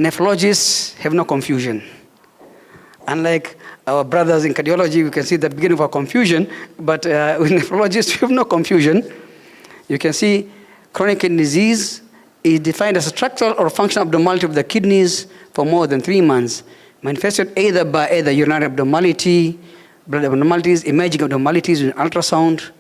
nephrologists have no confusion. Unlike our brothers in cardiology, we can see the beginning of our confusion, but with nephrologists, we have no confusion. You can see chronic kidney disease is defined as a structural or functional abnormality of the kidneys for more than 3 months, manifested either by urinary abnormality, blood abnormalities, imaging abnormalities in ultrasound,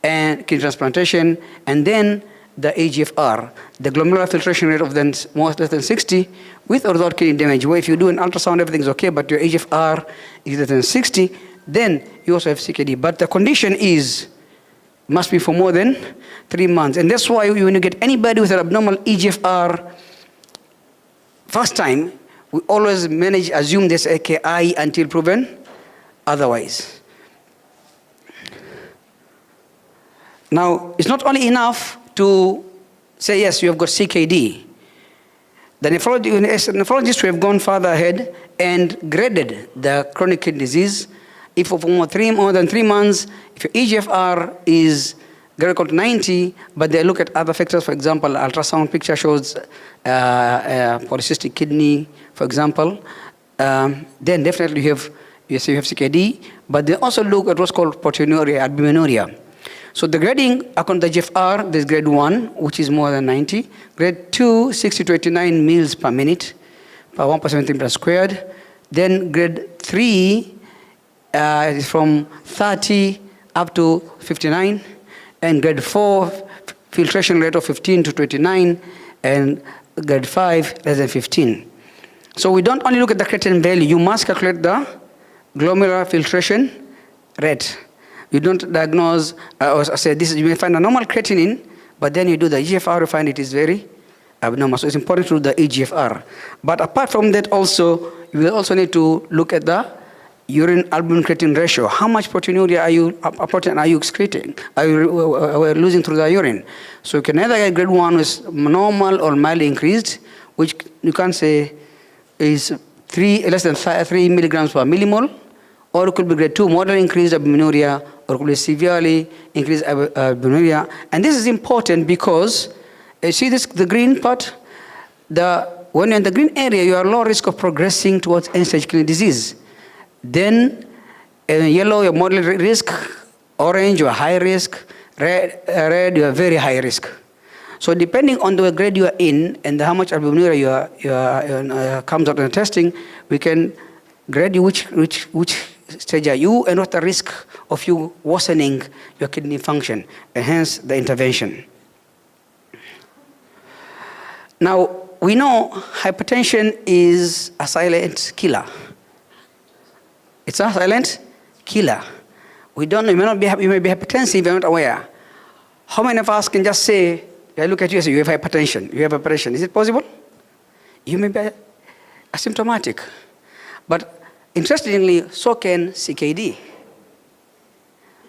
and kidney transplantation, and then the AGFR, the glomerular filtration rate of less than 60, with or without kidney damage. Where if you do an ultrasound, everything's okay, but your AGFR is less than 60, then you also have CKD. But the condition must be for more than 3 months. And that's why when you get anybody with an abnormal EGFR, first time, we always assume there's AKI until proven otherwise. Now, it's not only enough to say, yes, you have got CKD. The nephrologists who have gone further ahead and graded the chronic kidney disease. If for more than 3 months, if your EGFR is greater than 90, but they look at other factors, for example, ultrasound picture shows polycystic kidney, for example, then definitely you have CKD, but they also look at what's called proteinuria, albuminuria. So the grading, according to the GFR, there's grade 1, which is more than 90. Grade 2, 60 to 89 mils per minute, per 1% meter squared. Then grade 3 is from 30 up to 59. And grade 4, filtration rate of 15 to 29. And grade 5, less than 15. So we don't only look at the creatinine value, you must calculate the glomerular filtration rate. You don't diagnose, or say this, you may find a normal creatinine, but then you do the EGFR, you find it is very abnormal. So it's important to do the EGFR. But apart from that also, you will also need to look at the urine albumin creatinine ratio. How much proteinuria protein are you excreting? Are you losing through the urine? So you can either get grade 1 with normal or mildly increased, which you can say is less than 3 milligrams per millimole, or it could be grade 2, moderately increased albuminuria, or it could be severely increased albuminuria. And this is important because, you see the green part? When you're in the green area, you are low risk of progressing towards end-stage kidney disease. Then yellow, you're moderate risk, orange, you're high risk, red, you're very high risk. So depending on the grade you are in and how much albuminuria comes out in the testing, we can grade you which stage are you and what the risk of you worsening your kidney function, and hence the intervention. Now, we know hypertension is a silent killer. It's a silent killer. We don't know, you may be hypertensive, you're not aware. How many of us can just say, I look at you and say, you have hypertension, you have hypertension. Is it possible? You may be asymptomatic. But interestingly, so can CKD.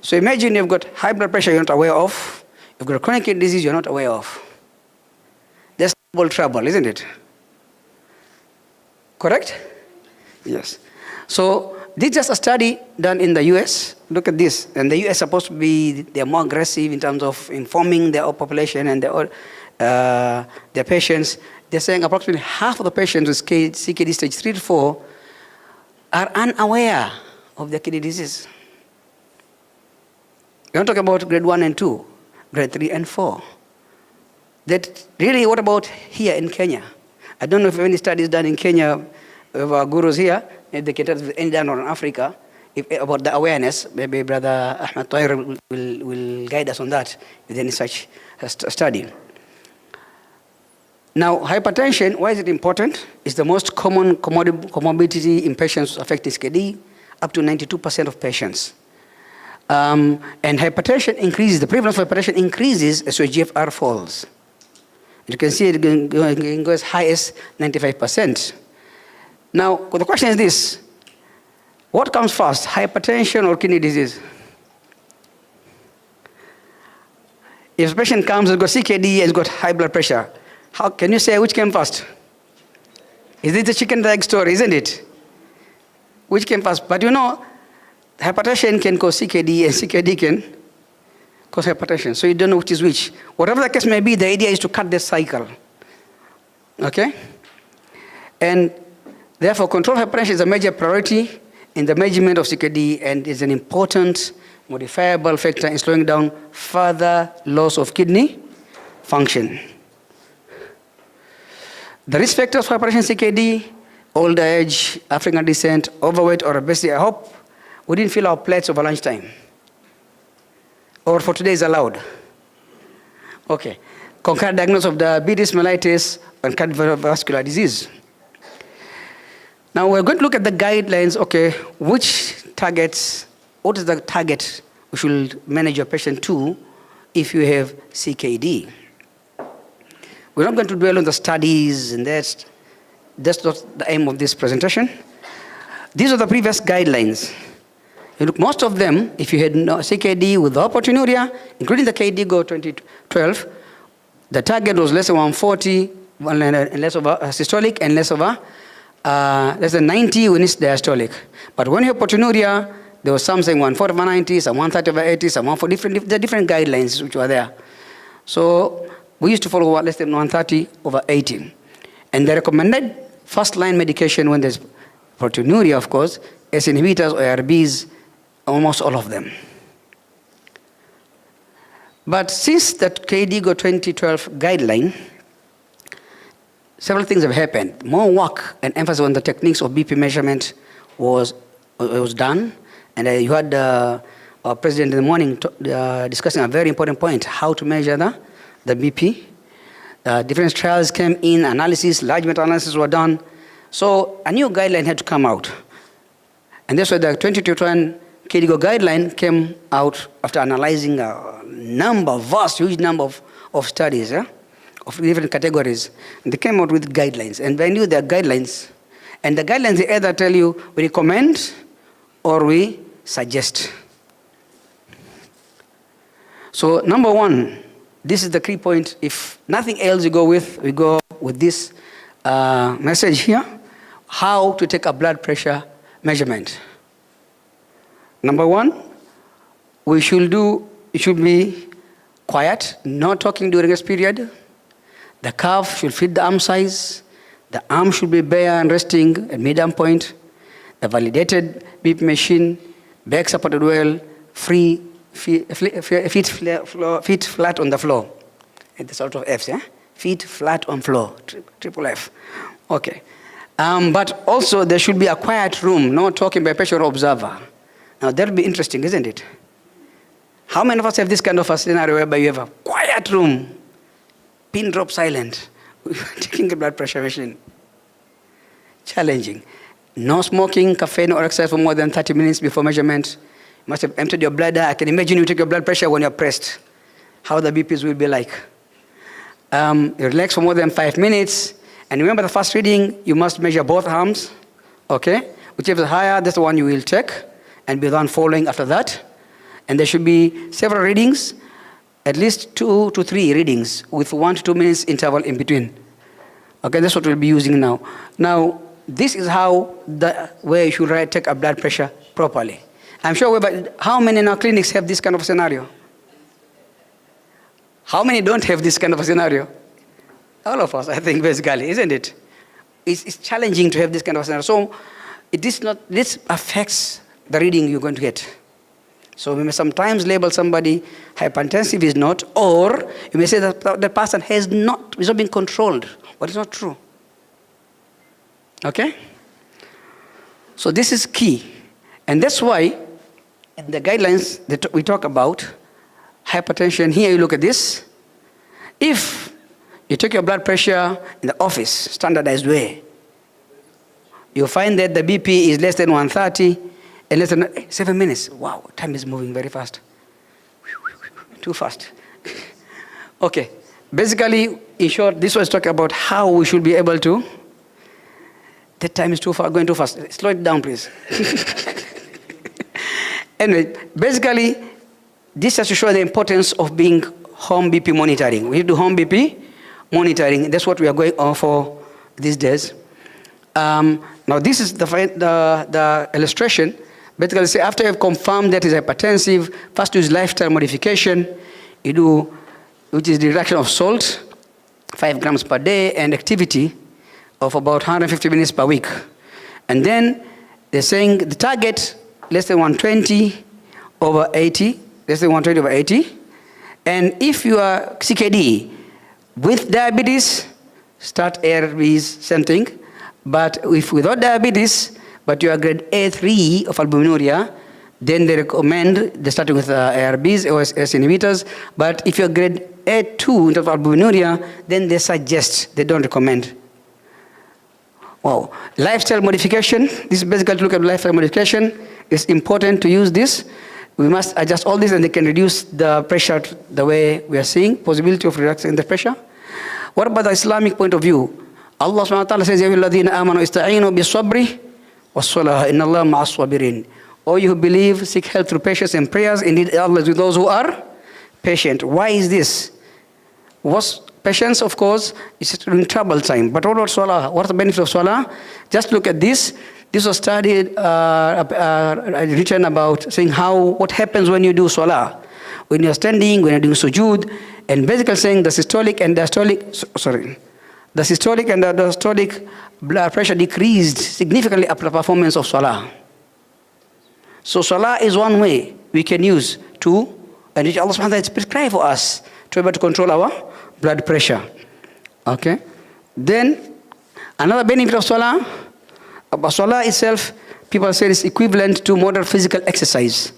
So imagine you've got high blood pressure you're not aware of, you've got a chronic kidney disease you're not aware of. That's double trouble, isn't it? Correct? Yes. So this is just a study done in the US. Look at this. And the US is supposed to be, they're more aggressive in terms of informing their population and their patients. They're saying approximately half of the patients with CKD stage 3 to 4 are unaware of their kidney disease. We don't talk about grade 1 and 2, grade 3 and 4. That really, what about here in Kenya? I don't know if any studies done in Kenya of our gurus here, if they can tell us any done on Africa, about the awareness. Maybe Brother Ahmed Taher will guide us on that, with any such study. Now, hypertension, why is it important? It's the most common comorbidity in patients affecting CKD, up to 92% of patients. And hypertension increases, the prevalence of hypertension increases as your GFR falls. You can see it can go as high as 95%. Now, the question is this: what comes first, hypertension or kidney disease? If a patient comes and got CKD and has got high blood pressure, how can you say which came first? Is it the chicken and egg story, isn't it? Which came first? But you know, hypertension can cause CKD and CKD can cause hypertension. So you don't know which is which. Whatever the case may be, the idea is to cut this cycle. Okay? And therefore, control of hypertension is a major priority in the management of CKD and is an important modifiable factor in slowing down further loss of kidney function. The risk factors for hypertension CKD, old age, African descent, overweight, or obesity. I hope we didn't fill our plates over lunchtime. Or for today is allowed. Okay. Concurrent diagnosis of diabetes mellitus and cardiovascular disease. Now we're going to look at the guidelines. Okay, which targets, what is the target we should manage your patient to if you have CKD? We're not going to dwell on the studies, and that's not the aim of this presentation. These are the previous guidelines. You look, most of them, if you had no CKD with proteinuria, including the KDIGO 2012, the target was less than 140, and less over systolic, and less than 90 when it's diastolic. But when you have proteinuria, there was some saying 140 over 90, some 130 over 80, some 140, there are different guidelines which were there. So we used to follow less than 130 over 80. And the recommended first-line medication when there's proteinuria, of course, is inhibitors or ARBs, almost all of them. But since that KDIGO 2012 guideline, several things have happened. More work and emphasis on the techniques of BP measurement was done. And you had our president in the morning discussing a very important point, how to measure the BP. Different trials came in, analysis, large meta-analysis were done. So a new guideline had to come out. And that's why the 2021 KDIGO guideline came out after analyzing a huge number of studies, of different categories. And they came out with guidelines. And they knew their guidelines. And the guidelines, they either tell you we recommend or we suggest. So number one, this is the key point. If nothing else we go with this message here, how to take a blood pressure measurement. Number one, it should be quiet, no talking during this period. The cuff should fit the arm size. The arm should be bare and resting at mid-arm point. The validated BP machine, back supported well, feet flat on the floor. At the sort of F's, yeah? Feet flat on floor, triple F. Okay. But also there should be a quiet room, no talking by patient or observer. Now that would be interesting, isn't it? How many of us have this kind of a scenario whereby you have a quiet room, pin drop silent, taking a blood pressure machine? Challenging. No smoking, caffeine or exercise for more than 30 minutes before measurement. You must have emptied your bladder. I can imagine you take your blood pressure when you're pressed. How the BPs will be like. You relax for more than 5 minutes. And remember the first reading, you must measure both arms. Okay? Whichever is higher, that's the one you will take. And be the one following after that. And there should be several readings, at least 2 to 3 readings with 1 to 2 minutes interval in between. Okay, that's what we'll be using now. Now, this is how where you should take a blood pressure properly. I'm sure, but how many in our clinics have this kind of scenario? How many don't have this kind of a scenario? All of us, I think, basically, isn't it? It's challenging to have this kind of scenario. So this affects the reading you're going to get. So we may sometimes label somebody hypertensive is not, or you may say that the person is not being controlled, but it's not true. Okay? So this is key. And that's why in the guidelines that we talk about hypertension, here you look at this. If you take your blood pressure in the office, standardized way, you'll find that the BP is less than 130 and less than 7 minutes. Wow, time is moving very fast. Too fast. Okay, basically, in short, this was talking about how we should be able to. That time is too far, going too fast. Slow it down, please. Anyway, basically, this has to show the importance of being home BP monitoring. We do home BP monitoring. That's what we are going on for these days. Now, this is the illustration. Basically, say after you've confirmed that it's hypertensive, first use lifestyle modification. You do, which is the reduction of salt, 5 grams per day, and activity of about 150 minutes per week. And then they're saying the target, less than 120 over 80, less than 120 over 80. And if you are CKD with diabetes, start ARBs, same thing. But if without diabetes, but you are grade A3 of albuminuria, then they recommend they're starting with ARBs or S inhibitors. But if you're grade A2 of albuminuria, then they suggest, they don't recommend. Wow. Lifestyle modification. This is basically to look at lifestyle modification. It's important to use this. We must adjust all this and they can reduce the pressure the way we are seeing, possibility of reducing the pressure. What about the Islamic point of view? Allah subhanahu wa ta'ala says, Ya ayyuhalladhina amanu ista'inu bis-sabri was-salah, inna Allah ma'as sabirin. All you who believe, seek help through patience and prayers. Indeed, Allah is with those who are patient. Why is this? What's patience, of course, is during trouble time. But what about salah? What's the benefit of salah? Just look at this. This was studied, written about saying what happens when you do salah. When you're standing, when you're doing sujood, and basically saying the systolic and the diastolic blood pressure decreased significantly after the performance of salah. So salah is one way we can use to, and which Allah subhanahu wa ta'ala has prescribed for us to be able to control our blood pressure. Okay? Then, another benefit of salah, salah itself, people say is equivalent to moderate physical exercise.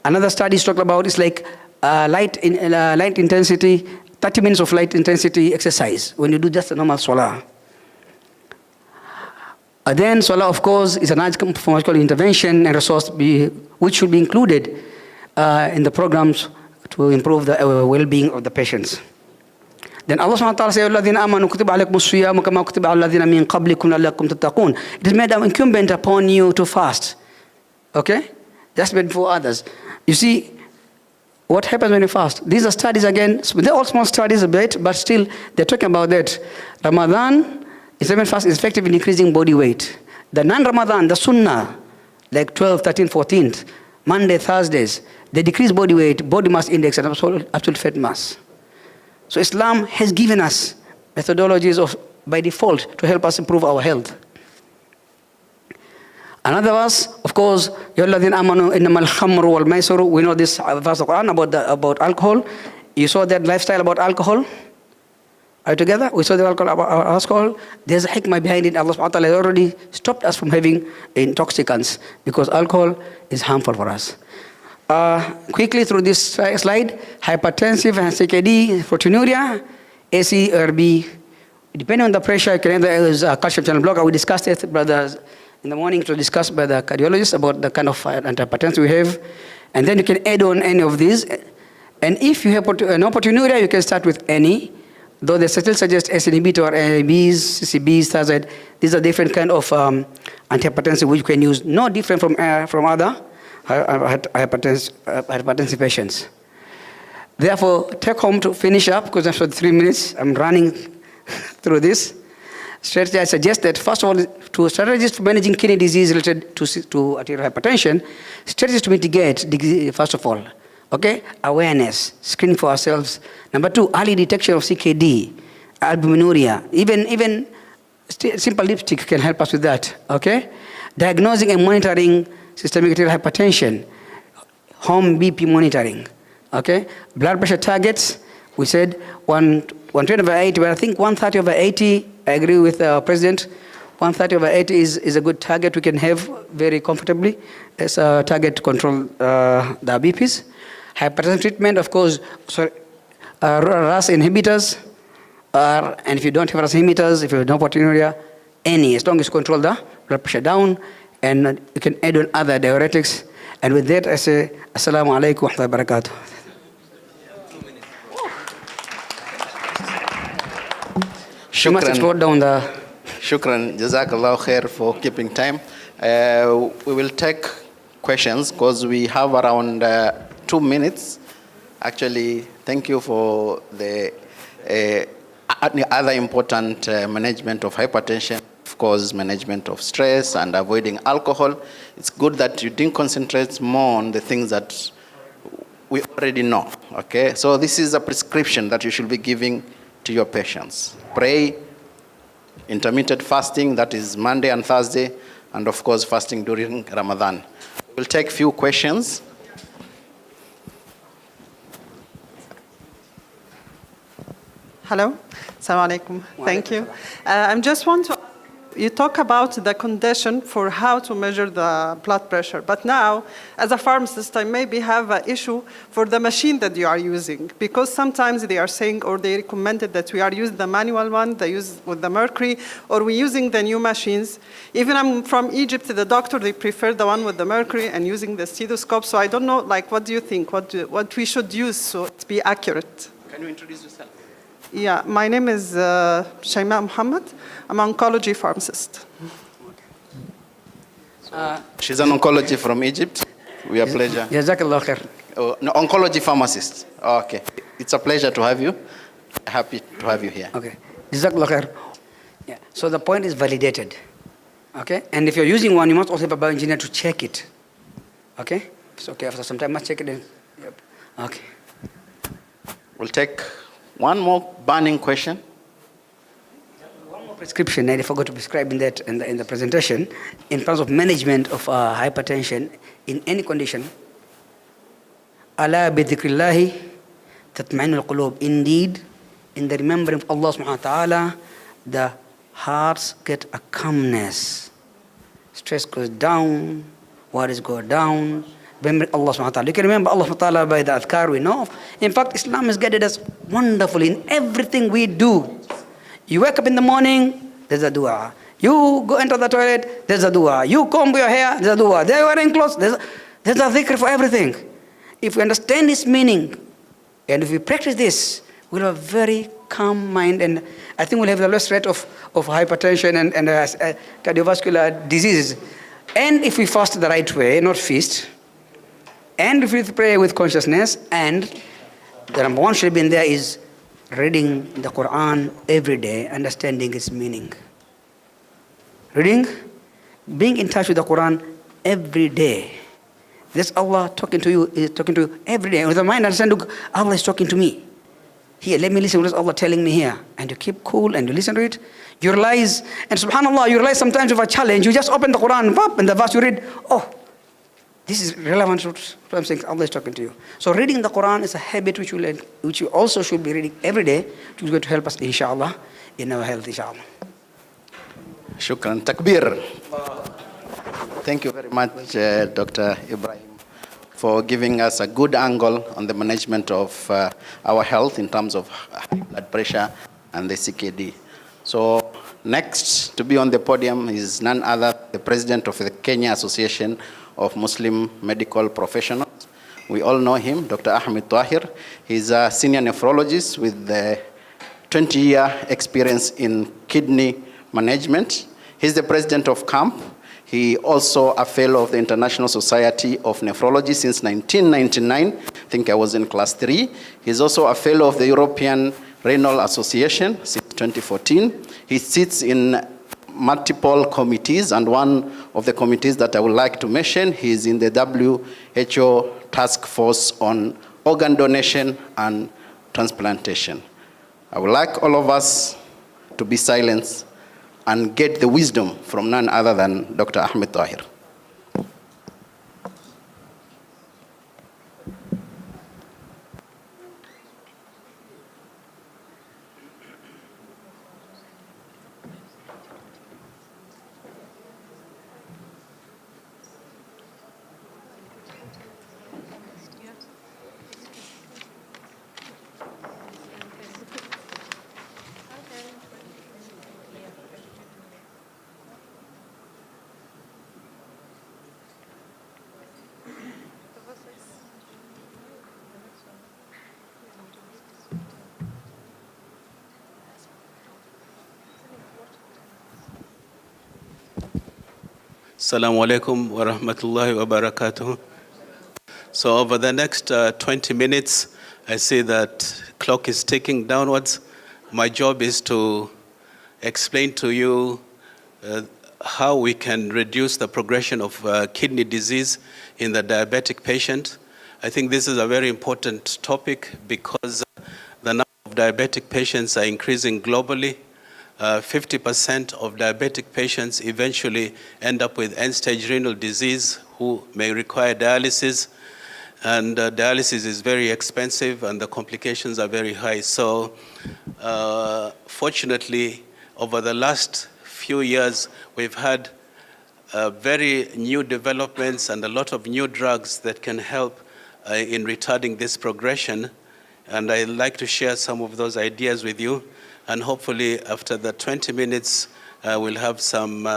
Another study is talked about is like light intensity, 30 minutes of light intensity exercise when you do just a normal salah. Then salah, of course, is an pharmacological intervention and resource which should be included in the programs to improve the well-being of the patients. Then Allah subhanahu wa ta'ala says, الَّذِينَ آمَنُوا كُتِبَ عَلَيْكُمُ الصِّيَامُ كَمَا كُتِبَ عَلَى الَّذِينَ مِنْ قَبْلِكُمْ لَعَلَّكُمْ تَتَّقُونَ. It is made incumbent upon you to fast. Okay? Just made for others. You see, what happens when you fast? These are studies again. They're all small studies a bit, but still, they're talking about that. Ramadan, Islamic fast is effective in increasing body weight. The non-Ramadan, the Sunnah, like 12, 13, 14th, Monday, Thursdays, they decrease body weight, body mass index, and absolute fat mass. So Islam has given us methodologies by default to help us improve our health. Another verse, of course, Ya alladhina amanu innamal khamru wal maisiru. We know this verse of Quran about alcohol. You saw that lifestyle about alcohol? Are you together? We saw the alcohol about alcohol. There's a hikmah behind it. Allah subhanahu wa ta'ala has already stopped us from having intoxicants because alcohol is harmful for us. Quickly through this slide, hypertensive and CKD, proteinuria, AC or B. Depending on the pressure, you can either use a calcium channel blocker. We discussed it, brothers, in the morning to discuss by the cardiologist about the kind of antihypertension we have. And then you can add on any of these. And if you have no proteinuria, you can start with any. Though they still suggest S inhibitor, ABs, CCBs, thiazide. These are different kind of antihypertensive which you can use, no different from other hypertensive patients. Therefore, take home to finish up, because after 3 minutes, I'm running through this. Strategy, I suggest that, first of all, to strategies for managing kidney disease related to arterial hypertension, strategies to mitigate, first of all, okay, awareness, screening for ourselves. Number 2, early detection of CKD, albuminuria, even simple lipstick can help us with that, okay? Diagnosing and monitoring systemic arterial hypertension, home BP monitoring, okay? Blood pressure targets, we said 120 over 80, but I think 130 over 80, I agree with the President, 130 over 80 is a good target we can have very comfortably as a target to control the BPs. Hypertension treatment, of course, RAS inhibitors, and if you don't have RAS inhibitors, if you have no proteinuria, any, as long as you control the blood pressure down, and you can add on other diuretics. And with that, I say, Assalamu alaikum wa rahmatullahi wa barakatuh. You must explore down the... Shukran, Jazakallah khair for keeping time. We will take questions because we have around 2 minutes. Actually, thank you for the other important management of hypertension, of course, management of stress and avoiding alcohol. It's good that you didn't concentrate more on the things that we already know, okay? So this is a prescription that you should be giving to your patients. Pray, intermittent fasting, that is Monday and Thursday, and of course fasting during Ramadan. We'll take few questions. Hello. Assalamu alaikum. Thank you. I'm just want to, you talk about the condition for how to measure the blood pressure, but now, as a pharmacist, I maybe have an issue for the machine that you are using, because sometimes they are saying, or they recommended that we are using the manual one, they use with the mercury, or we're using the new machines. Even I'm from Egypt, the doctor, they prefer the one with the mercury and using the stethoscope, so I don't know, like, what do you think? What we should use so to be accurate? Can you introduce yourself? Yeah, my name is Shaima Muhammad. I'm an oncology pharmacist. She's an oncology from Egypt. We are pleasure. Jazakallah khair. Oh, no, oncology pharmacist. Okay. It's a pleasure to have you. Happy to have you here. Okay. Jazakallah khair. Yeah. So the point is validated. Okay? And if you're using one, you must also have a bioengineer to check it. Okay? It's okay. After some time, must check it in. Yep. Okay. We'll take one more burning question. One more prescription, I forgot to prescribe in that in the presentation, in terms of management of hypertension in any condition. Ala bi dhikrillahi tatma'inul qulub. Indeed, in the remembering of Allah subhanahu wa ta'ala, the hearts get a calmness. Stress goes down, worries go down. Remember Allah subhanahu wa ta'ala. You can remember Allah subhanahu wa ta'ala by the adhkar we know. In fact, Islam has guided us wonderfully in everything we do. You wake up in the morning, there's a dua. You go enter the toilet, there's a dua. You comb your hair, there's a dua. They are wearing clothes, there's a dhikr for everything. If we understand this meaning, and if we practice this, we'll have a very calm mind, and I think we'll have the less rate of hypertension and cardiovascular diseases. And if we fast the right way, not feast, and if we pray with consciousness, and the number one should be in there is reading the Quran every day, understanding its meaning. Reading, being in touch with the Quran every day. This Allah talking to you, is talking to you every day. With the mind understand, look, Allah is talking to me. Here, let me listen to what Allah telling me here. And you keep cool and you listen to it. You realize, and subhanAllah, you realize sometimes with a challenge, you just open the Quran, and the verse you read, oh, this is relevant to what I'm saying. Allah is talking to you. So reading the Quran is a habit which you also should be reading every day, which is going to help us, inshallah, in our health, inshallah. Shukran. Takbir. Thank you very much, Dr. Ibrahim, for giving us a good angle on the management of our health in terms of high blood pressure and the CKD. So next to be on the podium is none other the president of the Kenya Association of Muslim Medical Professionals. We all know him, Dr. Ahmed Tahir. He's a senior nephrologist with 20-year experience in kidney management. He's the president of Kammp. He also a fellow of the International Society of Nephrology since 1999. I think I was in class 3. He's also a fellow of the European Renal Association since 2014. He sits in multiple committees, and one of the committees that I would like to mention, he is in the WHO Task Force on Organ Donation and Transplantation. I would like all of us to be silent and get the wisdom from none other than Dr. Ahmed Tahir. Assalamu alaikum wa rahmatullahi wa barakatuh. So over the next 20 minutes, I see that clock is ticking downwards. My job is to explain to you how we can reduce the progression of kidney disease in the diabetic patient. I think this is a very important topic because the number of diabetic patients are increasing globally, 50% of diabetic patients eventually end up with end-stage renal disease who may require dialysis. And dialysis is very expensive and the complications are very high. So fortunately, over the last few years, we've had very new developments and a lot of new drugs that can help in retarding this progression. And I'd like to share some of those ideas with you. And hopefully, after the 20 minutes, we'll have some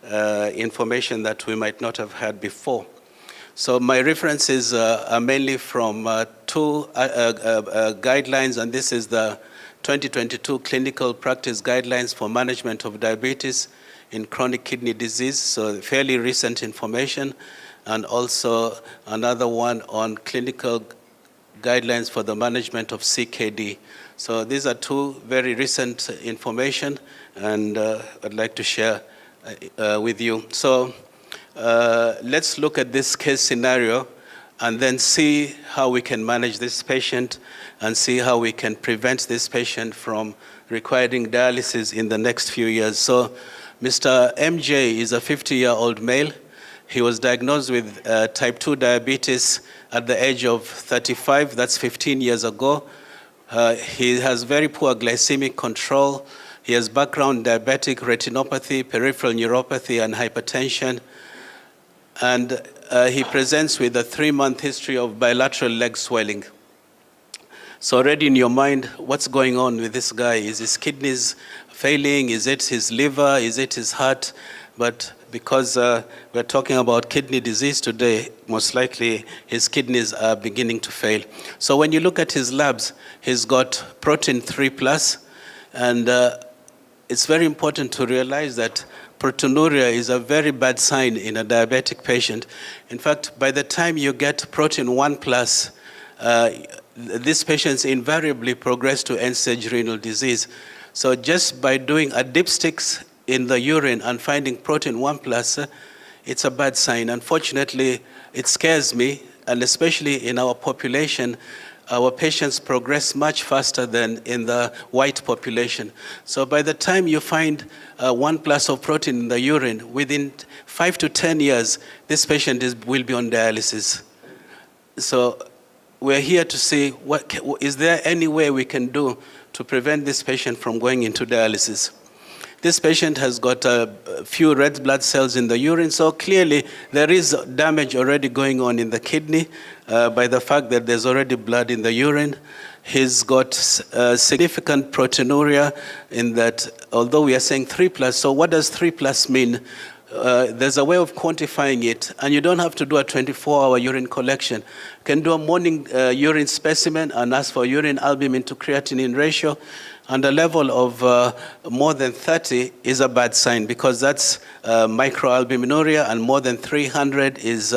information that we might not have had before. So my references are mainly from two guidelines, and this is the 2022 Clinical Practice Guidelines for Management of Diabetes in Chronic Kidney Disease, so fairly recent information, and also another one on Clinical Guidelines for the Management of CKD. So these are two very recent information, and I'd like to share with you. So let's look at this case scenario and then see how we can manage this patient and see how we can prevent this patient from requiring dialysis in the next few years. So Mr. MJ is a 50-year-old male. He was diagnosed with type 2 diabetes at the age of 35. That's 15 years ago. He has very poor glycemic control. He has background diabetic retinopathy, peripheral neuropathy, and hypertension. And he presents with a 3-month history of bilateral leg swelling. So already in your mind, what's going on with this guy? Is his kidneys failing? Is it his liver? Is it his heart? But because we're talking about kidney disease today, most likely his kidneys are beginning to fail. So when you look at his labs, he's got protein 3+, and it's very important to realize that proteinuria is a very bad sign in a diabetic patient. In fact, by the time you get protein 1+, these patients invariably progress to end-stage renal disease. So just by doing a dipsticks in the urine and finding protein 1+, it's a bad sign. Unfortunately, it scares me, and especially in our population, our patients progress much faster than in the white population. So by the time you find 1+ of protein in the urine, within 5 to 10 years, this patient will be on dialysis. So we're here to see, is there any way we can do to prevent this patient from going into dialysis? This patient has got a few red blood cells in the urine, so clearly there is damage already going on in the kidney by the fact that there's already blood in the urine. He's got significant proteinuria in that, although we are saying 3+, so what does 3+ mean? There's a way of quantifying it, and you don't have to do a 24-hour urine collection. You can do a morning urine specimen and ask for urine albumin to creatinine ratio, and a level of more than 30 is a bad sign because that's microalbuminuria, and more than 300 is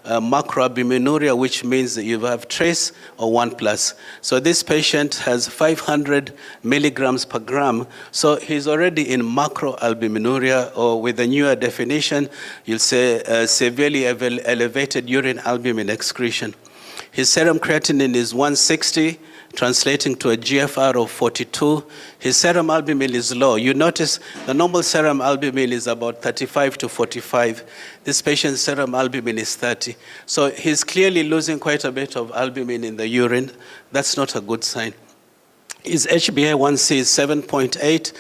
macroalbuminuria, which means that you have trace or 1+. So this patient has 500 milligrams per gram, so he's already in macroalbuminuria, or with a newer definition, you'll say severely elevated urine albumin excretion. His serum creatinine is 160, translating to a GFR of 42. His serum albumin is low. You notice the normal serum albumin is about 35 to 45. This patient's serum albumin is 30. So he's clearly losing quite a bit of albumin in the urine. That's not a good sign. His HbA1c is 7.8.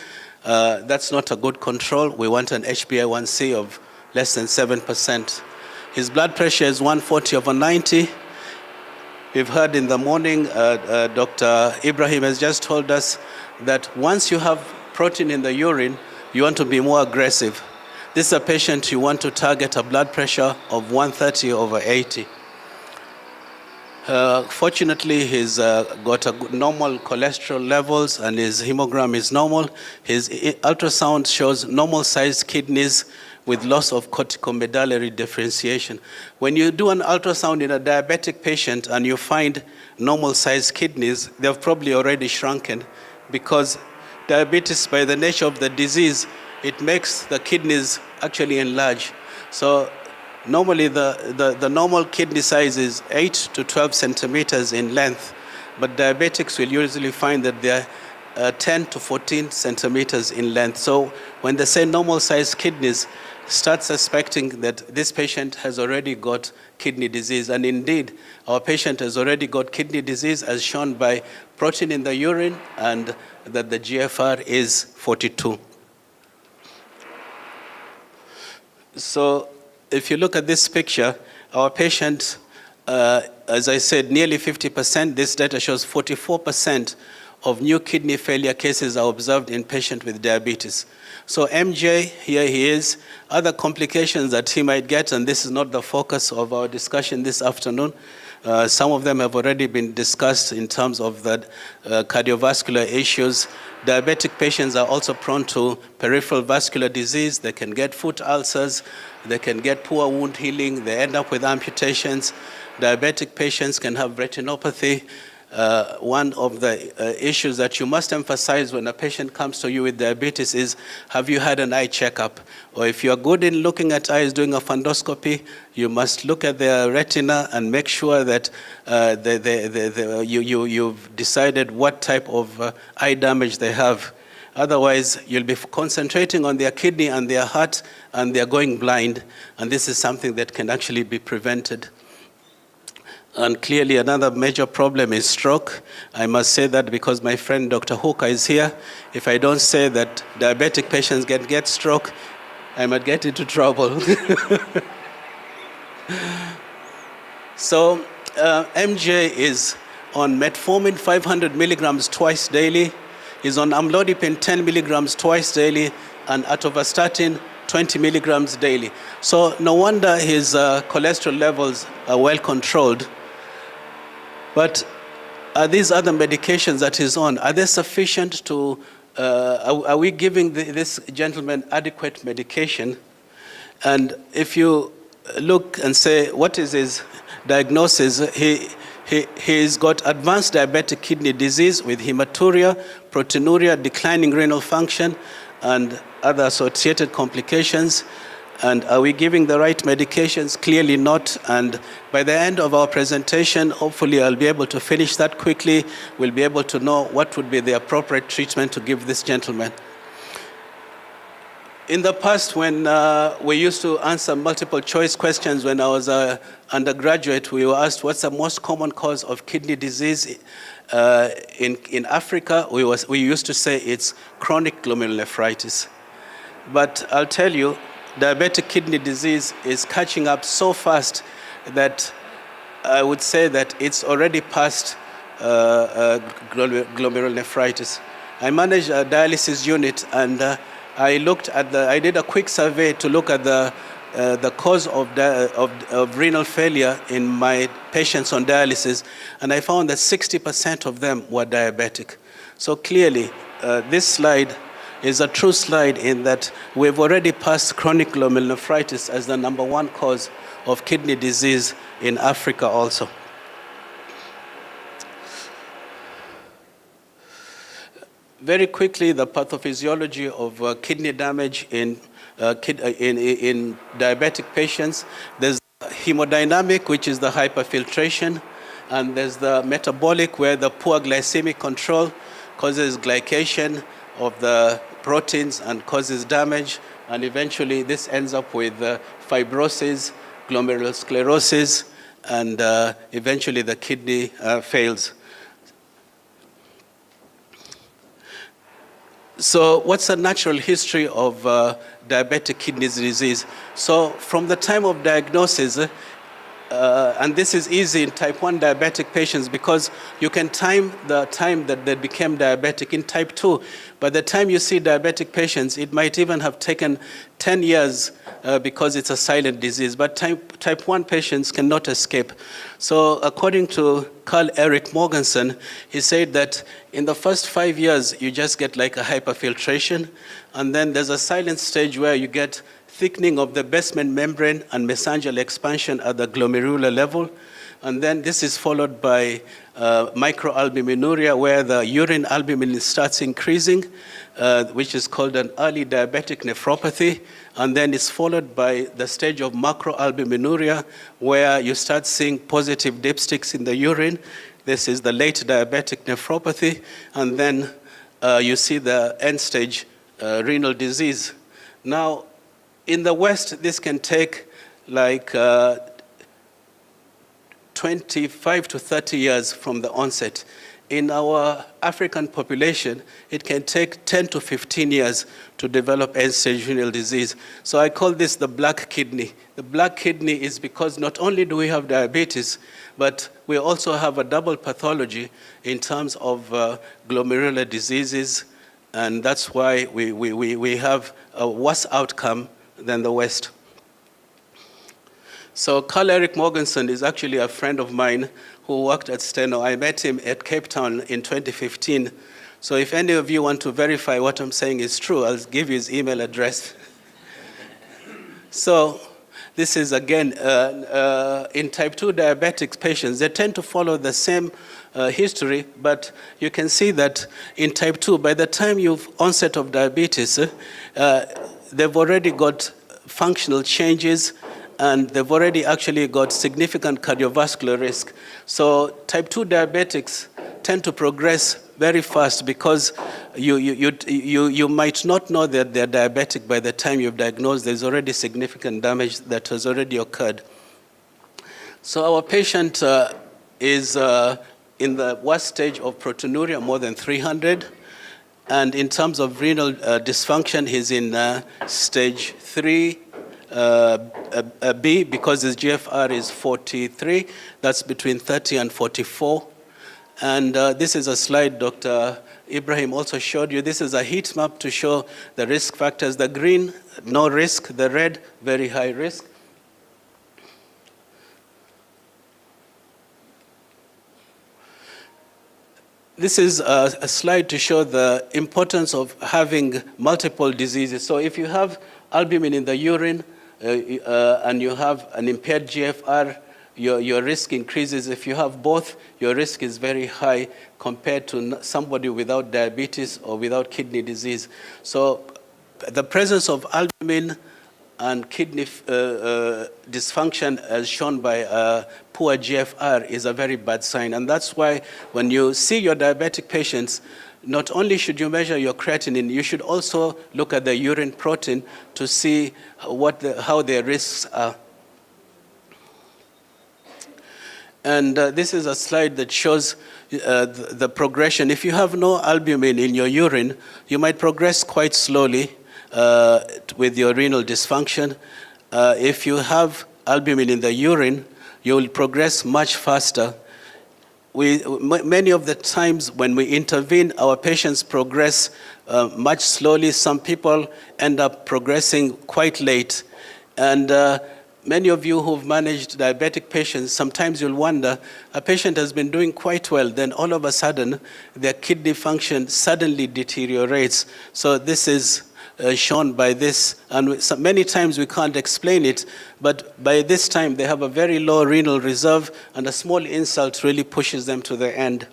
That's not a good control. We want an HbA1c of less than 7%. His blood pressure is 140/90. We've heard in the morning, Dr. Ibrahim has just told us that once you have protein in the urine, you want to be more aggressive. This is a patient you want to target a blood pressure of 130/80. Fortunately, he's got a normal cholesterol levels and his hemogram is normal. His ultrasound shows normal-sized kidneys with loss of corticomedullary differentiation. When you do an ultrasound in a diabetic patient and you find normal-sized kidneys, they've probably already shrunken because diabetes, by the nature of the disease, it makes the kidneys actually enlarge. So normally the normal kidney size is 8 to 12 centimeters in length, but diabetics will usually find that they're 10 to 14 centimeters in length. So when they say normal-sized kidneys, start suspecting that this patient has already got kidney disease. And indeed, our patient has already got kidney disease as shown by protein in the urine and that the GFR is 42. So if you look at this picture, our patient, as I said, nearly 50%, this data shows 44% of new kidney failure cases are observed in patients with diabetes. So MJ, here he is. Other complications that he might get, and this is not the focus of our discussion this afternoon. Some of them have already been discussed in terms of the cardiovascular issues. Diabetic patients are also prone to peripheral vascular disease. They can get foot ulcers. They can get poor wound healing. They end up with amputations. Diabetic patients can have retinopathy. One of the issues that you must emphasize when a patient comes to you with diabetes is, have you had an eye checkup? Or if you're good in looking at eyes, doing a fundoscopy, you must look at their retina and make sure that you've decided what type of eye damage they have. Otherwise, you'll be concentrating on their kidney and their heart, and they're going blind. And this is something that can actually be prevented. And clearly another major problem is stroke. I must say that because my friend Dr. Hooker is here. If I don't say that diabetic patients get stroke, I might get into trouble. So MJ is on metformin 500 milligrams twice daily. He's on amlodipine 10 milligrams twice daily, and atorvastatin 20 milligrams daily. So no wonder his cholesterol levels are well controlled. But are these other medications that he's on, are they sufficient to, are we giving this gentleman adequate medication? And if you look and say, what is his diagnosis? He's got advanced diabetic kidney disease with hematuria, proteinuria, declining renal function, and other associated complications. And are we giving the right medications? Clearly not. And by the end of our presentation, hopefully I'll be able to finish that quickly. We'll be able to know what would be the appropriate treatment to give this gentleman. In the past, when we used to answer multiple choice questions when I was an undergraduate, we were asked what's the most common cause of kidney disease in Africa. We used to say it's chronic glomerulonephritis. But I'll tell you, diabetic kidney disease is catching up so fast that I would say that it's already past glomerulonephritis. I manage a dialysis unit, and I did a quick survey to look at the cause of renal failure in my patients on dialysis, and I found that 60% of them were diabetic. So clearly, this slide is a true slide in that we've already passed chronic glomerulonephritis as the #1 cause of kidney disease in Africa also. Very quickly, the pathophysiology of kidney damage in diabetic patients. There's hemodynamic, which is the hyperfiltration, and there's the metabolic, where the poor glycemic control causes glycation of the proteins and causes damage, and eventually this ends up with fibrosis, glomerulosclerosis, and eventually the kidney fails. So what's the natural history of diabetic kidney disease? So from the time of diagnosis, and this is easy in type 1 diabetic patients because you can time the time that they became diabetic. In type 2, by the time you see diabetic patients, it might even have taken 10 years because it's a silent disease. But type 1 patients cannot escape. So according to Carl Erik Morgensen, he said that in the first 5 years, you just get like a hyperfiltration. And then there's a silent stage where you get thickening of the basement membrane and mesangial expansion at the glomerular level. And then this is followed by microalbuminuria, where the urine albumin starts increasing, which is called an early diabetic nephropathy. And then it's followed by the stage of macroalbuminuria, where you start seeing positive dipsticks in the urine. This is the late diabetic nephropathy. And then you see the end-stage renal disease. Now, in the West, this can take like 25 to 30 years from the onset. In our African population, it can take 10 to 15 years to develop end-stage renal disease. So I call this the black kidney. The black kidney is because not only do we have diabetes, but we also have a double pathology in terms of glomerular diseases, and that's why we have a worse outcome than the West. So Carl Eric Morgenson is actually a friend of mine who worked at Steno. I met him at Cape Town in 2015. So if any of you want to verify what I'm saying is true, I'll give you his email address. So this is, again, in type 2 diabetic patients. They tend to follow the same history, but you can see that in type 2, by the time you've onset of diabetes, they've already got functional changes, and they've already actually got significant cardiovascular risk. So type 2 diabetics tend to progress very fast because you might not know that they're diabetic by the time you've diagnosed. There's already significant damage that has already occurred. So our patient is in the worst stage of proteinuria, more than 300. And in terms of renal dysfunction, he's in stage 3. B, because his GFR is 43, that's between 30 and 44. And this is a slide Dr. Ibrahim also showed you. This is a heat map to show the risk factors. The green, no risk. The red, very high risk. This is a slide to show the importance of having multiple diseases. So if you have albumin in the urine, and you have an impaired GFR, your risk increases. If you have both, your risk is very high compared to somebody without diabetes or without kidney disease. So the presence of albumin and kidney dysfunction, as shown by poor GFR, is a very bad sign. And that's why when you see your diabetic patients, not only should you measure your creatinine, you should also look at the urine protein to see how their risks are. And this is a slide that shows the progression. If you have no albumin in your urine, you might progress quite slowly with your renal dysfunction. If you have albumin in the urine, you will progress much faster. Many of the times when we intervene, our patients progress much slowly. Some people end up progressing quite late. And many of you who've managed diabetic patients, sometimes you'll wonder, a patient has been doing quite well, then all of a sudden, their kidney function suddenly deteriorates. So this is shown by this, and many times we can't explain it, but by this time they have a very low renal reserve, and a small insult really pushes them to the end.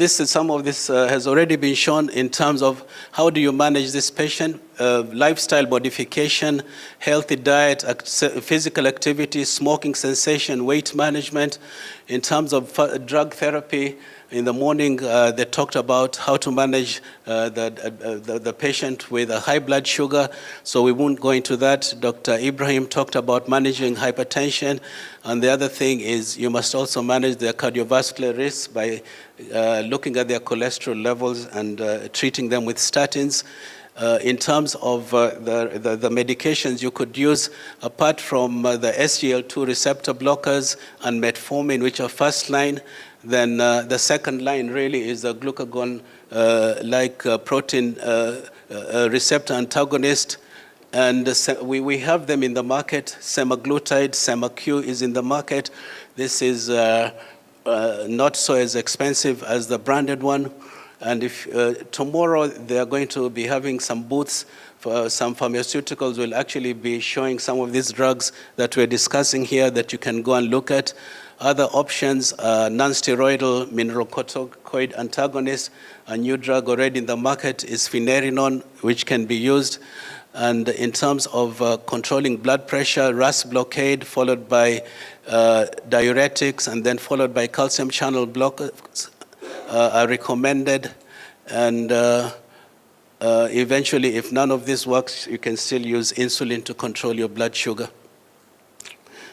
Some of this has already been shown in terms of how do you manage this patient, lifestyle modification, healthy diet, physical activity, smoking cessation, weight management. In terms of drug therapy, in the morning they talked about how to manage the patient with a high blood sugar, so we won't go into that. Dr. Ibrahim talked about managing hypertension, and the other thing is you must also manage their cardiovascular risks by looking at their cholesterol levels and treating them with statins. In terms of the medications you could use, apart from the SGL2 receptor blockers and metformin, which are first line, then the second line really is a glucagon-like protein receptor antagonist. And we have them in the market. Semaglutide, Sema-Q is in the market. This is not so as expensive as the branded one. And if tomorrow they are going to be having some booths for some pharmaceuticals, will actually be showing some of these drugs that we're discussing here that you can go and look at. Other options, non-steroidal mineralocorticoid antagonists. A new drug already in the market is finerenone, which can be used. And in terms of controlling blood pressure, RAS blockade, followed by diuretics, and then followed by calcium channel blockers. are recommended, and eventually, if none of this works, you can still use insulin to control your blood sugar.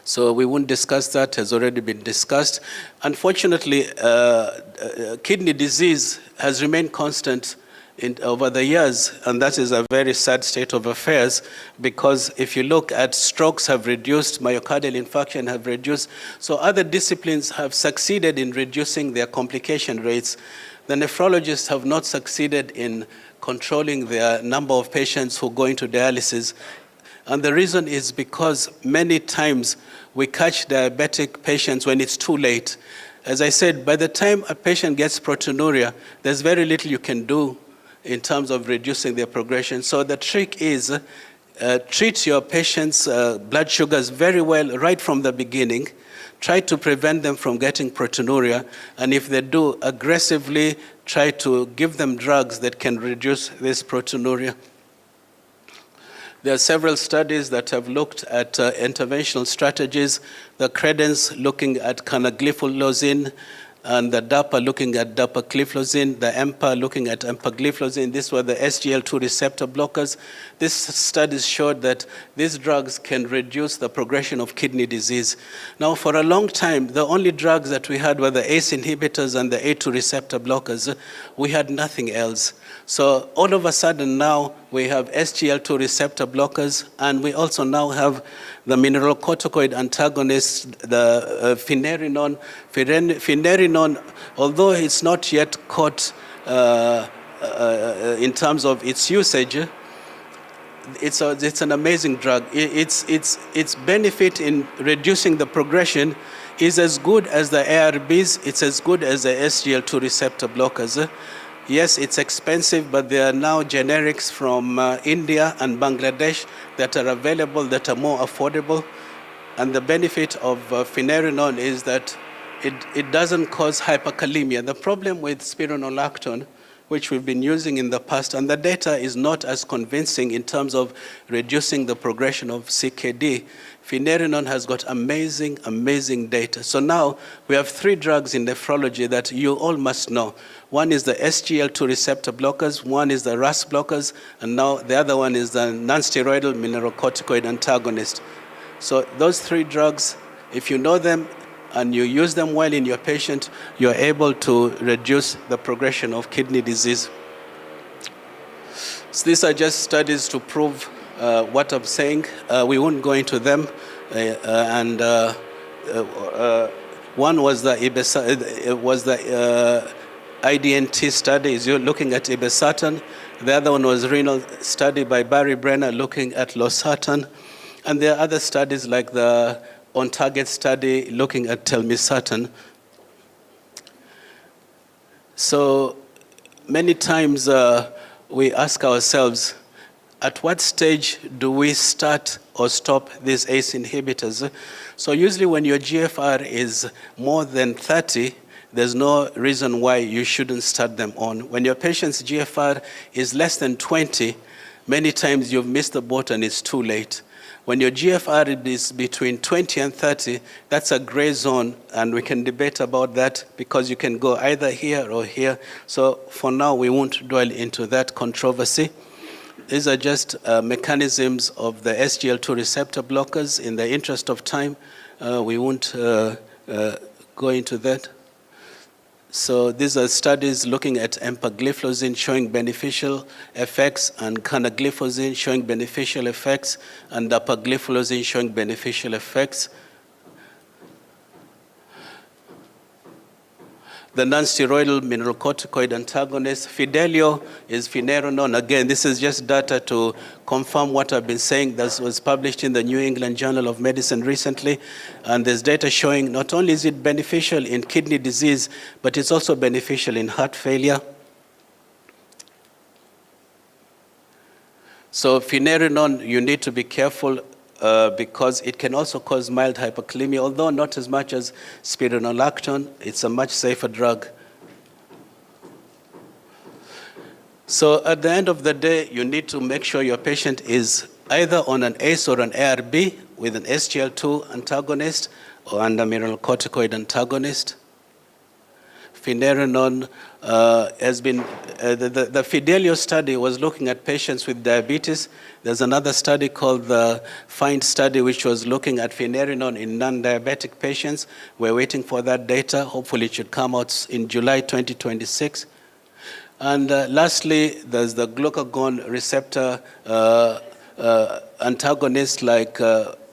So we won't discuss that, has already been discussed. Unfortunately, kidney disease has remained constant over the years, and that is a very sad state of affairs, because if you look at strokes have reduced, myocardial infarction have reduced, so other disciplines have succeeded in reducing their complication rates. The nephrologists have not succeeded in controlling the number of patients who go into dialysis. And the reason is because many times we catch diabetic patients when it's too late. As I said, by the time a patient gets proteinuria, there's very little you can do in terms of reducing their progression. So the trick is treat your patients' blood sugars very well right from the beginning. Try to prevent them from getting proteinuria, and if they do, aggressively try to give them drugs that can reduce this proteinuria. There are several studies that have looked at interventional strategies. The Credence looking at canagliflozin, and the DAPA looking at dapagliflozin, the EMPA looking at empagliflozin. These were the SGL2 receptor blockers. These studies showed that these drugs can reduce the progression of kidney disease. Now, for a long time, the only drugs that we had were the ACE inhibitors and the A2 receptor blockers. We had nothing else. So all of a sudden now we have SGL2 receptor blockers, and we also now have the mineralocorticoid antagonists, the finerenone. Finerenone, although it's not yet caught in terms of its usage, it's an amazing drug. Its benefit in reducing the progression is as good as the ARBs, it's as good as the SGL2 receptor blockers. Yes, it's expensive, but there are now generics from India and Bangladesh that are available that are more affordable. And the benefit of finerenone is that it doesn't cause hyperkalemia. The problem with spironolactone, which we've been using in the past, and the data is not as convincing in terms of reducing the progression of CKD. Finerenone has got amazing, amazing data. So now we have 3 drugs in nephrology that you all must know. One is the SGL2 receptor blockers, one is the RAS blockers, and now the other one is the non-steroidal mineralocorticoid antagonist. So those 3 drugs, if you know them and you use them well in your patient, you're able to reduce the progression of kidney disease. So these are just studies to prove what I'm saying. We won't go into them. One was the IDNT study, is looking at irbesartan. The other one was renal study by Barry Brenner looking at losartan. And there are other studies like the on-target study looking at telmisartan. So many times we ask ourselves, at what stage do we start or stop these ACE inhibitors? So usually when your GFR is more than 30, there's no reason why you shouldn't start them on. When your patient's GFR is less than 20, many times you've missed the boat and it's too late. When your GFR is between 20 and 30, that's a gray zone, and we can debate about that because you can go either here or here. So for now, we won't dwell into that controversy. These are just mechanisms of the SGL2 receptor blockers. In the interest of time, we won't go into that. So these are studies looking at empagliflozin showing beneficial effects, and canagliflozin showing beneficial effects, and dapagliflozin showing beneficial effects. The non-steroidal mineralocorticoid antagonist, Fidelio, is finerenone. Again, this is just data to confirm what I've been saying. That was published in the New England Journal of Medicine recently. And there's data showing not only is it beneficial in kidney disease, but it's also beneficial in heart failure. So finerenone, you need to be careful because it can also cause mild hyperkalemia, although not as much as spironolactone. It's a much safer drug. So at the end of the day, you need to make sure your patient is either on an ACE or an ARB with an SGL2 antagonist or a mineralocorticoid antagonist. finerenone has been, the Fidelio study was looking at patients with diabetes. There's another study called the FIND study, which was looking at finerenone in non-diabetic patients. We're waiting for that data. Hopefully it should come out in July 2026. And lastly, there's the glucagon receptor antagonist like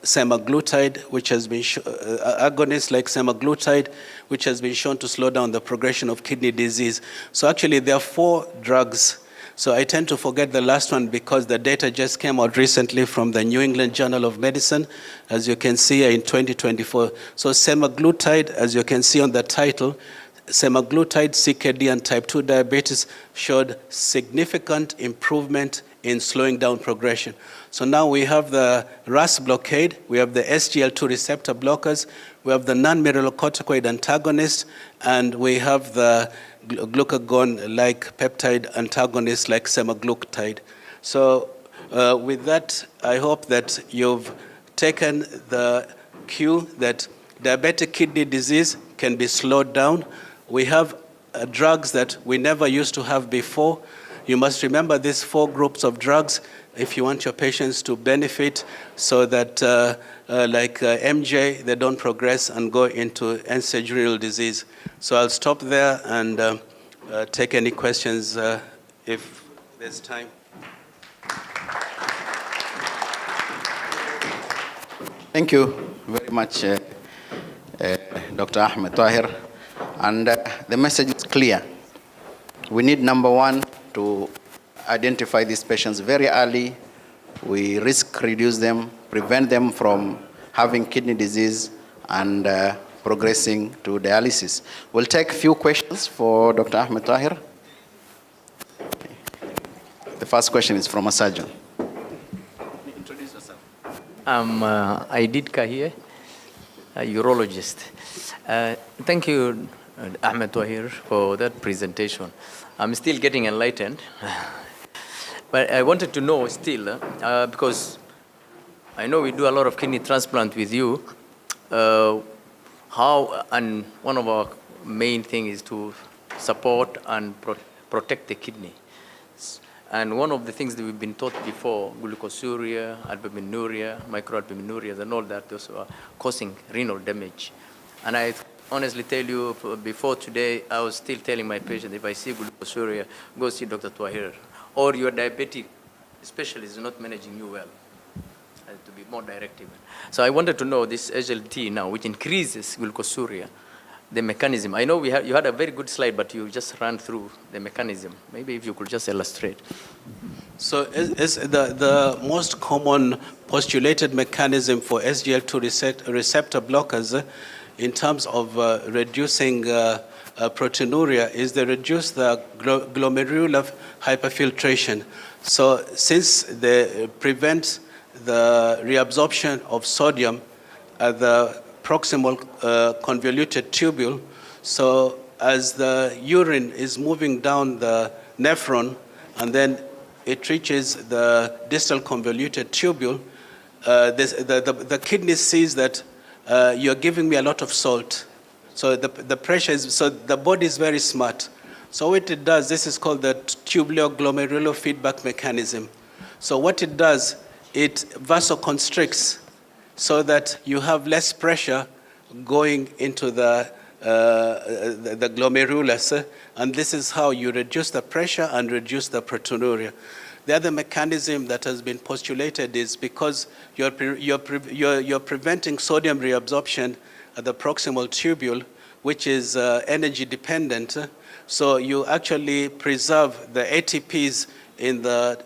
semaglutide, which has been agonist like semaglutide, which has been shown to slow down the progression of kidney disease. So actually, there are 4 drugs. So I tend to forget the last one because the data just came out recently from the New England Journal of Medicine, as you can see in 2024. So semaglutide, as you can see on the title, semaglutide, CKD, and type 2 diabetes showed significant improvement in slowing down progression. So now we have the RAS blockade, we have the SGL2 receptor blockers, we have the non-mineralocorticoid antagonist, and we have the glucagon-like peptide antagonist like semaglutide. So with that, I hope that you've taken the cue that diabetic kidney disease can be slowed down. We have drugs that we never used to have before. You must remember these 4 groups of drugs if you want your patients to benefit so that, like MJ, they don't progress and go into end-stage renal disease. So I'll stop there and take any questions if there's time. Thank you very much, Dr. Ahmed Tahir. And the message is clear. We need, number 1, to identify these patients very early. We risk reduce them, prevent them from having kidney disease and progressing to dialysis. We'll take a few questions for Dr. Ahmed Tahir. The first question is from a surgeon. Introduce yourself. I'm Aidid Kahie, a urologist. Thank you, Ahmed Tahir, for that presentation. I'm still getting enlightened. But I wanted to know still, because I know we do a lot of kidney transplant with you, how, and one of our main things is to support and protect the kidney. And one of the things that we've been taught before, glucosuria, albuminuria, microalbuminuria, and all that, those are causing renal damage. And I honestly tell you, before today, I was still telling my patient, if I see glucosuria, go see Dr. Tahir. Or your diabetic specialist is not managing you well, to be more directive. So I wanted to know this SGLT now, which increases glucosuria, the mechanism. I know you had a very good slide, but you just ran through the mechanism. Maybe if you could just illustrate. So the most common postulated mechanism for SGL2 receptor blockers in terms of reducing proteinuria is they reduce the glomerular hyperfiltration. So since they prevent the reabsorption of sodium at the proximal convoluted tubule, so as the urine is moving down the nephron and then it reaches the distal convoluted tubule, the kidney sees that you're giving me a lot of salt. So the pressure is, so the body is very smart. So what it does, this is called the tubulo-glomerular feedback mechanism. So what it does, it vasoconstricts so that you have less pressure going into the glomerulus, and this is how you reduce the pressure and reduce the proteinuria. The other mechanism that has been postulated is because you're preventing sodium reabsorption at the proximal tubule, which is energy dependent. So you actually preserve the ATPs in the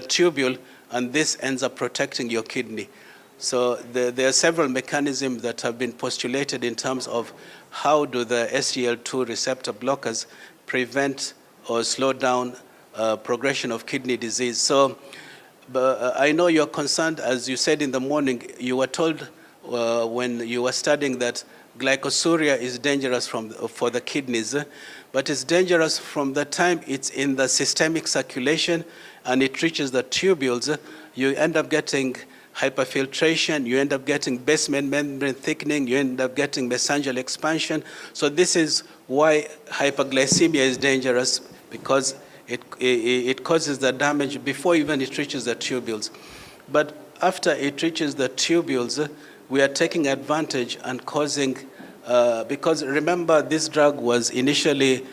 tubule, and this ends up protecting your kidney. So there are several mechanisms that have been postulated in terms of how do the SGL2 receptor blockers prevent or slow down progression of kidney disease. So I know you're concerned, as you said in the morning, you were told when you were studying that glycosuria is dangerous for the kidneys, but it's dangerous from the time it's in the systemic circulation and it reaches the tubules. You end up getting hyperfiltration, you end up getting basement membrane thickening, you end up getting mesangial expansion. So this is why hyperglycemia is dangerous, because it causes the damage before even it reaches the tubules. But after it reaches the tubules, we are taking advantage and causing, because remember this drug was initially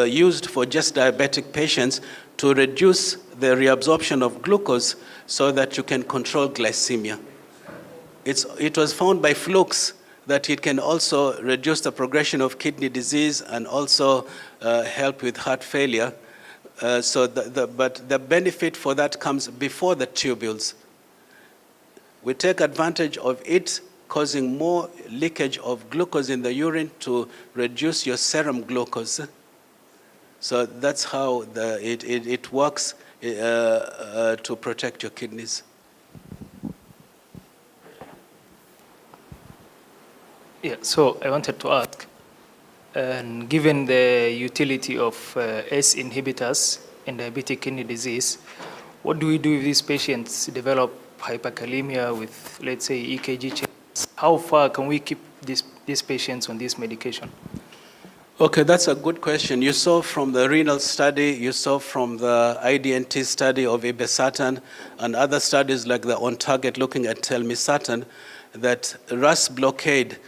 used for just diabetic patients to reduce the reabsorption of glucose so that you can control glycemia. It was found by flukes that it can also reduce the progression of kidney disease and also help with heart failure. But the benefit for that comes before the tubules. We take advantage of it causing more leakage of glucose in the urine to reduce your serum glucose. So that's how it works to protect your kidneys. Yeah, so I wanted to ask, given the utility of ACE inhibitors in diabetic kidney disease, what do we do if these patients develop hyperkalemia with, let's say, EKG changes? How far can we keep these patients on this medication? Okay, that's a good question. You saw from the renal study, you saw from the IDNT study of irbesartan and other studies like the On Target looking at telmisartan, that RAS blockade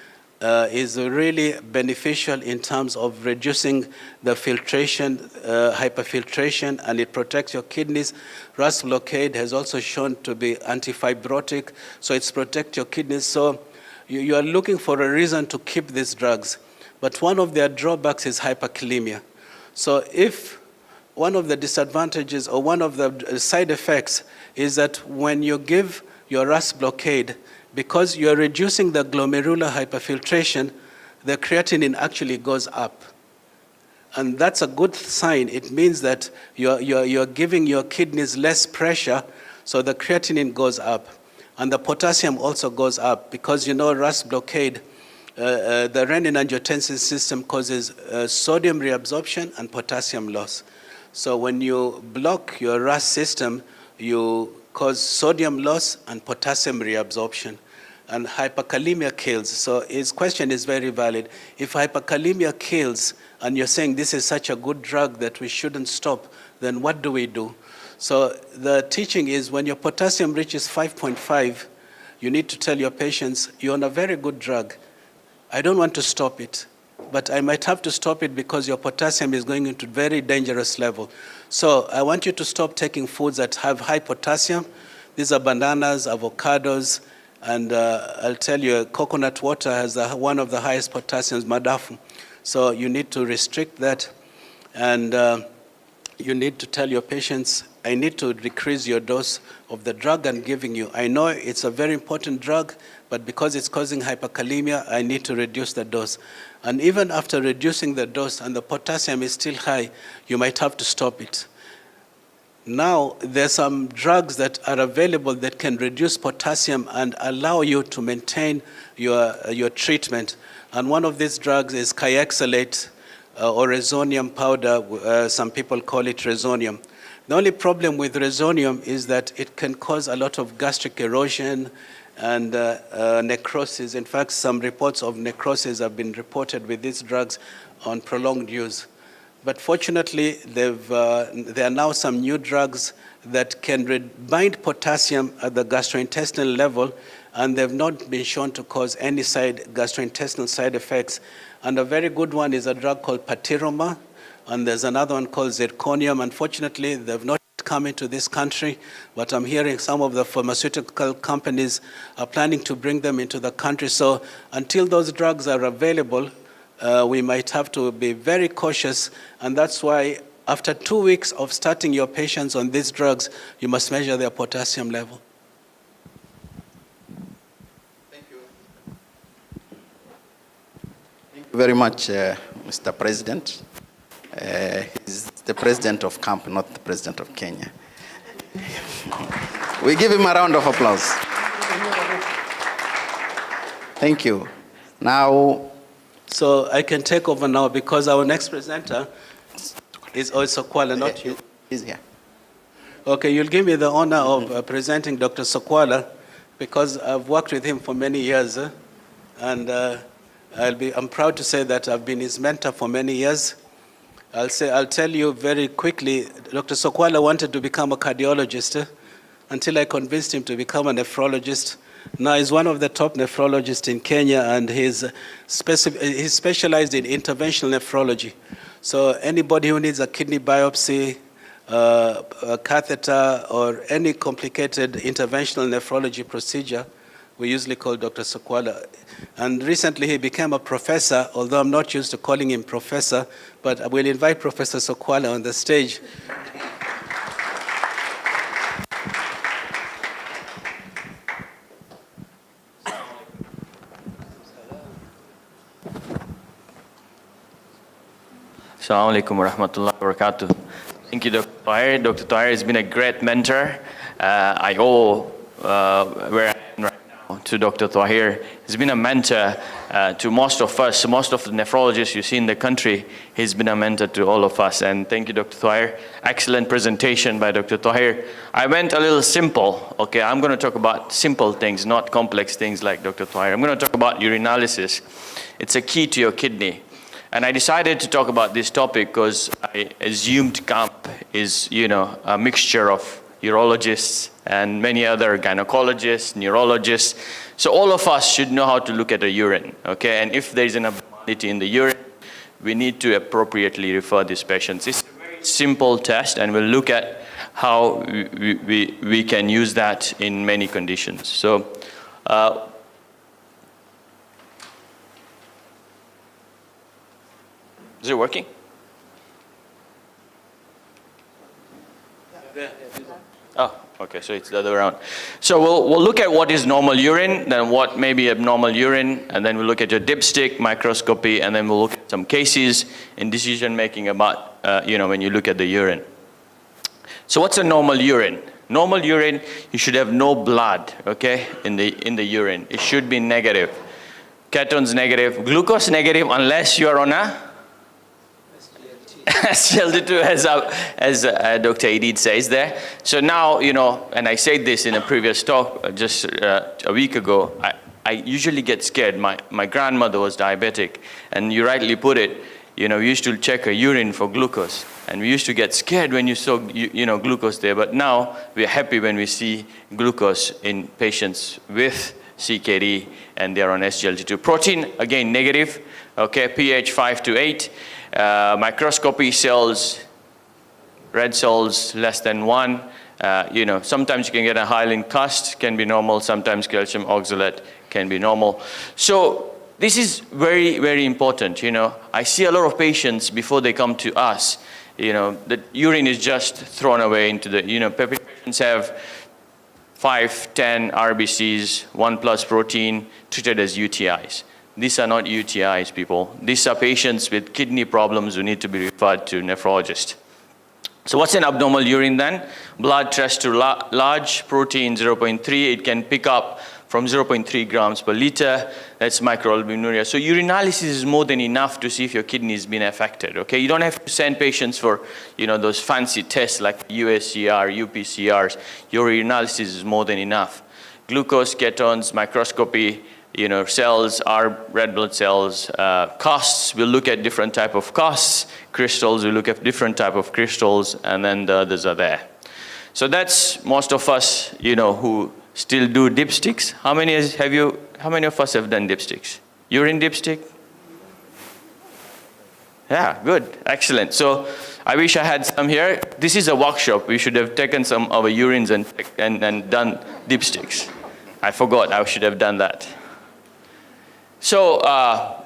is really beneficial in terms of reducing the filtration, hyperfiltration, and it protects your kidneys. RAS blockade has also shown to be antifibrotic, so it's protect your kidneys. So you are looking for a reason to keep these drugs. But one of their drawbacks is hyperkalemia. So if one of the disadvantages or one of the side effects is that when you give your RAS blockade, because you're reducing the glomerular hyperfiltration, the creatinine actually goes up. And that's a good sign. It means that you're giving your kidneys less pressure, so the creatinine goes up. And the potassium also goes up, because you know RAS blockade, the renin-angiotensin system causes sodium reabsorption and potassium loss. So when you block your RAS system, you cause sodium loss and potassium reabsorption. And hyperkalemia kills. So his question is very valid. If hyperkalemia kills, and you're saying this is such a good drug that we shouldn't stop, then what do we do? So the teaching is when your potassium reaches 5.5, you need to tell your patients, you're on a very good drug. I don't want to stop it, but I might have to stop it because your potassium is going into very dangerous level. So I want you to stop taking foods that have high potassium. These are bananas, avocados, and I'll tell you, coconut water has one of the highest potassiums, madafu. So you need to restrict that, and you need to tell your patients, I need to decrease your dose of the drug I'm giving you. I know it's a very important drug, but because it's causing hyperkalemia, I need to reduce the dose. And even after reducing the dose and the potassium is still high, you might have to stop it. Now, there's some drugs that are available that can reduce potassium and allow you to maintain your treatment. And one of these drugs is Kayexalate or resonium powder. Some people call it resonium. The only problem with resonium is that it can cause a lot of gastric erosion and necrosis. In fact, some reports of necrosis have been reported with these drugs on prolonged use. But fortunately, there are now some new drugs that can bind potassium at the gastrointestinal level, and they've not been shown to cause any gastrointestinal side effects. And a very good one is a drug called Patiroma, and there's another one called Zirconium. Unfortunately, they've not come into this country, but I'm hearing some of the pharmaceutical companies are planning to bring them into the country. So until those drugs are available, we might have to be very cautious, and that's why after 2 weeks of starting your patients on these drugs, you must measure their potassium level. Thank you. Thank you very much, Mr. President. He's the president of Kammp, not the president of Kenya. We give him a round of applause. Thank you. Now, so I can take over now because our next presenter is also Kuala, not you. He's here. Okay, you'll give me the honor of presenting Dr. Sokwala, because I've worked with him for many years, and I'm proud to say that I've been his mentor for many years. I'll tell you very quickly, Dr. Sokwala wanted to become a cardiologist until I convinced him to become a nephrologist. Now he's one of the top nephrologists in Kenya, and he's specialized in interventional nephrology. So anybody who needs a kidney biopsy, a catheter, or any complicated interventional nephrology procedure, we usually call Dr. Sokwala. And recently he became a professor, although I'm not used to calling him professor, but I will invite Professor Sokwala on the stage. Assalamu alaikum wa rahmatullahi wa barakatuh. Thank you, Dr. Tahir. Dr. Tahir has been a great mentor. I owe where I am right now to Dr. Tahir. He's been a mentor to most of us, most of the nephrologists you see in the country. He's been a mentor to all of us. And thank you, Dr. Tahir. Excellent presentation by Dr. Tahir. I went a little simple. Okay, I'm going to talk about simple things, not complex things like Dr. Tahir. I'm going to talk about urinalysis. It's a key to your kidney. And I decided to talk about this topic because I assumed Kammp is, a mixture of urologists and many other gynecologists, neurologists. So all of us should know how to look at a urine, okay? And if there is an abnormality in the urine, we need to appropriately refer these patients. It's a very simple test, and we'll look at how we can use that in many conditions. So, is it working? Oh, okay, so it's the other way around. So we'll look at what is normal urine, then what may be abnormal urine, and then we'll look at your dipstick, microscopy, and then we'll look at some cases in decision making about, when you look at the urine. So what's a normal urine? Normal urine, you should have no blood, okay, in the urine. It should be negative. Ketones negative, glucose negative, unless you are on a SGLT2, as Dr. Edith says there. So now, and I said this in a previous talk just a week ago, I usually get scared. My grandmother was diabetic, and you rightly put it, we used to check her urine for glucose, and we used to get scared when you saw, glucose there. But now we're happy when we see glucose in patients with CKD, and they're on SGLT2. Protein, again, negative, okay, pH 5 to 8. Microscopy cells, red cells less than 1. Sometimes you can get a hyaline cast, can be normal. Sometimes calcium oxalate can be normal. So this is very, very important. I see a lot of patients before they come to us. The urine is just thrown away into the. Patients have 5, 10 RBCs, 1+ protein, treated as UTIs. These are not UTIs, people. These are patients with kidney problems who need to be referred to nephrologist. So what's an abnormal urine then? Blood test to large, protein 0.3. It can pick up from 0.3 grams per liter. That's microalbuminuria. So urinalysis is more than enough to see if your kidney has been affected, okay? You don't have to send patients for, those fancy tests like USCR, UPCRs. Your urinalysis is more than enough. Glucose, ketones, microscopy, cells are red blood cells. Casts, we'll look at different type of casts. Crystals, we'll look at different type of crystals, and then the others are there. So that's most of us, who still do dipsticks. How many of us have done dipsticks? Urine dipstick? Yeah, good, excellent. So I wish I had some here. This is a workshop. We should have taken some of our urines and done dipsticks. I forgot, I should have done that. So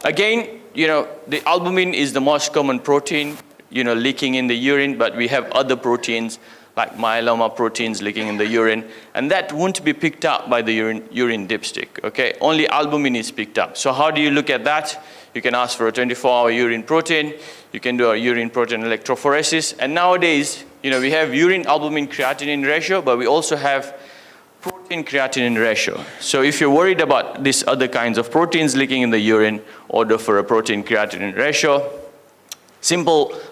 again, the albumin is the most common protein, leaking in the urine, but we have other proteins like myeloma proteins leaking in the urine, and that won't be picked up by the urine dipstick, okay? Only albumin is picked up. So how do you look at that? You can ask for a 24-hour urine protein. You can do a urine protein electrophoresis. And nowadays, we have urine albumin creatinine ratio, but we also have protein creatinine ratio. So if you're worried about these other kinds of proteins leaking in the urine, order for a protein creatinine ratio.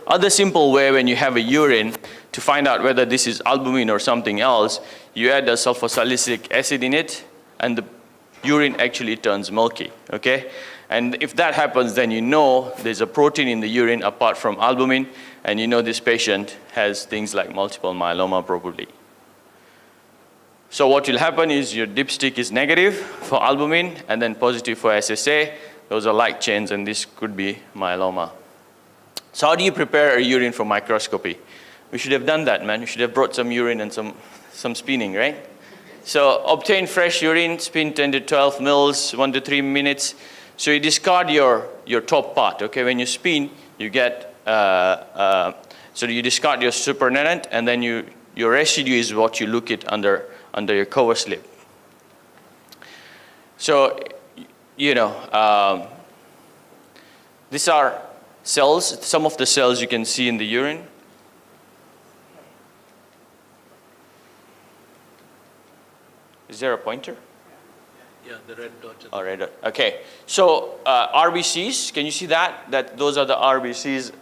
Other simple way when you have a urine to find out whether this is albumin or something else, you add a sulfosalicic acid in it, and the urine actually turns milky, okay? And if that happens, then you know there's a protein in the urine apart from albumin, and you know this patient has things like multiple myeloma probably. So what will happen is your dipstick is negative for albumin and then positive for SSA. Those are light chains, and this could be myeloma. So how do you prepare a urine for microscopy? We should have done that, man. We should have brought some urine and some spinning, right? So obtain fresh urine, spin 10 to 12 mils, 1 to 3 minutes. So you discard your top part, okay? When you spin, you get, so you discard your supernatant, and then your residue is what you look at under your cover slip. So, you know, these are cells. Some of the cells you can see in the urine. Is there a pointer? Yeah, the red dot. Oh, red dot. Okay. So RBCs, can you see that? Those are the RBCs.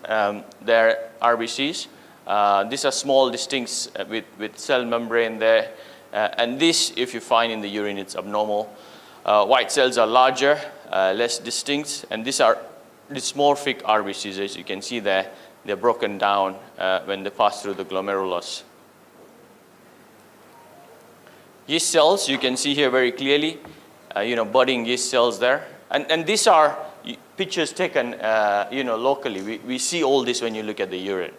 They're RBCs. These are small distincts with cell membrane there. And this, if you find in the urine, it's abnormal. White cells are larger, less distinct, and these are dysmorphic RBCs, as you can see there. They're broken down when they pass through the glomerulus. Yeast cells, you can see here very clearly, you know, budding yeast cells there. And these are pictures taken, you know, locally. We see all this when you look at the urine.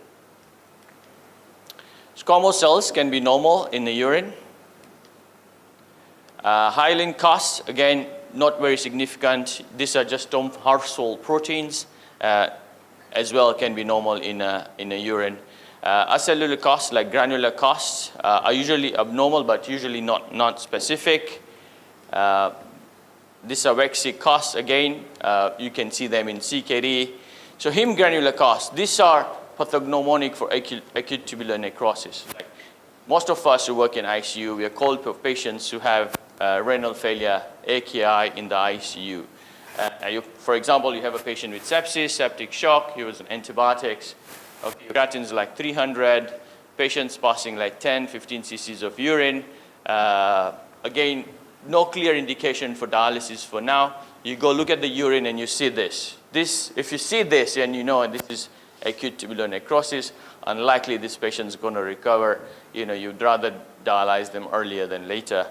Squamous cells can be normal in the urine. Hyaline casts, again, not very significant. These are just household proteins, as well can be normal in a urine. Acellular casts, like granular casts, are usually abnormal, but usually not specific. These are Wexic casts, again, you can see them in CKD. So heme granular casts, these are pathognomonic for acute tubular necrosis. Like most of us who work in ICU, we are called for patients who have renal failure, AKI in the ICU. For example, you have a patient with sepsis, septic shock, he was on antibiotics, okay, creatinine's like 300, patients passing like 10, 15 cc's of urine. Again, no clear indication for dialysis for now. You go look at the urine and you see this. If you see this and you know this is acute tubular necrosis, unlikely this patient's going to recover. You know, you'd rather dialyze them earlier than later.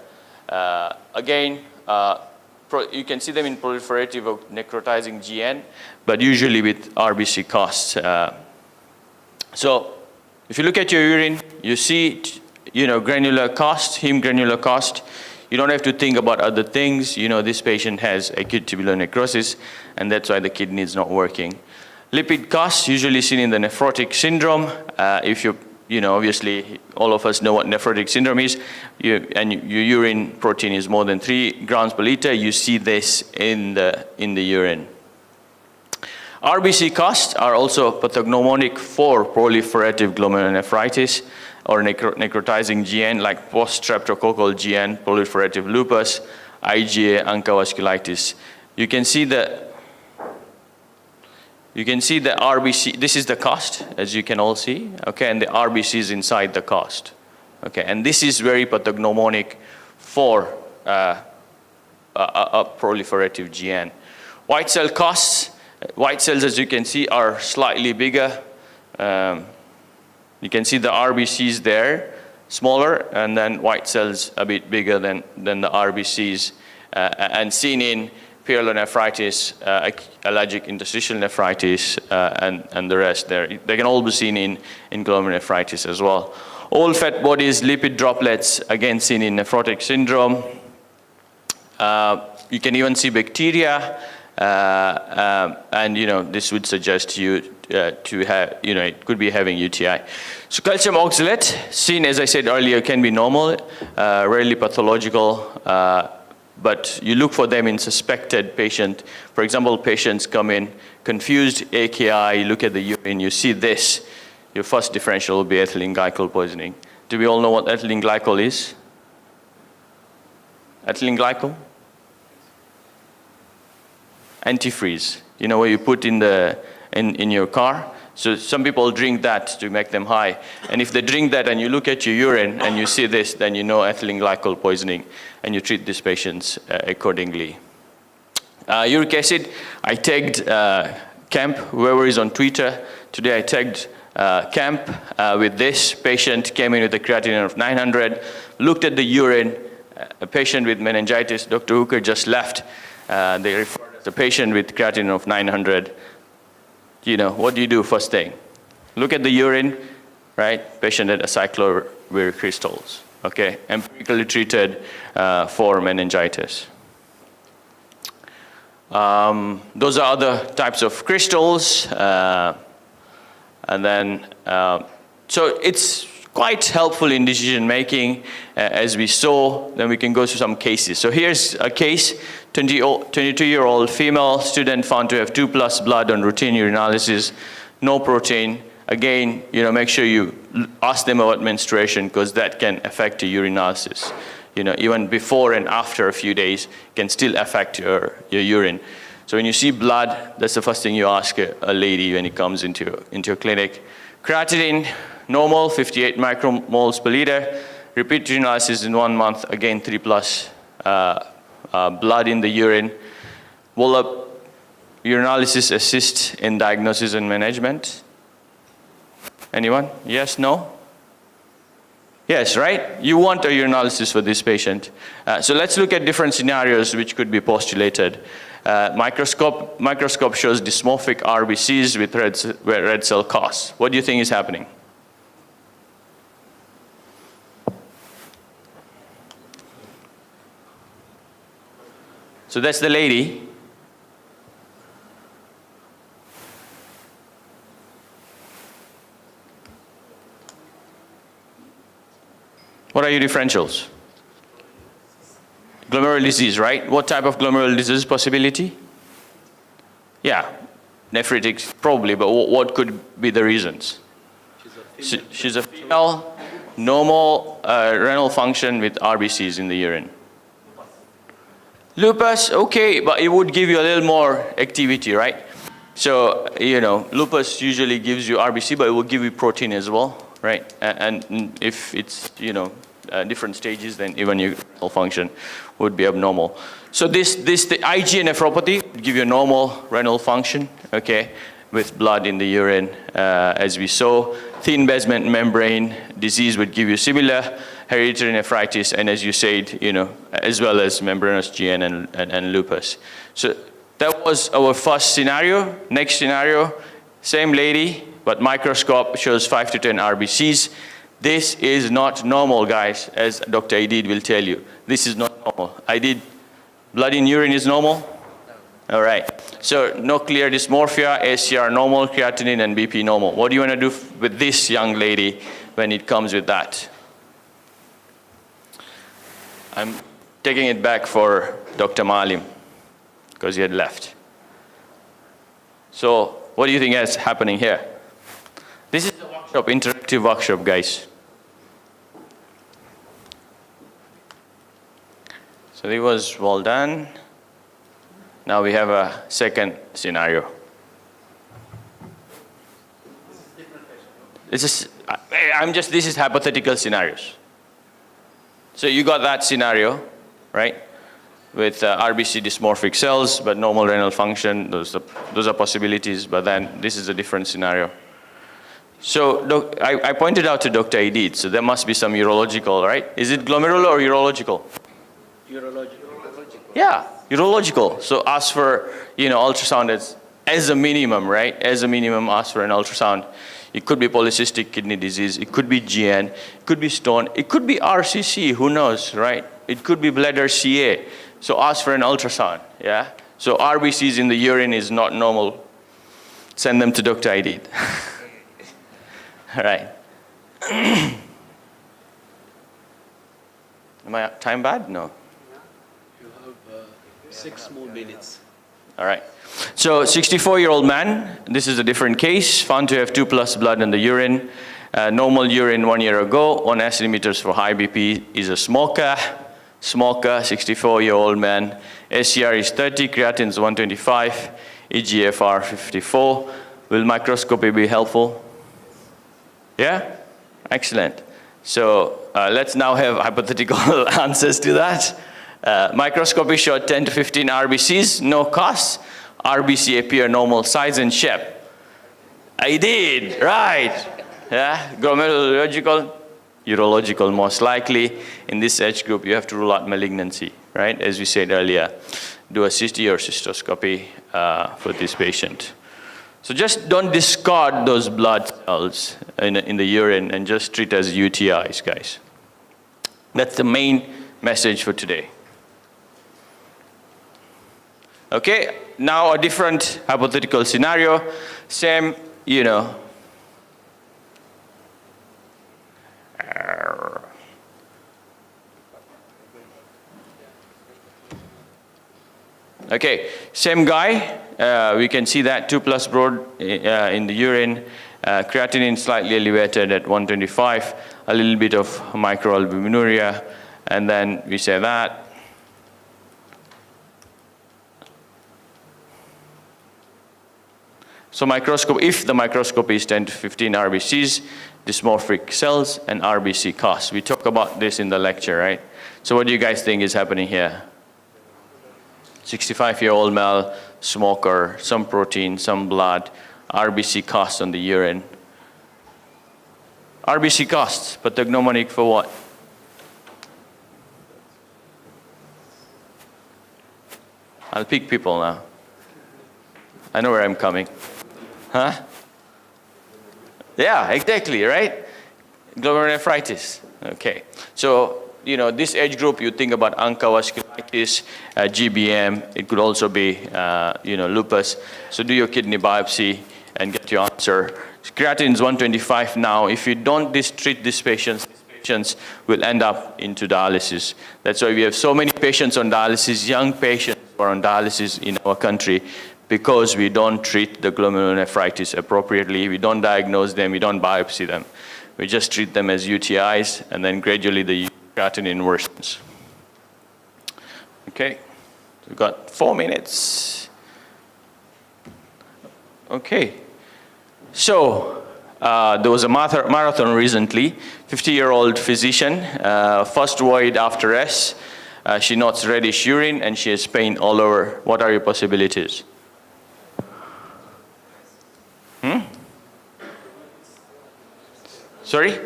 Again, you can see them in proliferative or necrotizing GN, but usually with RBC casts. So if you look at your urine, you see, you know, granular cast, heme granular cast. You don't have to think about other things. You know, this patient has acute tubular necrosis, and that's why the kidney is not working. Lipid cast, usually seen in the nephrotic syndrome. If you know, obviously, all of us know what nephrotic syndrome is, and your urine protein is more than 3 grams per liter, you see this in the urine. RBC casts are also pathognomonic for proliferative glomerulonephritis or necrotizing GN, like post-streptococcal GN, proliferative lupus, IgA, ANCA vasculitis. You can see the RBC, this is the cast, as you can all see, okay, and the RBC is inside the cast, okay, and this is very pathognomonic for a proliferative GN. White cell casts, white cells, as you can see, are slightly bigger. You can see the RBCs there, smaller, and then white cells a bit bigger than the RBCs, and seen in pyelonephritis, allergic interstitial nephritis, and the rest there. They can all be seen in glomerulonephritis as well. All fat bodies, lipid droplets, again seen in nephrotic syndrome. You can even see bacteria, and you know, this would suggest you to have, you know, it could be having UTI. So calcium oxalate, seen as I said earlier, can be normal, rarely pathological, but you look for them in suspected patient. For example, patients come in confused AKI, you look at the urine, you see this, your first differential will be ethylene glycol poisoning. Do we all know what ethylene glycol is? Ethylene glycol? Antifreeze. You know, what you put in your car. So some people drink that to make them high. And if they drink that and you look at your urine and you see this, then you know ethylene glycol poisoning, and you treat these patients accordingly. Uric acid, I tagged Kammp, whoever is on Twitter. Today I tagged Kammp with this. Patient came in with a creatinine of 900, looked at the urine, a patient with meningitis. Dr. Hooker just left. They referred the patient with creatinine of 900. You know, what do you do first thing? Look at the urine, right? Patient had acyclovir crystals, okay? Empirically treated for meningitis. Those are other types of crystals. And then, so it's quite helpful in decision making, as we saw. Then we can go through some cases. So here's a case, 22-year-old female student found to have 2+ blood on routine urinalysis, no protein. Again, you know, make sure you ask them about menstruation, because that can affect your urinalysis. You know, even before and after a few days can still affect your urine. So when you see blood, that's the first thing you ask a lady when it comes into your clinic. Creatinine, normal, 58 micromoles per liter. Repeat urinalysis in 1 month, again 3+ blood in the urine. Will urinalysis assist in diagnosis and management? Anyone? Yes, no? Yes, right? You want a urinalysis for this patient. So let's look at different scenarios which could be postulated. Microscope shows dysmorphic RBCs with red cell costs. What do you think is happening? So that's the lady. What are your differentials? Glomerular disease, right? What type of glomerular disease possibility? Yeah, nephritic probably, but what could be the reasons? She's a female, normal renal function with RBCs in the urine. Lupus, okay, but it would give you a little more activity, right? So, you know, lupus usually gives you RBC, but it will give you protein as well, right? And if it's, you know, different stages, then even your renal function would be abnormal. So the IgA nephropathy would give you a normal renal function, okay, with blood in the urine, as we saw. Thin basement membrane disease would give you similar hereditary nephritis, and as you said, you know, as well as membranous GN and lupus. So that was our first scenario. Next scenario, same lady, but microscope shows 5 to 10 RBCs. This is not normal, guys, as Dr. Idid will tell you. This is not normal. Blood in urine is normal? All right. So no clear dysmorphia, ACR normal, creatinine and BP normal. What do you want to do with this young lady when it comes with that? I'm taking it back for Dr. Malim, because he had left. So what do you think is happening here? This is a workshop, interactive workshop, guys. So it was well done. Now we have a second scenario. This is hypothetical scenarios. So you got that scenario, right? With RBC dysmorphic cells, but normal renal function. Those are possibilities, but then this is a different scenario. So I pointed out to Dr. Idid, so there must be some urological, right? Is it glomerular or urological? Urological. Yeah, urological. So ask for, you know, ultrasound as a minimum, right? As a minimum, ask for an ultrasound. It could be polycystic kidney disease. It could be GN. It could be stone. It could be RCC. Who knows, right? It could be bladder CA. So ask for an ultrasound, yeah? So RBCs in the urine is not normal. Send them to Dr. Idid. All right. Am I time bad? No. You have 6 more minutes. All right. So 64-year-old man, this is a different case, found to have 2+ blood in the urine. Normal urine 1 year ago, 1 acid for high BP, is a smoker. Smoker, 64-year-old man. SCR is 30, creatinine is 125, eGFR 54. Will microscopy be helpful? Yeah? Excellent. So let's now have hypothetical answers to that. Microscopy showed 10 to 15 RBCs, no cost. RBC appear normal size and shape. I did, right. Yeah, glomerulological, urological most likely. In this age group, you have to rule out malignancy, right? As we said earlier, do a CT or cystoscopy for this patient. So just don't discard those blood cells in the urine and just treat as UTIs, guys. That's the main message for today. Okay, now a different hypothetical scenario. Same, you know. Okay, same guy. We can see that 2+ broad in the urine. Creatinine slightly elevated at 125. A little bit of microalbuminuria. And then we say that. So microscope, if the microscopy is 10 to 15 RBCs, dysmorphic cells, and RBC costs. We talked about this in the lecture, right? So what do you guys think is happening here? 65-year-old male, smoker, some protein, some blood, RBC costs on the urine. RBC costs, pathognomonic for what? I'll pick people now. I know where I'm coming. Huh? Yeah, exactly, right? Glomerulonephritis. Okay. So, you know, this age group, you think about vasculitis, GBM. It could also be, you know, lupus. So do your kidney biopsy and get your answer. Creatinine is 125 now. If you don't treat these patients will end up into dialysis. That's why we have so many patients on dialysis, young patients who are on dialysis in our country, because we don't treat the glomerulonephritis appropriately. We don't diagnose them, we don't biopsy them. We just treat them as UTIs, and then gradually the creatinine worsens. Okay, we've got 4 minutes. Okay, so there was a marathon recently. 50-year-old physician, first void after rest. She notes reddish urine and she has pain all over. What are your possibilities? Sorry?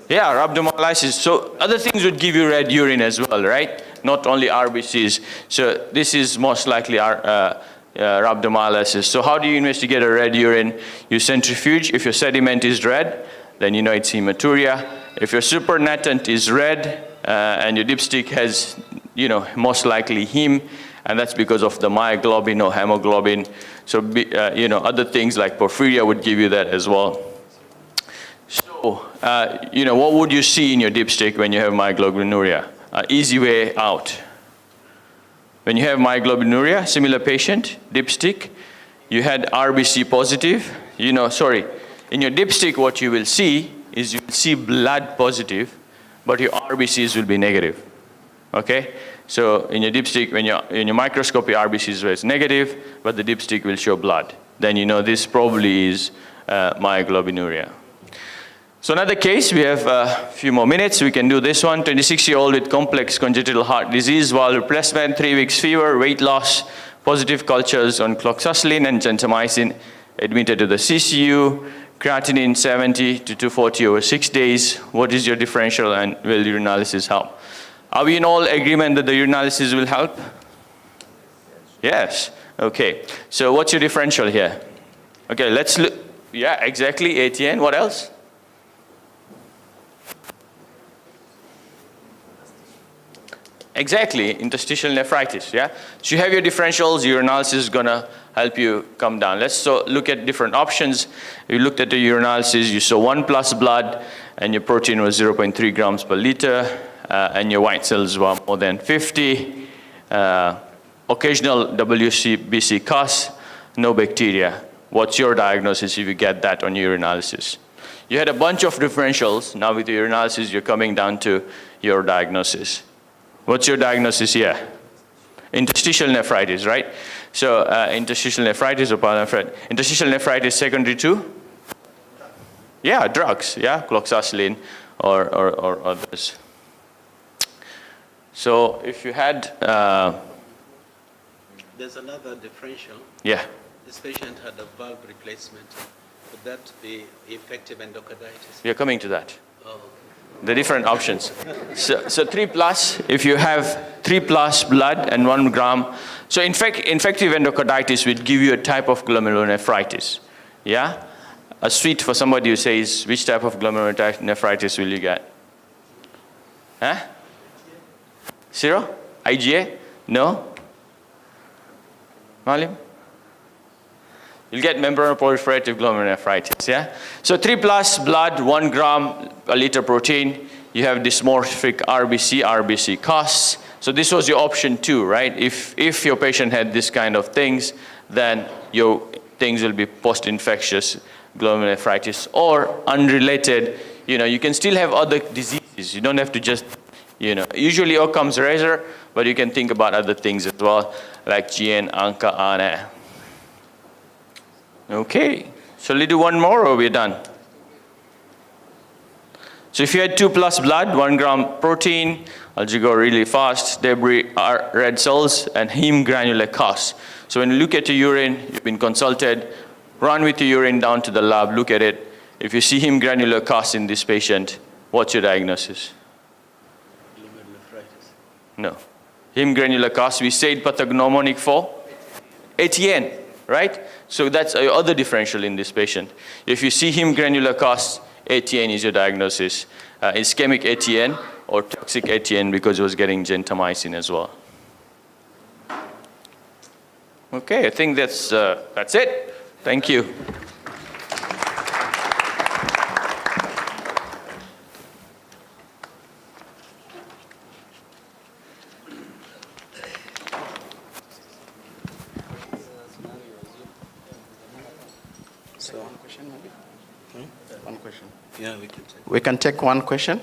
Yeah, rhabdomyolysis. So other things would give you red urine as well, right? Not only RBCs. So this is most likely rhabdomyolysis. So how do you investigate a red urine? You centrifuge. If your sediment is red, then you know it's hematuria. If your supernatant is red and your dipstick has, you know, most likely heme, and that's because of the myoglobin or hemoglobin. So, you know, other things like porphyria would give you that as well. So, you know, what would you see in your dipstick when you have myoglobinuria? Easy way out. When you have myoglobinuria, similar patient, dipstick, you had RBC positive, you know, sorry, in your dipstick what you will see is you will see blood positive, but your RBCs will be negative, okay? So in your dipstick, when in your microscopy, RBCs was negative, but the dipstick will show blood. Then you know this probably is myoglobinuria. So another case, we have a few more minutes. We can do this one. 26-year-old with complex congenital heart disease, valve replacement, 3 weeks fever, weight loss, positive cultures on cloxacillin and gentamicin, admitted to the CCU, creatinine 70 to 240 over 6 days. What is your differential and will urinalysis help? Are we in all agreement that the urinalysis will help? Yes. Okay. So what's your differential here? Okay, let's look. Yeah, exactly, ATN. What else? Exactly, interstitial nephritis, yeah? So you have your differentials, your urinalysis is gonna help you come down. Let's look at different options. You looked at the urinalysis, you saw 1+ blood, and your protein was 0.3 grams per liter, and your white cells were more than 50. Occasional WBC cause, no bacteria. What's your diagnosis if you get that on your urinalysis? You had a bunch of differentials, now with your urinalysis you're coming down to your diagnosis. What's your diagnosis here? Interstitial nephritis, right? So interstitial nephritis or pulmonary interstitial nephritis secondary to? Yeah, drugs, yeah, cloxacillin or others. So if you had... There's another differential. yeah. This patient had a valve replacement. Would that be effective endocarditis? We are coming to that. Oh. The different options. So 3 plus, if you have 3 plus blood and 1 gram. So infective endocarditis would give you a type of glomerulonephritis. Yeah? A sweet for somebody who says, which type of glomerulonephritis will you get? Huh? Zero? IgA? No? Malim? You'll get membranoproliferative glomerulonephritis, yeah? So 3 plus blood, 1 gram a liter protein. You have dysmorphic RBC costs. So this was your option 2, right? If your patient had this kind of things, then your things will be post-infectious glomerulonephritis or unrelated. You know, you can still have other diseases. You don't have to just, you know, usually Occam's razor, but you can think about other things as well, like GN, ANCA, ANA. Okay, shall we do one more or we're done? So if you had 2 plus blood, 1 gram protein, I'll just go really fast, debris, red cells, and heme granular costs. So when you look at your urine, you've been consulted, run with your urine down to the lab, look at it. If you see heme granular costs in this patient, what's your diagnosis? Glomerulonephritis. No. Heme granular costs, we said pathognomonic for ATN, right? So that's your other differential in this patient. If you see heme granular costs, ATN is your diagnosis. Ischemic ATN or toxic ATN because it was getting gentamicin as well. Okay, I think that's it. Thank you. So, one question maybe? One question. Yeah, we can take. We can take one question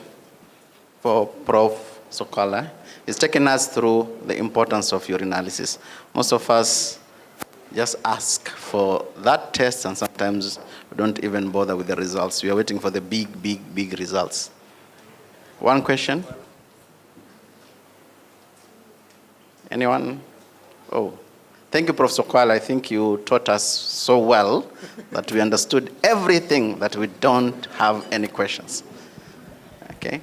for Prof. Sokwala. He's taking us through the importance of urinalysis. Most of us just ask for that test and sometimes we don't even bother with the results. We are waiting for the big results. One question? Anyone? Oh, thank you, Prof. Sokwala. I think you taught us so well that we understood everything that we don't have any questions. Okay.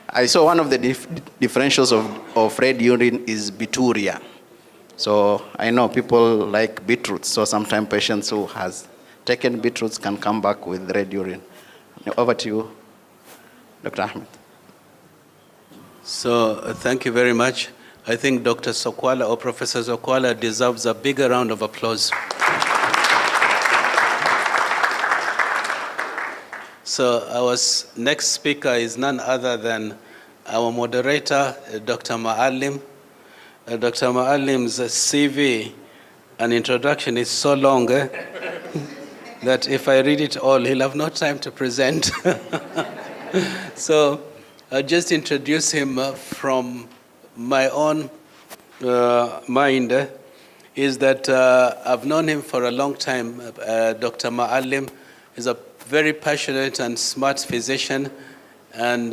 I saw one of the differentials of red urine is bituria. So I know people like beetroots, so sometimes patients who has taken beetroots can come back with red urine. Over to you, Dr. Ahmed. So thank you very much. I think Dr. Sokwala or Professor Sokwala deserves a bigger round of applause. So our next speaker is none other than our moderator, Dr. Maalim. Dr. Maalim's CV and introduction is so long that if I read it all, he'll have no time to present. So I'll just introduce him from my own mind, is that I've known him for a long time. Dr. Maalim is a very passionate and smart physician. And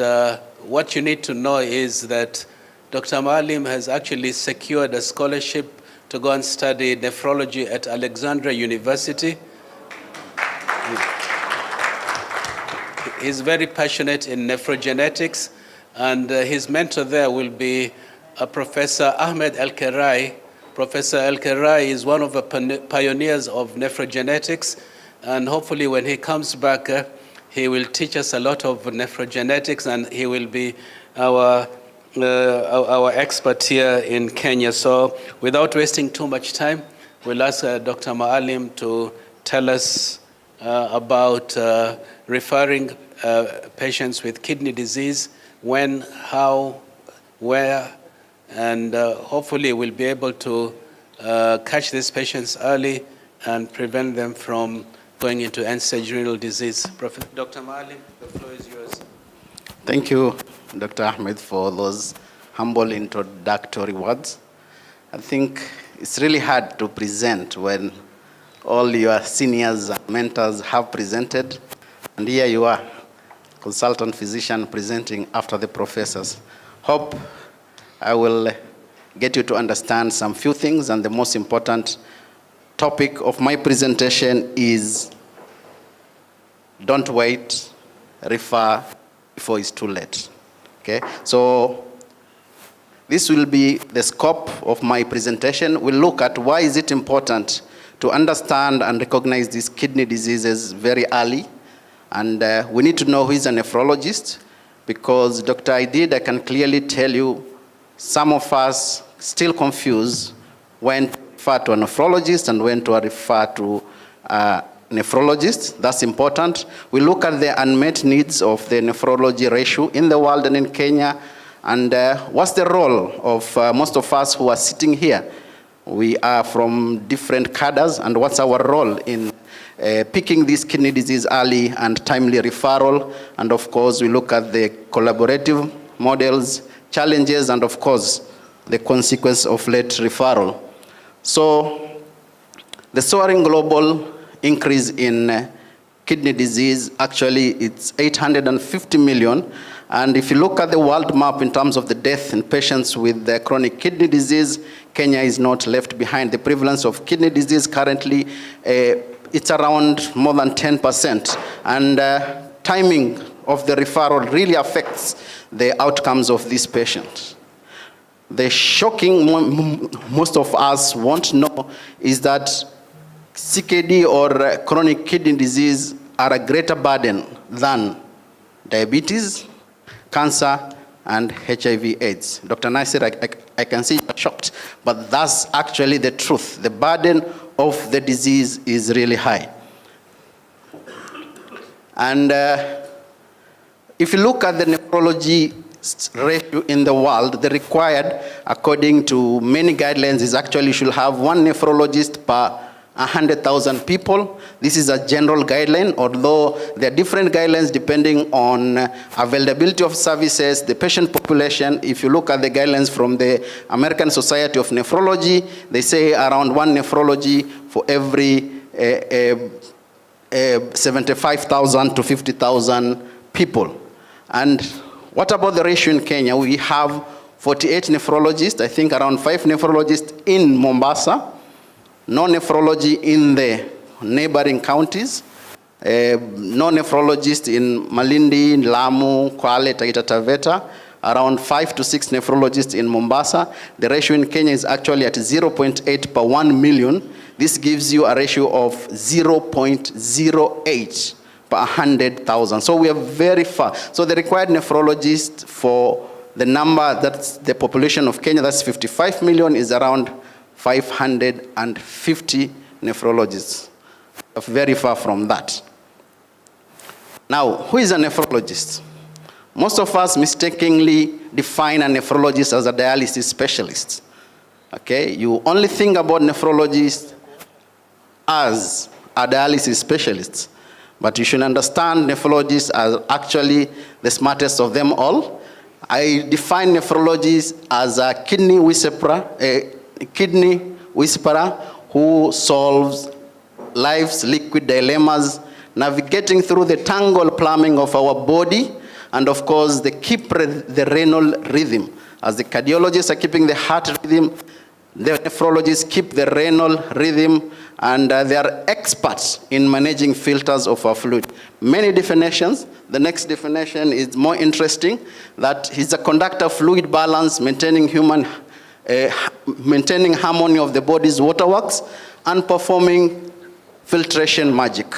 what you need to know is that Dr. Maalim has actually secured a scholarship to go and study nephrology at Alexandria University. He's very passionate in nephrogenetics, and his mentor there will be Professor Ahmed El-Kerai. Professor El-Kerai is one of the pioneers of nephrogenetics, and hopefully when he comes back, he will teach us a lot of nephrogenetics, and he will be our expert here in Kenya. So without wasting too much time, we'll ask Dr. Maalim to tell us about referring patients with kidney disease, when, how, where, and hopefully we'll be able to catch these patients early and prevent them from going into end-stage renal disease. Dr. Maalim, the floor is yours. Thank you, Dr. Ahmed, for those humble introductory words. I think it's really hard to present when all your seniors and mentors have presented, and here you are, consultant physician presenting after the professors. Hope I will get you to understand some few things, and the most important topic of my presentation is don't wait, refer before it's too late. Okay, so this will be the scope of my presentation. We'll look at why is it important to understand and recognize these kidney diseases very early. And we need to know who is a nephrologist, because Dr. Idid, I can clearly tell you, some of us still confuse when to refer to a nephrologist and when to refer to a nephrologist. That's important. We look at the unmet needs of the nephrology ratio in the world and in Kenya. And what's the role of most of us who are sitting here? We are from different cadres, and what's our role in picking this kidney disease early and timely referral? And of course, we look at the collaborative models, challenges, and of course, the consequence of late referral. So the soaring global increase in kidney disease, actually it's 850 million. And if you look at the world map in terms of the death in patients with chronic kidney disease, Kenya is not left behind. The prevalence of kidney disease currently, it's around more than 10%. And timing of the referral really affects the outcomes of these patients. The shocking, most of us won't know, is that CKD or chronic kidney disease are a greater burden than diabetes, cancer, and HIV/AIDS. Dr. Nasir, I can see you're shocked, but that's actually the truth. The burden of the disease is really high. And if you look at the nephrology ratio in the world, the required, according to many guidelines, is actually you should have one nephrologist per 100,000 people. This is a general guideline, although there are different guidelines depending on availability of services, the patient population. If you look at the guidelines from the American Society of Nephrology, they say around one nephrology for every 75,000 to 50,000 people. And what about the ratio in Kenya? We have 48 nephrologists, I think around 5 nephrologists in Mombasa, no nephrology in the neighboring counties, no nephrologist in Malindi, Lamu, Kwale, Taita Taveta, around 5 to 6 nephrologists in Mombasa. The ratio in Kenya is actually at 0.8 per 1 million. This gives you a ratio of 0.08 per 100,000. So we are very far. So the required nephrologist for the number, that's the population of Kenya, that's 55 million, is around 550 nephrologists. Very far from that. Now, who is a nephrologist? Most of us mistakenly define a nephrologist as a dialysis specialist. Okay, you only think about nephrologists as a dialysis specialist, but you should understand nephrologists as actually the smartest of them all. I define nephrologists as a kidney whisperer who solves life's liquid dilemmas, navigating through the tangled plumbing of our body, and of course, they keep the renal rhythm. As the cardiologists are keeping the heart rhythm, the nephrologists keep the renal rhythm, and they are experts in managing filters of our fluid. Many definitions. The next definition is more interesting, that he's a conductor of fluid balance, maintaining harmony of the body's waterworks, and performing filtration magic.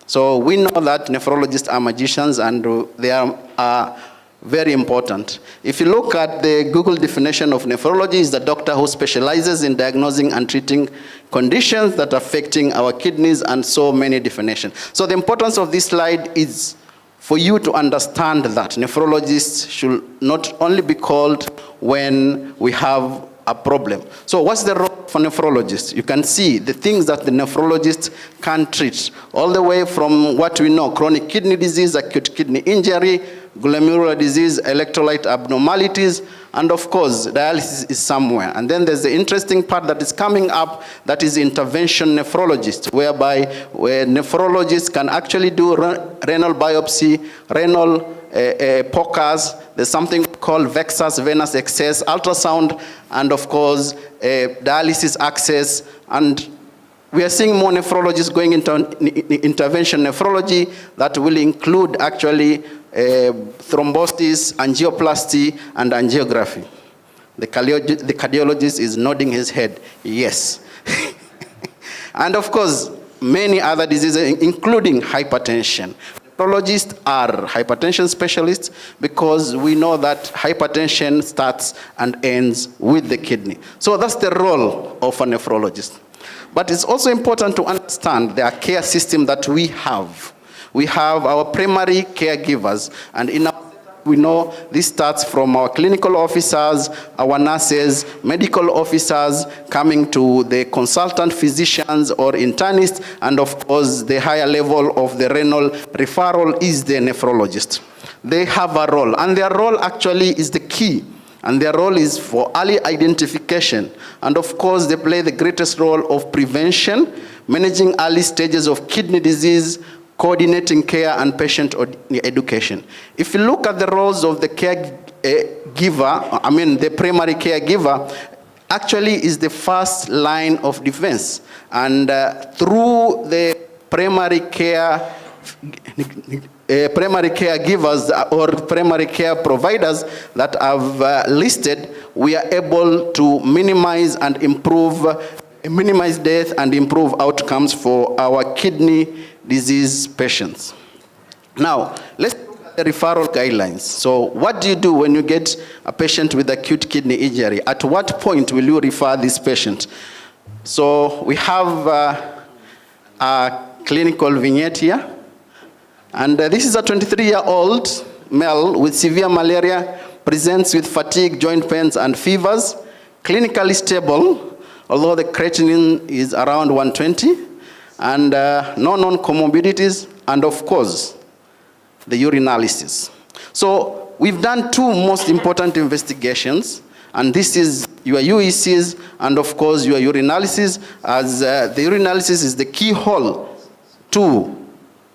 So we know that nephrologists are magicians, and they are very important. If you look at the Google definition of nephrology, is the doctor who specializes in diagnosing and treating conditions that are affecting our kidneys, and so many definitions. So the importance of this slide is for you to understand that nephrologists should not only be called when we have a problem. So what's the role of of a nephrologist. You can see the things that the nephrologist can treat, all the way from what we know, chronic kidney disease, acute kidney injury, glomerular disease, electrolyte abnormalities, and of course, dialysis is somewhere. And then there's the interesting part that is coming up, that is intervention nephrologist, where nephrologists can actually do renal biopsy, renal POCAs, there's something called VEXAS, venous excess, ultrasound, and of course, dialysis access. And we are seeing more nephrologists going into intervention nephrology that will include actually thrombosis, angioplasty, and angiography. The cardiologist is nodding his head, yes. And of course, many other diseases, including hypertension. Nephrologists are hypertension specialists because we know that hypertension starts and ends with the kidney. So that's the role of a nephrologist. But it's also important to understand the care system that we have. We have our primary caregivers, and in our we know this starts from our clinical officers, our nurses, medical officers, coming to the consultant physicians or internists, and of course the higher level of the renal referral is the nephrologist. They have a role, and their role actually is the key. And their role is for early identification. And of course, they play the greatest role of prevention, managing early stages of kidney disease, coordinating care, and patient education. If you look at the roles of the caregiver, the primary caregiver, actually is the first line of defense. And through the primary caregivers or primary care providers that I've listed, we are able to minimize death and improve outcomes for our kidney disease patients. Now, let's look at the referral guidelines. So what do you do when you get a patient with acute kidney injury? At what point will you refer this patient? So we have a clinical vignette here. And this is a 23-year-old male with severe malaria, presents with fatigue, joint pains, and fevers, clinically stable, although the creatinine is around 120, and no known comorbidities, and of course, the urinalysis. So we've done two most important investigations, and this is your UECs and of course your urinalysis, as the urinalysis is the keyhole to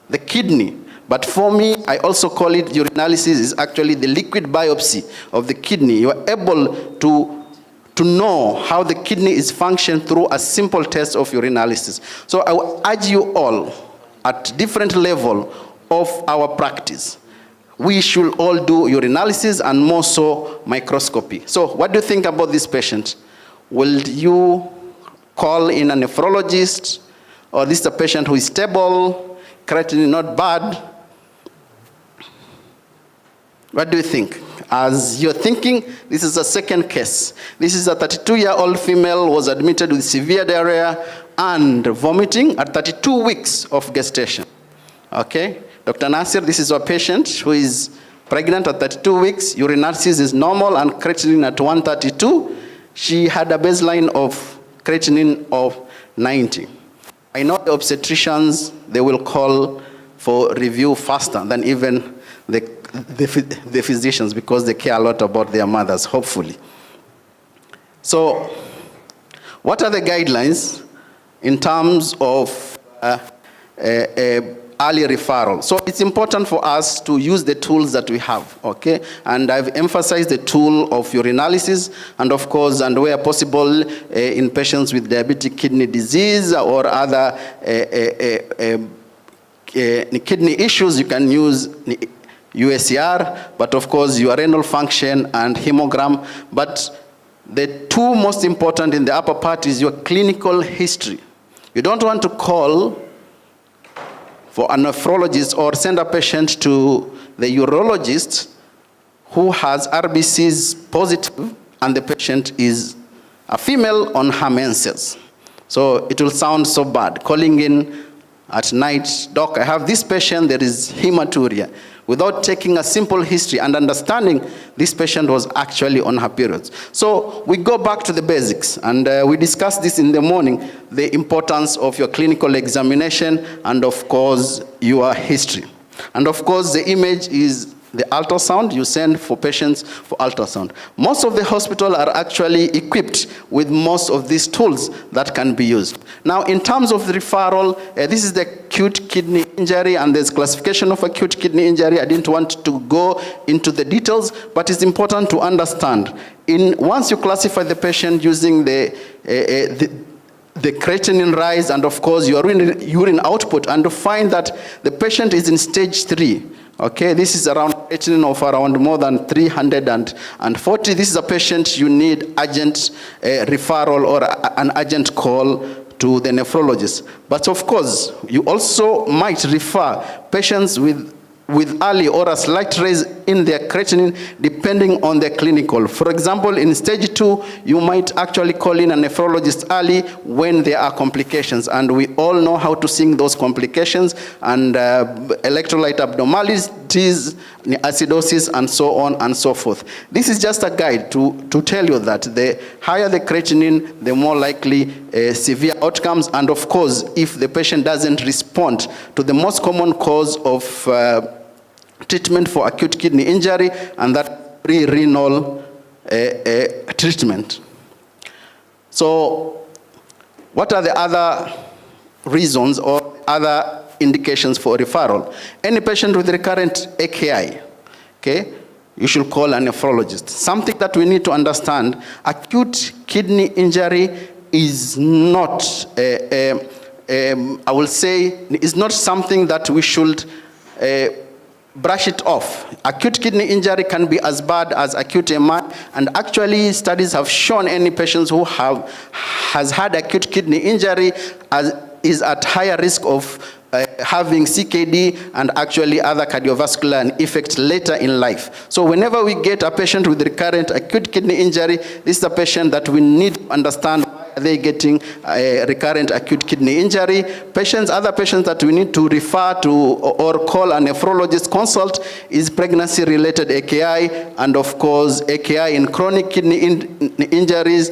the kidney. But for me, I also call it urinalysis is actually the liquid biopsy of the kidney. You are able to know how the kidney is functioning through a simple test of urinalysis. So I will urge you all at different level of our practice, we should all do urinalysis and more so microscopy. So what do you think about this patient? Will you call in a nephrologist, or this is a patient who is stable, creatinine not bad? What do you think? As you're thinking, this is a second case. This is a 32-year-old female was admitted with severe diarrhea and vomiting at 32 weeks of gestation. Okay, Dr. Nasir, this is a patient who is pregnant at 32 weeks. Urinalysis is normal and creatinine at 132. She had a baseline of creatinine of 90. I know the obstetricians, they will call for review faster than even the physicians, because they care a lot about their mothers, hopefully. So what are the guidelines in terms of early referral? So it's important for us to use the tools that we have, okay? And I've emphasized the tool of urinalysis, and of course, and where possible, in patients with diabetic kidney disease or other kidney issues, you can use USCR, but of course your renal function and hemogram. But the two most important in the upper part is your clinical history. You don't want to call for a nephrologist or send a patient to the urologist who has RBCs positive and the patient is a female on her menses. So it will sound so bad, calling in at night, doc, I have this patient, there is hematuria, without taking a simple history and understanding this patient was actually on her periods. So we go back to the basics, and we discussed this in the morning, the importance of your clinical examination and of course your history. And of course the image is the ultrasound you send for patients for ultrasound. Most of the hospitals are actually equipped with most of these tools that can be used. Now, in terms of the referral, this is the acute kidney injury, and there's classification of acute kidney injury. I didn't want to go into the details, but it's important to understand. Once you classify the patient using the creatinine rise and of course your urine output, and to find that the patient is in stage 3. Okay, this is around creatinine of around more than 340. This is a patient you need urgent referral or an urgent call to the nephrologist. But of course, you also might refer patients with early or a slight rise in their creatinine depending on their clinical. For example, in stage 2, you might actually call in a nephrologist early when there are complications, and we all know how to see those complications, and electrolyte abnormalities, acidosis, and so on and so forth. This is just a guide to tell you that the higher the creatinine, the more likely severe outcomes, and of course, if the patient doesn't respond to the most common cause of treatment for acute kidney injury, and that pre-renal treatment. So what are the other reasons or other indications for referral? Any patient with recurrent AKI, okay, you should call a nephrologist. Something that we need to understand, acute kidney injury is not, I will say, is not something that we should brush it off. Acute kidney injury can be as bad as acute MI, and actually studies have shown any patients who has had acute kidney injury is at higher risk of having CKD and actually other cardiovascular effects later in life. So whenever we get a patient with recurrent acute kidney injury, this is a patient that we need to understand why are they getting recurrent acute kidney injury. Other patients that we need to refer to or call a nephrologist consult is pregnancy-related AKI, and of course AKI in chronic kidney injuries,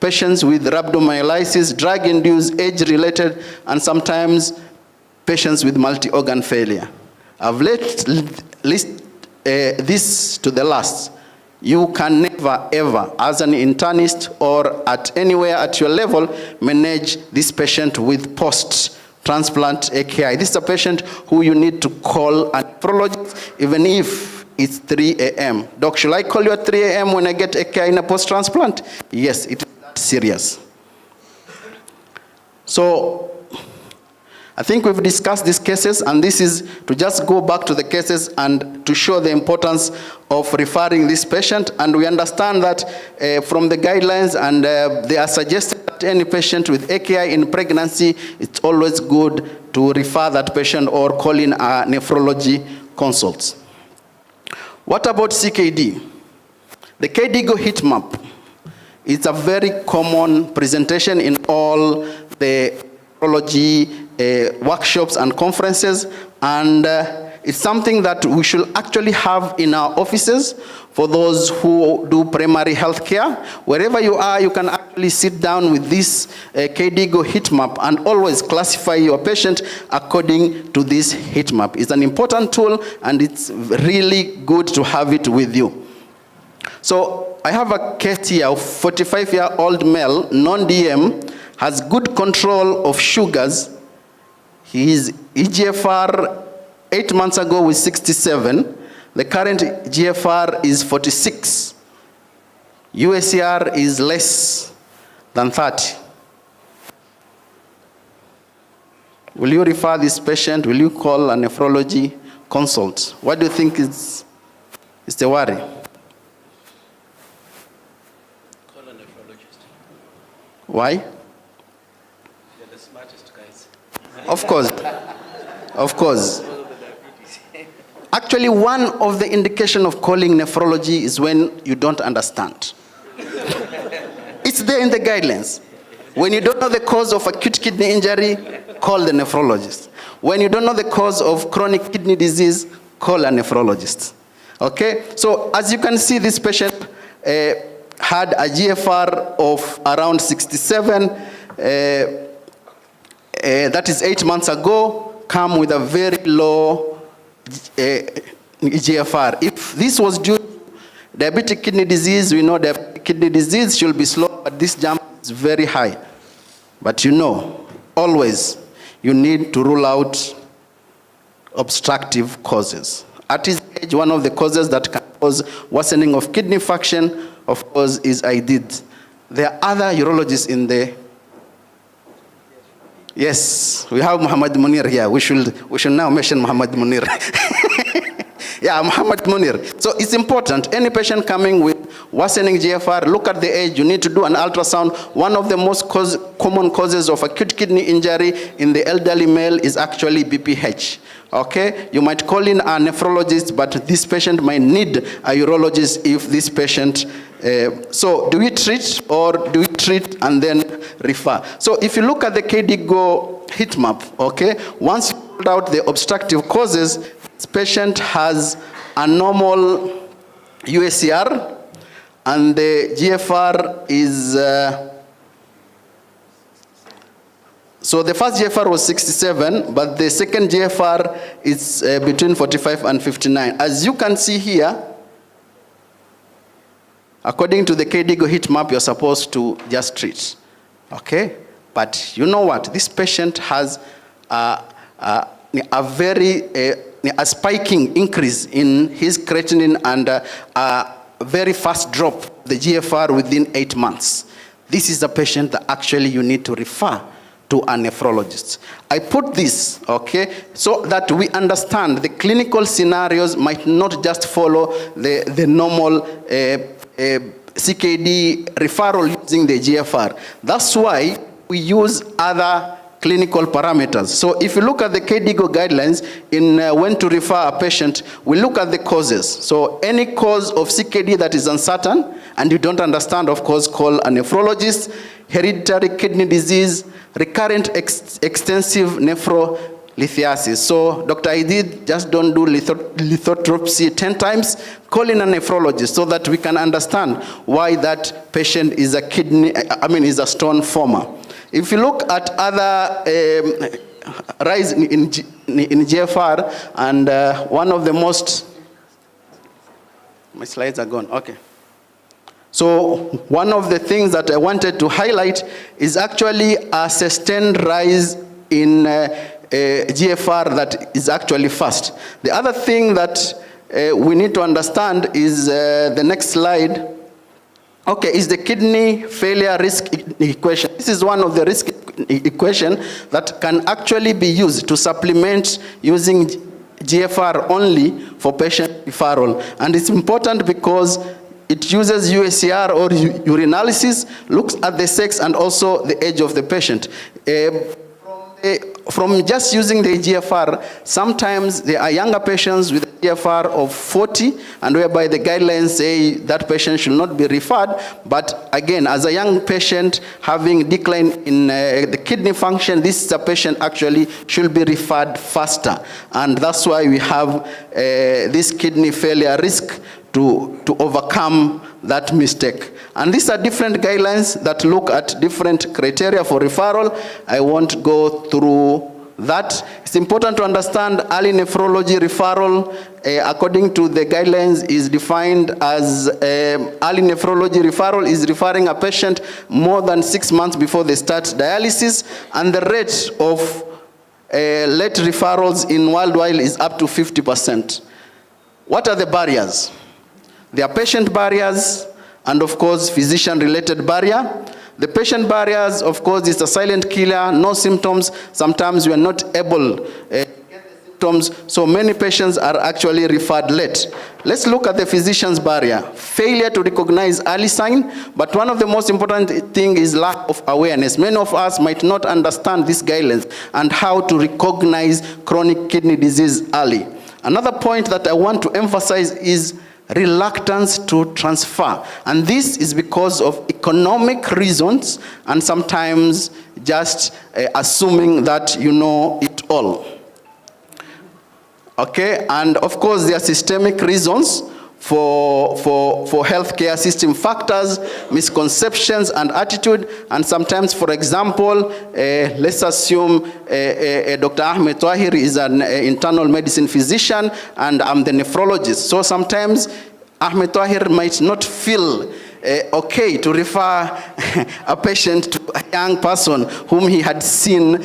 patients with rhabdomyolysis, drug-induced, age-related, and sometimes patients with multi-organ failure. I've listed this to the last. You can never, ever, as an internist or at anywhere at your level, manage this patient with post-transplant AKI. This is a patient who you need to call a nephrologist, even if it's 3 a.m. Doc, should I call you at 3 a.m. when I get AKI in a post-transplant? Yes, it is that serious. So, I think we've discussed these cases, and this is to just go back to the cases and to show the importance of referring this patient. And we understand that from the guidelines, and they are suggested that any patient with AKI in pregnancy, it's always good to refer that patient or call in a nephrology consult. What about CKD? The KDIGO heat map is a very common presentation in all the nephrology workshops and conferences, and it's something that we should actually have in our offices for those who do primary health care. Wherever you are, you can actually sit down with this KDIGO heat map and always classify your patient according to this heat map. It's an important tool, and it's really good to have it with you. So I have a case here of 45-year-old male, non-DM, has good control of sugars. His eGFR 8 months ago was 67. The current GFR is 46. USCR is less than 30. Will you refer this patient? Will you call a nephrology consult? What do you think is the worry? Call a nephrologist. Why? They're the smartest guys. Of course. Of course. Actually, one of the indications of calling nephrology is when you don't understand. It's there in the guidelines. When you don't know the cause of acute kidney injury, call the nephrologist. When you don't know the cause of chronic kidney disease, call a nephrologist. Okay? So as you can see, this patient had a GFR of around 67. That is 8 months ago, come with a very low GFR. If this was due to diabetic kidney disease, we know that kidney disease should be slow, but this jump is very high. But you know, always, you need to rule out obstructive causes. At his age, one of the causes that can cause worsening of kidney function, of course, is IDID. There are other urologists in the... Yes, we have Muhammad Munir here. We should now mention Muhammad Munir. Yeah, Muhammad Munir. So it's important. Any patient coming with worsening GFR, look at the age. You need to do an ultrasound. One of the most common causes of acute kidney injury in the elderly male is actually BPH. Okay, you might call in a nephrologist, but this patient might need a urologist if this patient. So do we treat or do we treat and then refer? So if you look at the KDIGO heat map, okay, once you pulled out the obstructive causes, this patient has a normal UACR and the GFR is, so the first GFR was 67, but the second GFR is between 45 and 59. As you can see here, according to the KDIGO heat map, you're supposed to just treat, okay? But you know what? This patient has a spiking increase in his creatinine and a very fast drop, the GFR within 8 months. This is a patient that actually you need to refer to a nephrologist. I put this, okay, so that we understand the clinical scenarios might not just follow the normal CKD referral using the GFR. That's why we use other clinical parameters. So if you look at the KDIGO guidelines in when to refer a patient, we look at the causes. So any cause of CKD that is uncertain and you don't understand, of course, call a nephrologist. Hereditary kidney disease, recurrent extensive nephrolithiasis. So Dr. Idid, just don't do lithotripsy 10 times. Call in a nephrologist so that we can understand why that patient is a is a stone former. If you look at other rise in GFR, and one of the most, my slides are gone, okay. So one of the things that I wanted to highlight is actually a sustained rise in GFR that is actually fast. The other thing that we need to understand is the next slide. Okay, is the kidney failure risk equation. This is one of the risk equation that can actually be used to supplement using GFR only for patient referral. And it's important because it uses UACR or urinalysis, looks at the sex and also the age of the patient. From just using the GFR, sometimes there are younger patients with a GFR of 40, and whereby the guidelines say that patient should not be referred. But again, as a young patient having decline in the kidney function, this is a patient actually should be referred faster. And that's why we have this kidney failure risk to overcome that mistake. And these are different guidelines that look at different criteria for referral. I won't go through that. It's important to understand early nephrology referral, according to the guidelines, is defined as early nephrology referral is referring a patient more than 6 months before they start dialysis, and the rate of late referrals in worldwide is up to 50%. What are the barriers? There are patient barriers, and of course, physician-related barrier. The patient barriers, of course, is a silent killer, no symptoms. Sometimes we are not able to get the symptoms, so many patients are actually referred late. Let's look at the physician's barrier. Failure to recognize early sign, but one of the most important thing is lack of awareness. Many of us might not understand these guidelines and how to recognize chronic kidney disease early. Another point that I want to emphasize is reluctance to transfer, and this is because of economic reasons and sometimes just assuming that you know it all. Okay, and of course there are systemic reasons for healthcare system factors, misconceptions and attitude, and sometimes, for example, let's assume Dr. Ahmed Tahir is an internal medicine physician and I'm the nephrologist. So sometimes Ahmed Tahir might not feel okay to refer a patient to a young person whom he had seen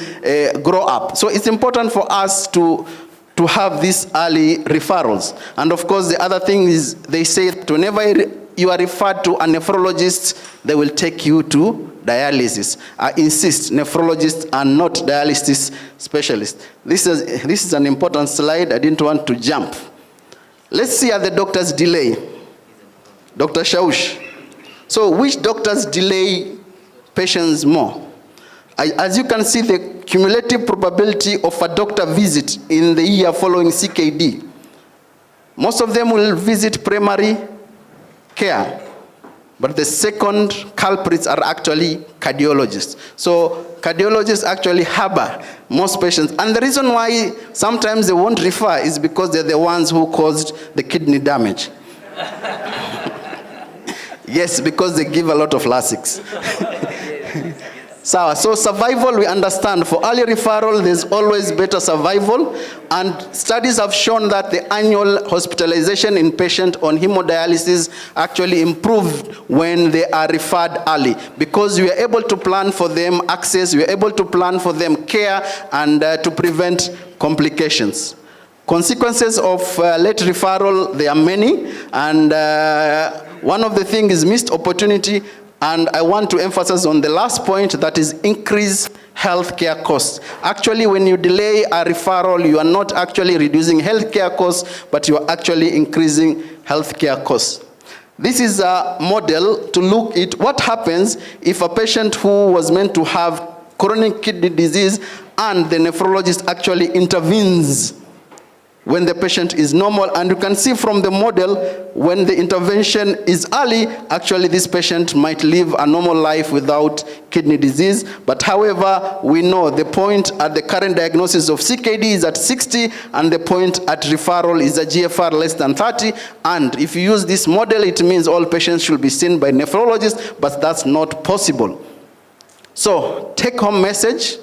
grow up. So it's important for us to have these early referrals. And of course, the other thing is they say that whenever you are referred to a nephrologist, they will take you to dialysis. I insist, nephrologists are not dialysis specialists. This is an important slide. I didn't want to jump. Let's see at the doctor's delay. Dr. Shaush. So which doctors delay patients more? As you can see, the cumulative probability of a doctor visit in the year following CKD, most of them will visit primary care, but the second culprits are actually cardiologists. So cardiologists actually harbor most patients, and the reason why sometimes they won't refer is because they're the ones who caused the kidney damage. Yes, because they give a lot of Lasix. So survival, we understand. For early referral, there's always better survival. And studies have shown that the annual hospitalization in patients on hemodialysis actually improved when they are referred early, because we are able to plan for them access, we are able to plan for them care, and to prevent complications. Consequences of late referral, there are many. And one of the things is missed opportunity. And I want to emphasize on the last point, that is increased healthcare costs. Actually, when you delay a referral, you are not actually reducing healthcare costs, but you are actually increasing healthcare costs. This is a model to look at what happens if a patient who was meant to have chronic kidney disease and the nephrologist actually intervenes when the patient is normal. And you can see from the model, when the intervention is early, actually this patient might live a normal life without kidney disease. But however, we know the point at the current diagnosis of CKD is at 60, and the point at referral is a GFR less than 30. And if you use this model, it means all patients should be seen by nephrologists, but that's not possible. So, take-home message: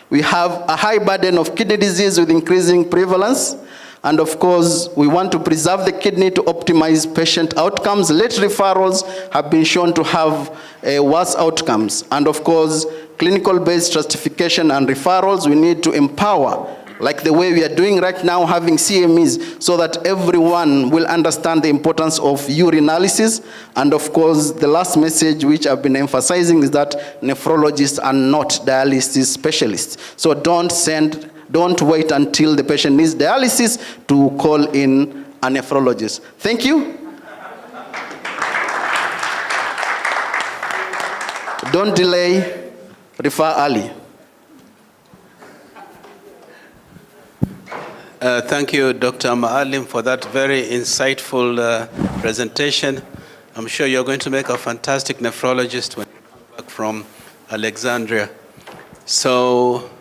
we have a high burden of kidney disease with increasing prevalence. And of course, we want to preserve the kidney to optimize patient outcomes. Late referrals have been shown to have worse outcomes. And of course, clinical-based stratification and referrals, we need to empower, like the way we are doing right now, having CMEs, so that everyone will understand the importance of urinalysis. And of course, the last message which I've been emphasizing is that nephrologists are not dialysis specialists. So don't wait until the patient needs dialysis to call in a nephrologist. Thank you. Don't delay, refer early. Thank you, Dr. Maalim, for that very insightful presentation. I'm sure you're going to make a fantastic nephrologist when you come back from Alexandria. So,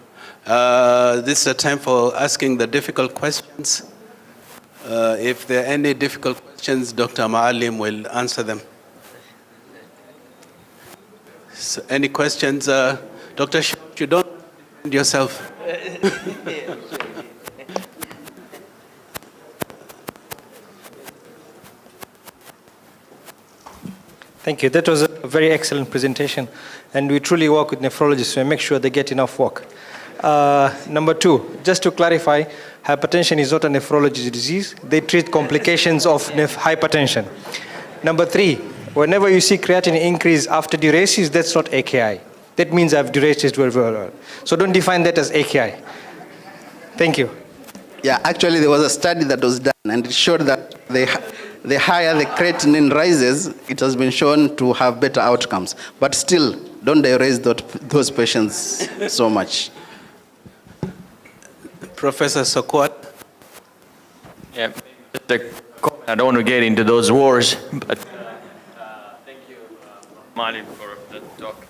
this is a time for asking the difficult questions. If there are any difficult questions, Dr. Maalim will answer them. So any questions? Dr. Shaush, you don't defend yourself. Thank you. That was a very excellent presentation. And we truly work with nephrologists to make sure they get enough work. Number two, just to clarify, hypertension is not a nephrology disease. They treat complications of hypertension. Number three, whenever you see creatinine increase after diuresis, that's not AKI. That means I've diuresis very well. So don't define that as AKI. Thank you. Yeah, actually there was a study that was done, and it showed that the higher the creatinine rises, it has been shown to have better outcomes. But still, don't diurese those patients so much. Professor Sokwat. Yeah, I don't want to get into those wars, but thank you, Maalim, for the talk.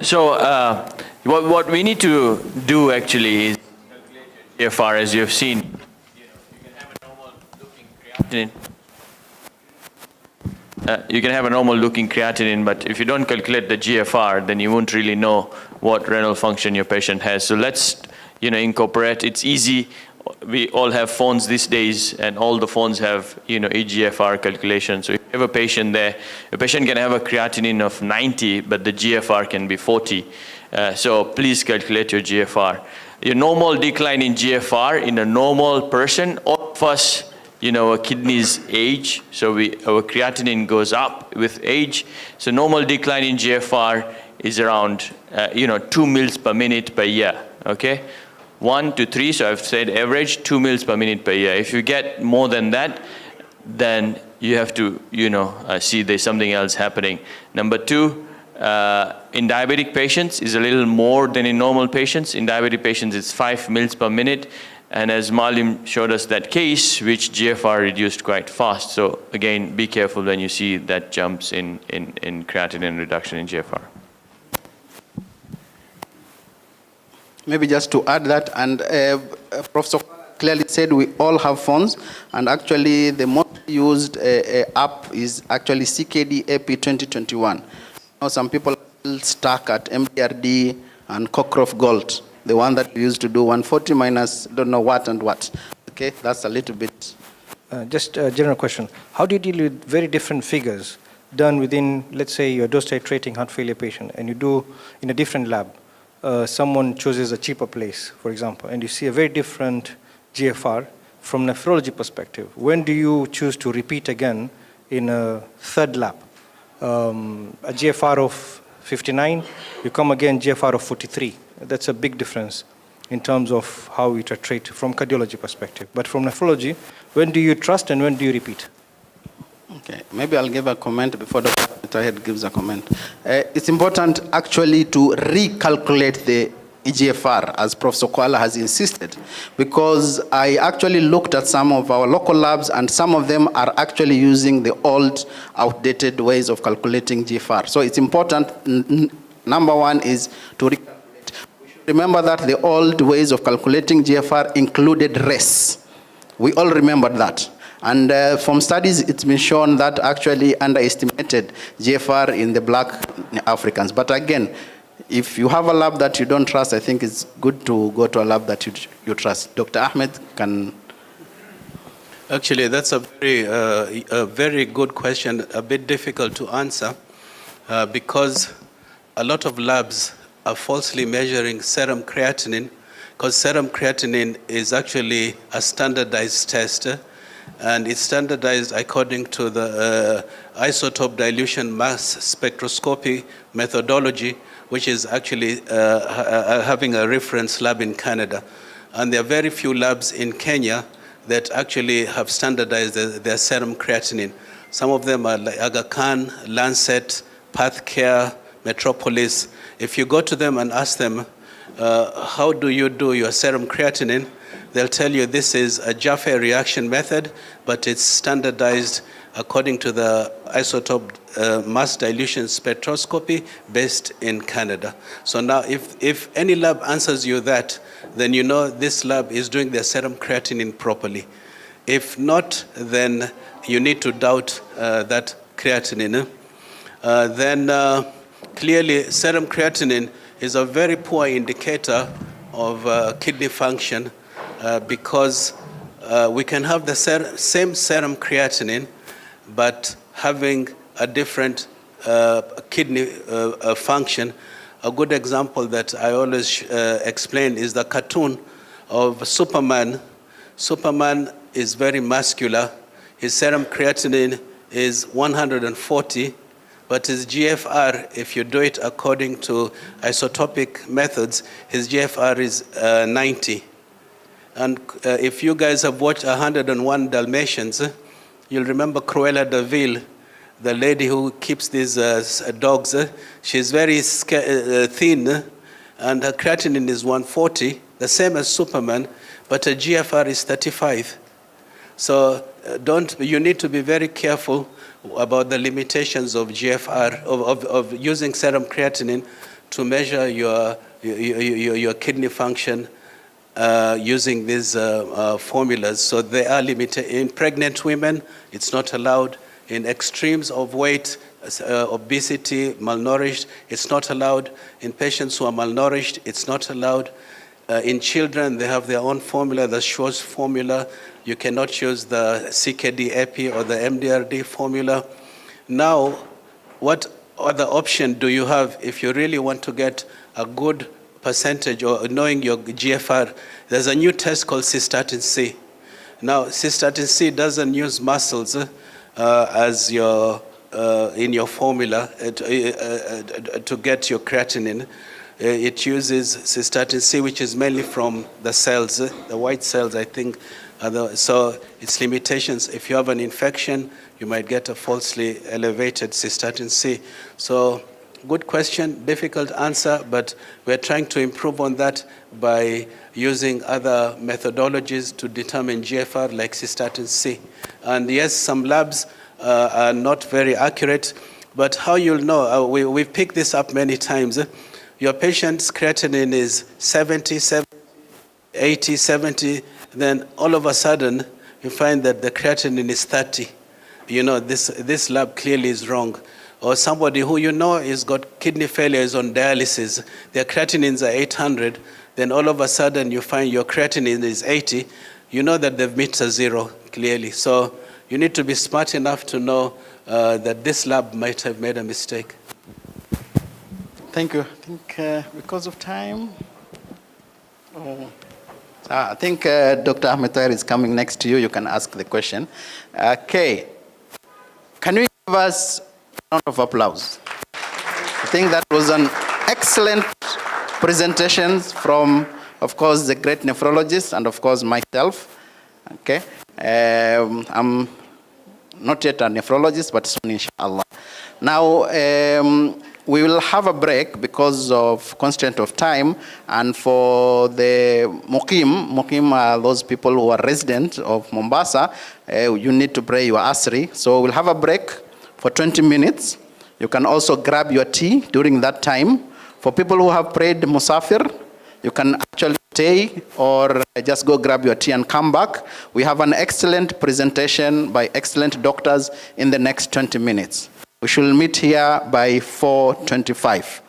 So what we need to do actually is calculate your GFR, as you've seen, you can have a normal looking creatinine. You can have a normal looking creatinine, but if you don't calculate the GFR, then you won't really know what renal function your patient has. So let's, incorporate. It's easy. We all have phones these days, and all the phones have, eGFR calculation. So if you have a patient there, a patient can have a creatinine of 90, but the GFR can be 40. So please calculate your GFR. Your normal decline in GFR in a normal person, all of us, our kidneys age, so our creatinine goes up with age. So normal decline in GFR is around, 2 mils per minute per year, okay? 1 to 3, so I've said average, 2 mils per minute per year. If you get more than that, then you have to, see there's something else happening. Number 2, in diabetic patients is a little more than in normal patients. In diabetic patients, it's 5 mils per minute. And as Malim showed us that case, which GFR reduced quite fast. So again, be careful when you see that jumps in creatinine reduction in GFR. Maybe just to add that, and Professor clearly said we all have phones, and actually the most used app is actually CKD AP 2021. Now some people are still stuck at MDRD and Cockcroft Gold, the one that we used to do 140 minus don't know what and what. Okay, that's a little bit. Just a general question. How do you deal with very different figures done within, let's say, your dose titrating heart failure patient, and you do in a different lab? Someone chooses a cheaper place, for example, and you see a very different GFR from nephrology perspective. When do you choose to repeat again in a third lab? A GFR of 59, you come again GFR of 43. That's a big difference in terms of how we titrate from cardiology perspective. But from nephrology, when do you trust and when do you repeat? Okay, maybe I'll give a comment before Dr. Tahir gives a comment. It's important actually to recalculate the eGFR, as Professor Kuala has insisted, because I actually looked at some of our local labs, and some of them are actually using the old, outdated ways of calculating GFR. So it's important, number one, is to recalculate. We should remember that the old ways of calculating GFR included RES. We all remember that. And from studies, it's been shown that actually underestimated GFR in the black Africans. But again, if you have a lab that you don't trust, I think it's good to go to a lab that you trust. Dr. Ahmed can... Actually, that's a very good question, a bit difficult to answer, because a lot of labs are falsely measuring serum creatinine, because serum creatinine is actually a standardized test, and it's standardized according to the isotope dilution mass spectroscopy methodology, which is actually having a reference lab in Canada. And there are very few labs in Kenya that actually have standardized their serum creatinine. Some of them are like Aga Khan, Lancet, Pathcare, Metropolis. If you go to them and ask them, how do you do your serum creatinine? They'll tell you this is a Jaffe reaction method, but it's standardized according to the isotope mass dilution spectroscopy based in Canada. So now if any lab answers you that, then you know this lab is doing their serum creatinine properly. If not, then you need to doubt that creatinine. Then clearly serum creatinine is a very poor indicator of kidney function, because we can have the same serum creatinine, but having a different kidney function. A good example that I always explain is the cartoon of Superman. Superman is very muscular. His serum creatinine is 140, but his GFR, if you do it according to isotopic methods, his GFR is 90. And if you guys have watched 101 Dalmatians, you'll remember Cruella de Vil, the lady who keeps these dogs. She's very thin, and her creatinine is 140, the same as Superman, but her GFR is 35. So you need to be very careful about the limitations of GFR, of using serum creatinine to measure your kidney function. using these formulas. So they are limited. In pregnant women, it's not allowed. In extremes of weight, obesity, malnourished, it's not allowed. In patients who are malnourished, it's not allowed. In children, they have their own formula, the Schwartz formula. You cannot use the CKD epi or the MDRD formula. Now, what other option do you have if you really want to get a good percentage or knowing your GFR? There's a new test called cystatin C. Now, cystatin C doesn't use muscles as your in your formula to get your creatinine. It uses cystatin C, which is mainly from the cells, the white cells, I think. So its limitations, if you have an infection, you might get a falsely elevated cystatin C. So good question, difficult answer, but we're trying to improve on that by using other methodologies to determine GFR like cystatin C. And yes, some labs are not very accurate, but how you'll know, we've picked this up many times. Your patient's creatinine is 70, 80, 70, then all of a sudden you find that the creatinine is 30. You know, this lab clearly is wrong. Or somebody who you know has got kidney failure, is on dialysis, their creatinines are 800, then all of a sudden you find your creatinine is 80, you know that they've met a zero clearly. So you need to be smart enough to know that this lab might have made a mistake. Thank you. I think because of time, I think Dr. Ahmed Tahir is coming next to you. You can ask the question. Okay. Can you give us a round of applause? I think that was an excellent presentation from, of course, the great nephrologist and, of course, myself. Okay. I'm not yet a nephrologist, but soon, inshallah. Now, we will have a break because of constraint of time, and for the Muqim are those people who are resident of Mombasa, you need to pray your asri. So we'll have a break for 20 minutes. You can also grab your tea during that time. For people who have prayed Musafir, you can actually stay or just go grab your tea and come back. We have an excellent presentation by excellent doctors in the next 20 minutes. We should meet here by 4:25.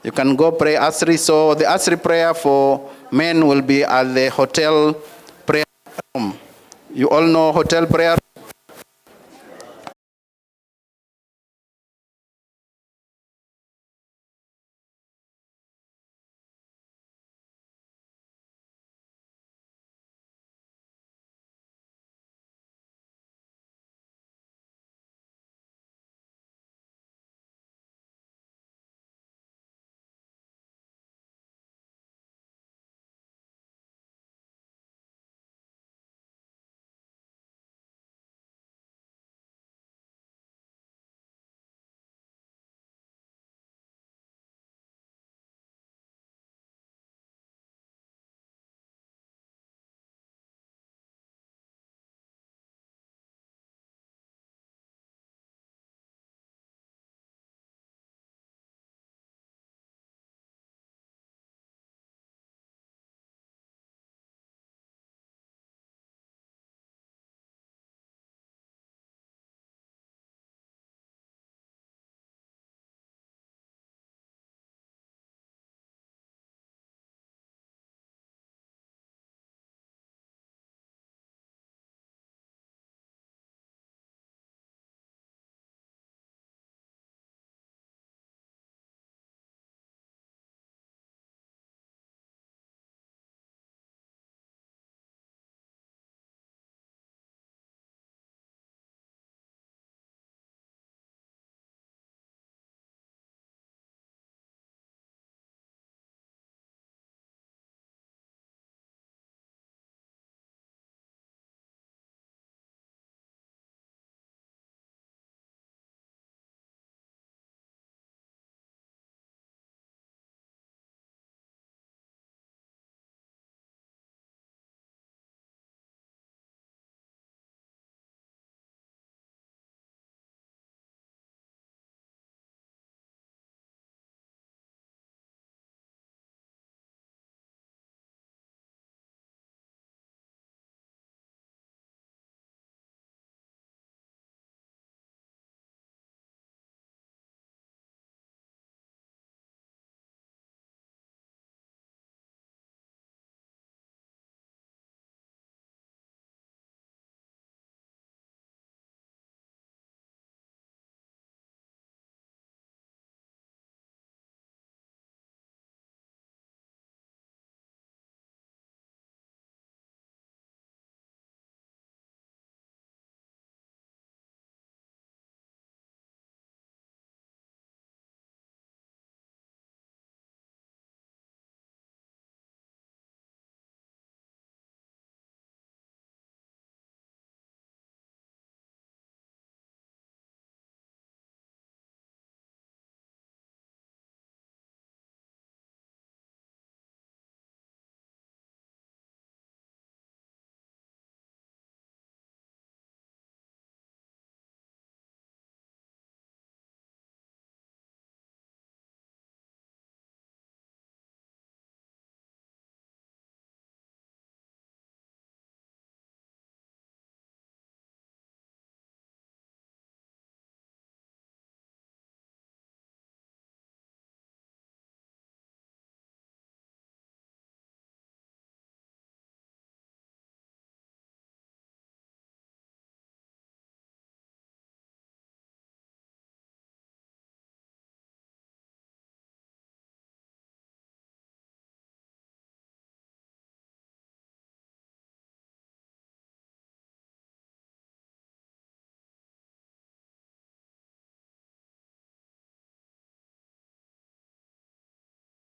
You can go pray Asri. So the Asri prayer for men will be at the hotel prayer room. You all know hotel prayer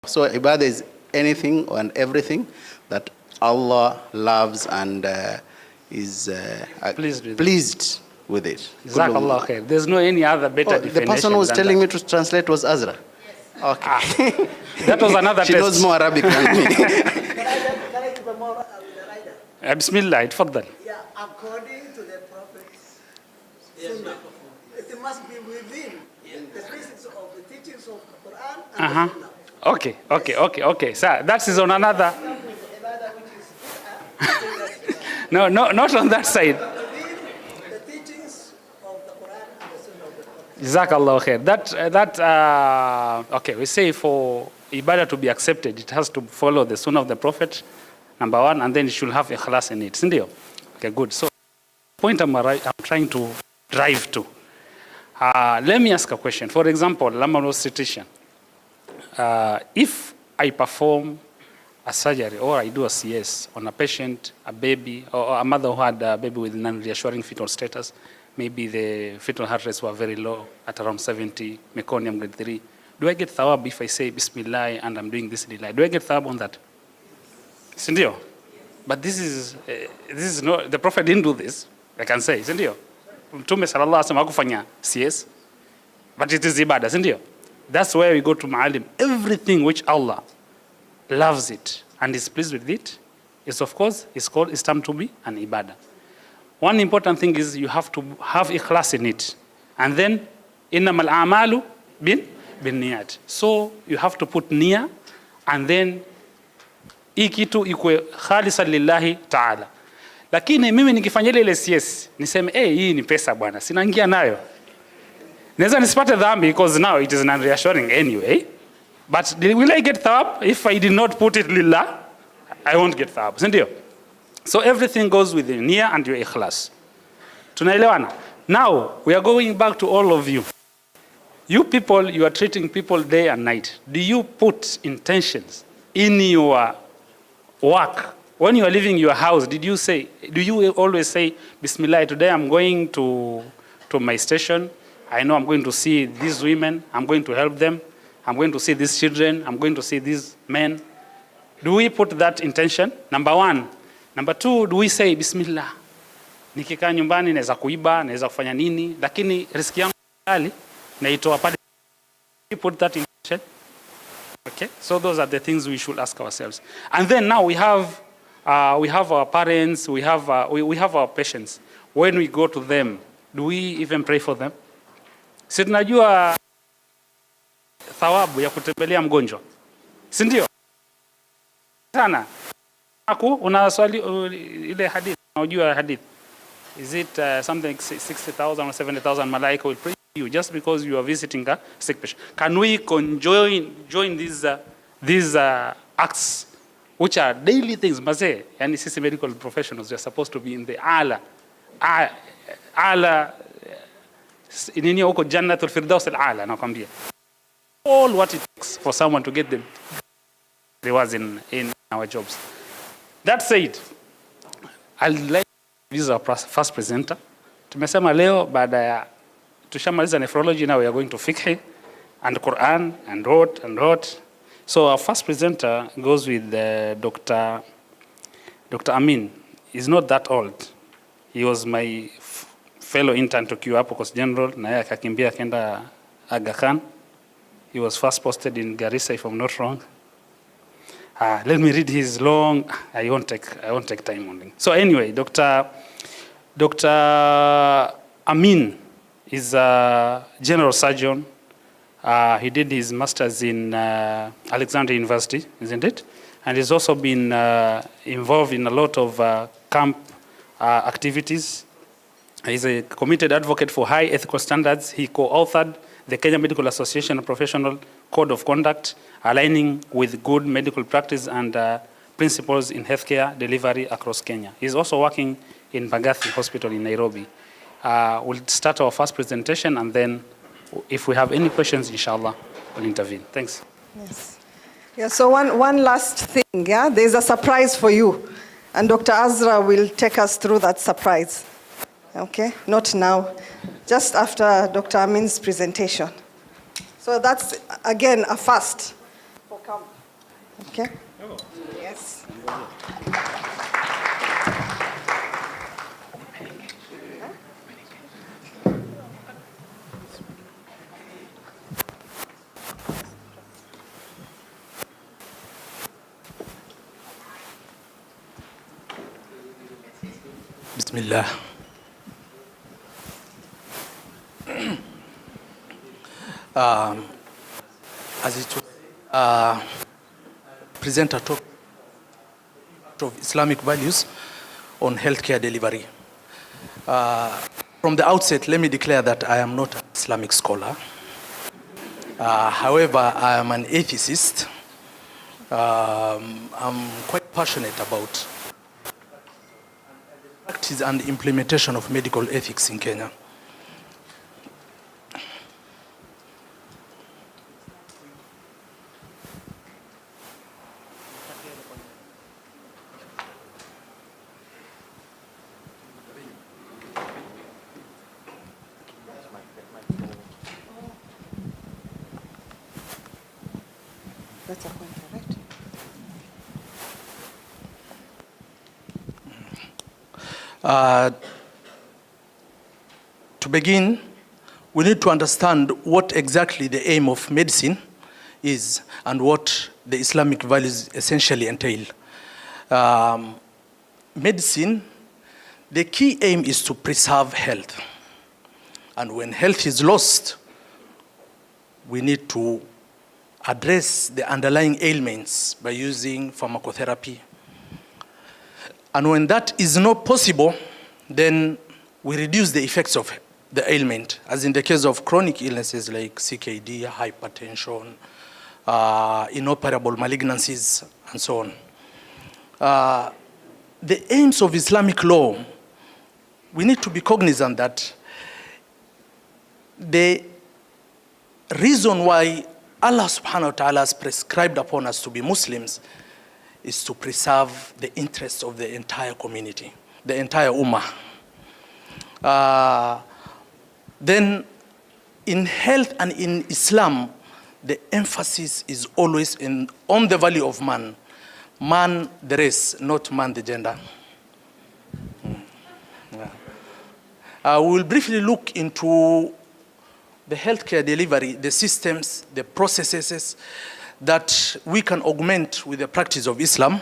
So ibadah is anything and everything that Allah loves and is pleased with it. Jazakallah khair. There's no any other better definition. The person who was telling that. me to translate was Azra. Okay. That was another she test. knows more Arabic than me. Bismillah, tfaddal. Yeah, according to the Prophet's Sunnah. It must be within the basis of the teachings of the Quran and the Sunnah. Okay. So that is on another. No, not on that side. The teachings of the Quran and the Sunnah of the Prophet. Jazakallah khair. Okay, we say for ibadah to be accepted, it has to follow the Sunnah of the Prophet, number one, and then it should have ikhlas in it. Sindio? Okay, good. So, the point I'm trying to drive to. Let me ask a question. For example, Lamar situation. If I perform a surgery or I do a CS on a patient, a baby, or a mother who had a baby with non-reassuring fetal status, maybe the fetal heart rates were very low at around 70, meconium grade 3. Do I get thawab if I say Bismillah and I'm doing this lillah? Do I get thawab on that? Sindio? But this is not, the Prophet didn't do this, I can say, sindio? Mtume sallallahu alaihi wasallam hakufanya CS, but it is ibadah, sindio? That's where we go to ma'alim. Everything which Allah loves it and is pleased with it is, of course, is called Islam to be an ibadah. One important thing is you have to have ikhlas in it. And then, innamal a'malu bin niyat. So you have to put niya, and then hii kitu ikwe khalisan lillahi ta'ala. Lakini mimi nikifanya ile CS, niseme hii ni pesa bwana, sinaingia nayo. Naweza nisipate dhambi because now it is non-reassuring anyway. But will I get thawab if I did not put it lillah? I won't get thawab, sindio? So everything goes with the niyyah and your ikhlas. Tunaelewana? Now, we are going back to all of you. You people, you are treating people day and night. Do you put intentions in your work? When you are leaving your house, do you always say, Bismillah, today I'm going to my station. I know I'm going to see these women. I'm going to help them. I'm going to see these children. I'm going to see these men. Do we put that intention? Number one. Number two, do we say, Bismillah, nikikaa nyumbani naweza kuiba, naweza kufanya nini, lakini riski yangu kali naitoa pale. We put that intention. Okay? So those are the things we should ask ourselves. And then now we have our parents, we have our patients. When we go to them, do we even pray for them? Si tunajua thawabu ya kutembelea mgonjwa. Si ndio? Sana. Una swali ile hadith, unajua hadith. Is it something 60,000 or 70,000 malaika will pray for you just because you are visiting a sick patient? Can we join these acts which are daily things? Mazee, yani sisi medical professionals, we are supposed to be in the ala inini huko jannatul firdaus al-ala nakwambia. All what it takes for someone to get the rewards in our jobs. That said, I'll like to use our first presenter. Tumesema leo baada ya tushamaliza nephrology, now we are going to fiqh and Quran and what. So our first presenter goes with Dr. Amin. He's not that old. He was my fellow intern to Q Coast General, na yeye akakimbia kenda Aga Khan. He was first posted in Garissa, if I'm not wrong. Let me read his long. I won't take time on it. So anyway, Dr. Amin is a general surgeon. He did his master's in Alexandria University, isn't it? And he's also been involved in a lot of Kammp activities. He's a committed advocate for high ethical standards. He co-authored the Kenya Medical Association Professional Code of Conduct, aligning with good medical practice and principles in healthcare delivery across Kenya. He's also working in Bagathi Hospital in Nairobi. We'll start our first presentation, and then if we have any questions, inshallah, we'll intervene. Thanks. Yes. Yeah, so one last thing, yeah? There's a surprise for you, and Dr. Azra will take us through that surprise. Okay, not now, just after Dr. Amin's presentation. So that's, again, a first for Kammp. Okay? Yes. Bismillah. As it was, presenter talk of Islamic values on healthcare delivery. From the outset, let me declare that I am not an Islamic scholar. However, I am an ethicist. I'm quite passionate about practice and implementation of medical ethics in Kenya. That's a pointer, right? To begin, we need to understand what exactly the aim of medicine is and what the Islamic values essentially entail. Medicine, the key aim is to preserve health. And when health is lost, we need to address the underlying ailments by using pharmacotherapy. And when that is not possible, then we reduce the effects of the ailment, as in the case of chronic illnesses like CKD, hypertension, inoperable malignancies, and so on. The aims of Islamic law, we need to be cognizant that the reason why Allah subhanahu wa ta'ala has prescribed upon us to be Muslims is to preserve the interests of the entire community, the entire ummah. Then in health and in Islam, the emphasis is always on the value of man. Man the race, not man the gender. We will briefly look into the healthcare delivery, the systems, the processes that we can augment with the practice of Islam.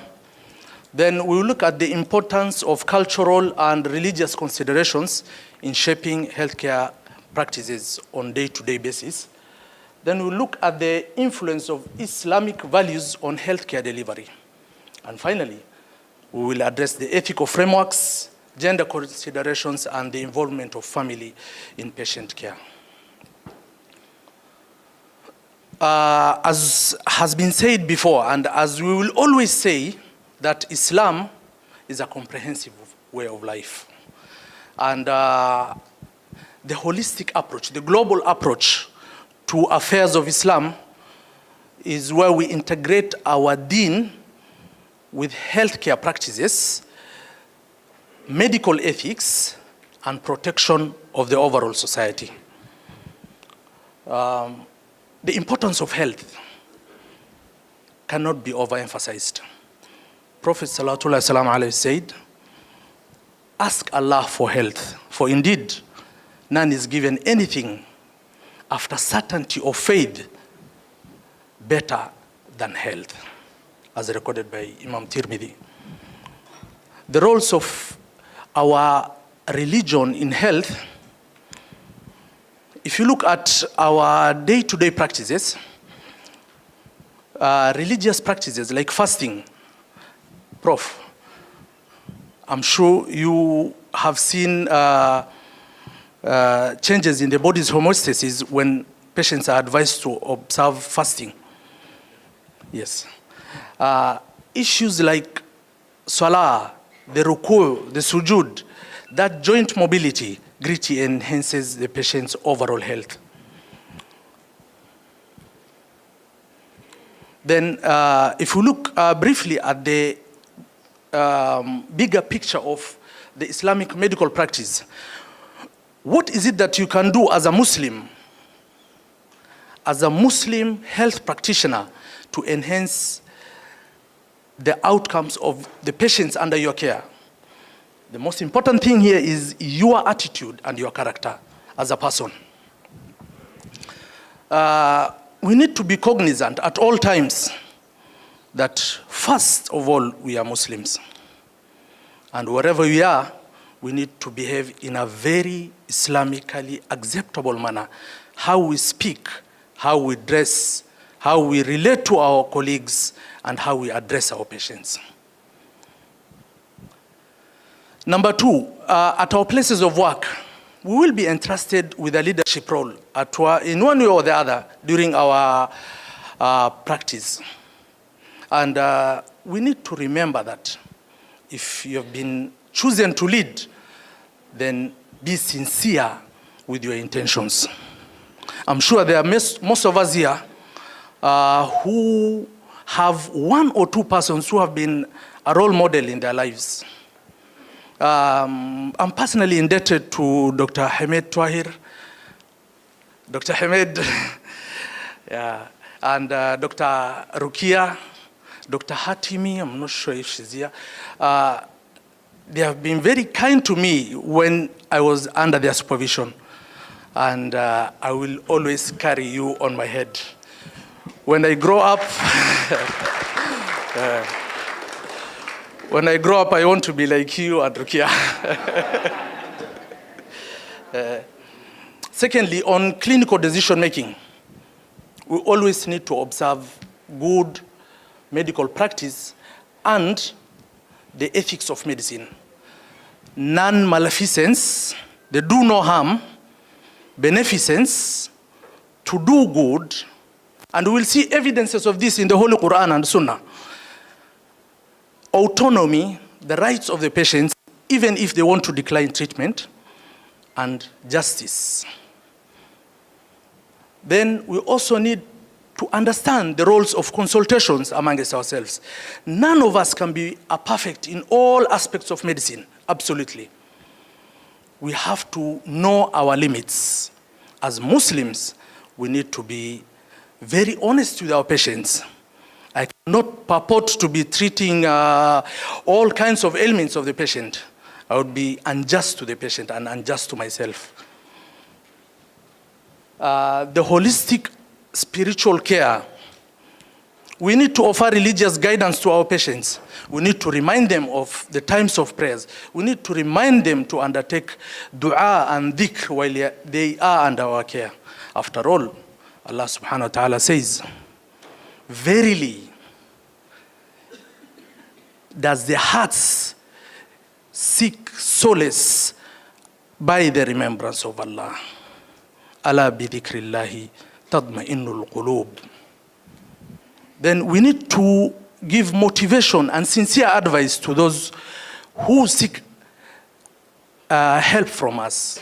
Then we will look at the importance of cultural and religious considerations in shaping healthcare practices on a day-to-day basis. Then we'll look at the influence of Islamic values on healthcare delivery. And finally, we will address the ethical frameworks, gender considerations, and the involvement of family in patient care. As has been said before, and as we will always say, that Islam is a comprehensive way of life. And the holistic approach, the global approach to affairs of Islam is where we integrate our deen with healthcare practices, medical ethics, and protection of the overall society. The importance of health cannot be overemphasized. Prophet ﷺ said, ask Allah for health, for indeed none is given anything after certainty of faith better than health, as recorded by Imam Tirmidhi. The roles of our religion in health, if you look at our day-to-day practices, religious practices like fasting, Prof, I'm sure you have seen changes in the body's homeostasis when patients are advised to observe fasting. Yes. Issues like salah, the ruku, the sujud, that joint mobility greatly enhances the patient's overall health. Then if we look briefly at the bigger picture of the Islamic medical practice, what is it that you can do as a Muslim health practitioner to enhance the outcomes of the patients under your care. The most important thing here is your attitude and your character as a person. We need to be cognizant at all times that first of all, we are Muslims. And wherever we are, we need to behave in a very Islamically acceptable manner. How we speak, how we dress, how we relate to our colleagues, and how we address our patients. Number two, at our places of work, we will be entrusted with a leadership role in one way or the other during our practice. And we need to remember that if you have been chosen to lead, then be sincere with your intentions. I'm sure there are most of us here who have one or two persons who have been a role model in their lives. I'm personally indebted to Dr. Hamed Twahir, Dr. Hamed, yeah, and Dr. Rukia, Dr. Hatimi, I'm not sure if she's here. They have been very kind to me when I was under their supervision. And I will always carry you on my head. When I grow up, I want to be like you and Rukia. Secondly, on clinical decision making, we always need to observe good medical practice and the ethics of medicine. Non-maleficence, they do no harm, beneficence, to do good, and we will see evidences of this in the Holy Quran and Sunnah. Autonomy, the rights of the patients, even if they want to decline treatment, and justice. Then we also need to understand the roles of consultations amongst ourselves. None of us can be perfect in all aspects of medicine, absolutely. We have to know our limits. As Muslims, we need to be very honest with our patients. I cannot purport to be treating all kinds of ailments of the patient. I would be unjust to the patient and unjust to myself. The holistic spiritual care. We need to offer religious guidance to our patients. We need to remind them of the times of prayers. We need to remind them to undertake dua and dhikr while they are under our care. After all, Allah subhanahu wa ta'ala says, verily, does the hearts seek solace by the remembrance of Allah. Ala bi dhikrillahi tadma'innul qulub. Then we need to give motivation and sincere advice to those who seek help from us.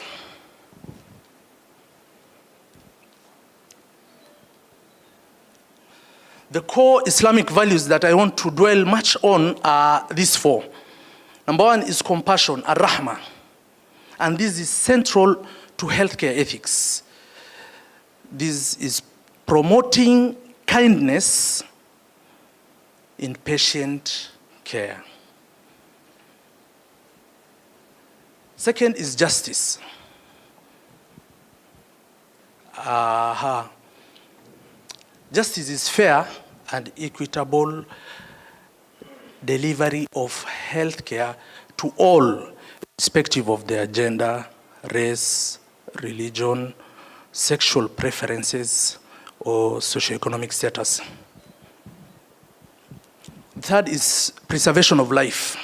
The core Islamic values that I want to dwell much on are these four. Number one is compassion, ar-rahmah. And this is central to healthcare ethics. This is promoting kindness in patient care. Second is justice. Justice is fair and equitable delivery of health care to all, irrespective of their gender, race, religion, sexual preferences, or socioeconomic status. Third is preservation of life.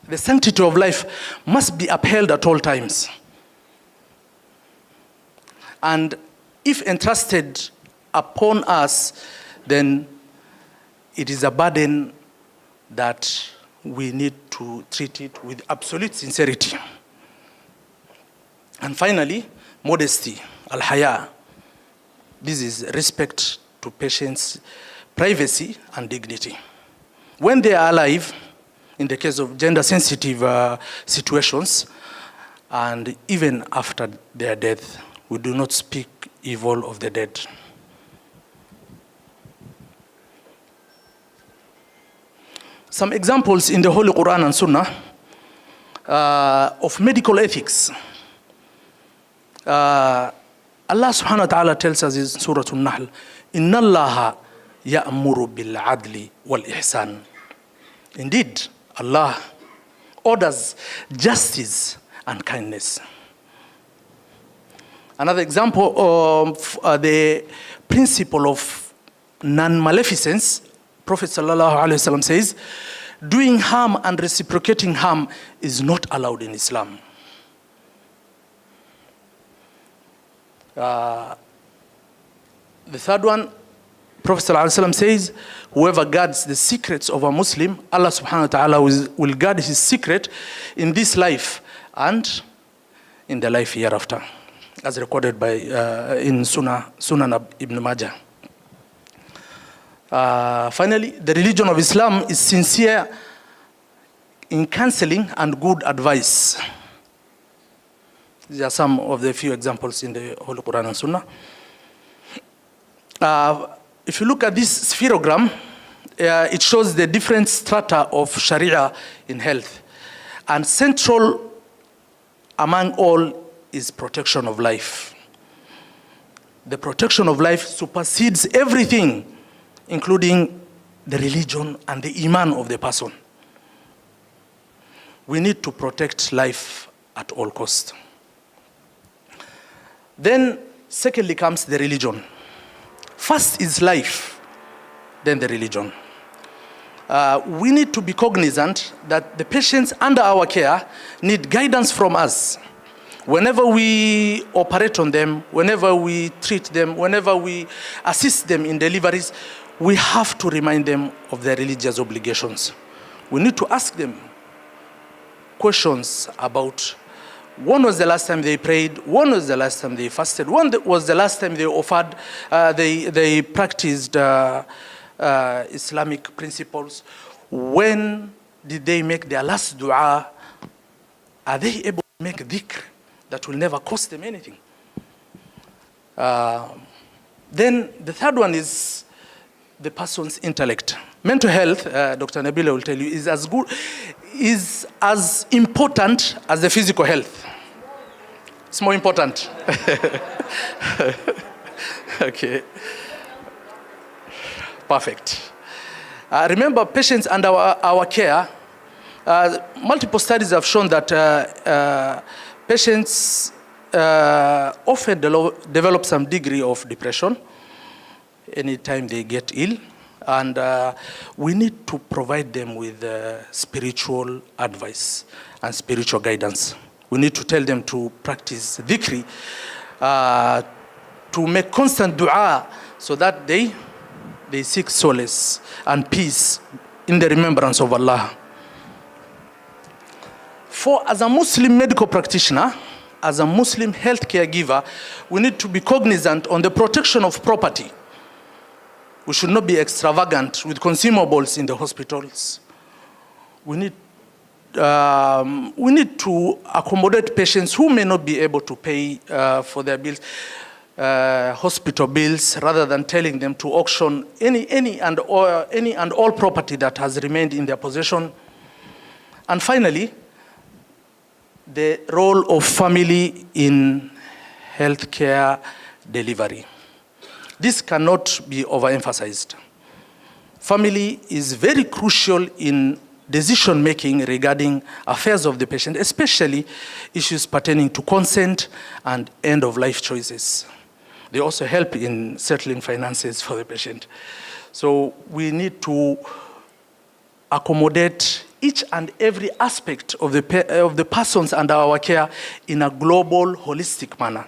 The sanctity of life must be upheld at all times. And if entrusted upon us, then it is a burden that we need to treat it with absolute sincerity. And finally, modesty, al-haya. This is respect to patients' privacy and dignity. When they are alive, in the case of gender-sensitive situations, and even after their death, we do not speak evil of the dead. some examples in the Holy Quran and Sunnah of medical ethics. Allah subhanahu wa ta'ala tells us in Surah An-Nahl, Inna Allaha ya'muru bil adli wal ihsan. Indeed, Allah orders justice and kindness. Another example of the principle of non-maleficence, Prophet sallallahu alaihi wasallam says, doing harm and reciprocating harm is not allowed in Islam. The third one, Prophet sallallahu alaihi wasallam says, whoever guards the secrets of a Muslim, Allah subhanahu wa ta'ala will guard his secret in this life and in the life hereafter, as recorded by in Sunan Ibn Majah. Finally, the religion of Islam is sincere in counseling and good advice. These are some of the few examples in the Holy Quran and Sunnah. If you look at this spherogram, it shows the different strata of Sharia in health. And central among all is protection of life. The protection of life supersedes everything, including the religion and the iman of the person. We need to protect life at all costs. Then, secondly comes the religion. First is life, then the religion. We need to be cognizant that the patients under our care need guidance from us. Whenever we operate on them, whenever we treat them, whenever we assist them in deliveries, we have to remind them of their religious obligations. We need to ask them questions about when was the last time they prayed, when was the last time they fasted, when was the last time they offered, they practiced Islamic principles, when did they make their last dua, are they able to make dhikr that will never cost them anything? Then the third one is the person's intellect. Mental health, Dr. Nabila will tell you, is as important as the physical health. It's more important. Okay. Perfect. Remember, patients under our care, multiple studies have shown that patients often develop some degree of depression anytime they get ill. And we need to provide them with spiritual advice and spiritual guidance. We need to tell them to practice dhikri, to make constant dua so that they seek solace and peace in the remembrance of Allah. As a Muslim medical practitioner, as a Muslim healthcare giver, we need to be cognizant on the protection of property. We should not be extravagant with consumables in the hospitals. We need to accommodate patients who may not be able to pay for their bills, hospital bills, rather than telling them to auction any and all property that has remained in their possession. And finally, the role of family in healthcare delivery. This cannot be overemphasized. Family is very crucial in decision-making regarding affairs of the patient, especially issues pertaining to consent and end-of-life choices. They also help in settling finances for the patient. So we need to accommodate each and every aspect of the persons under our care in a global, holistic manner.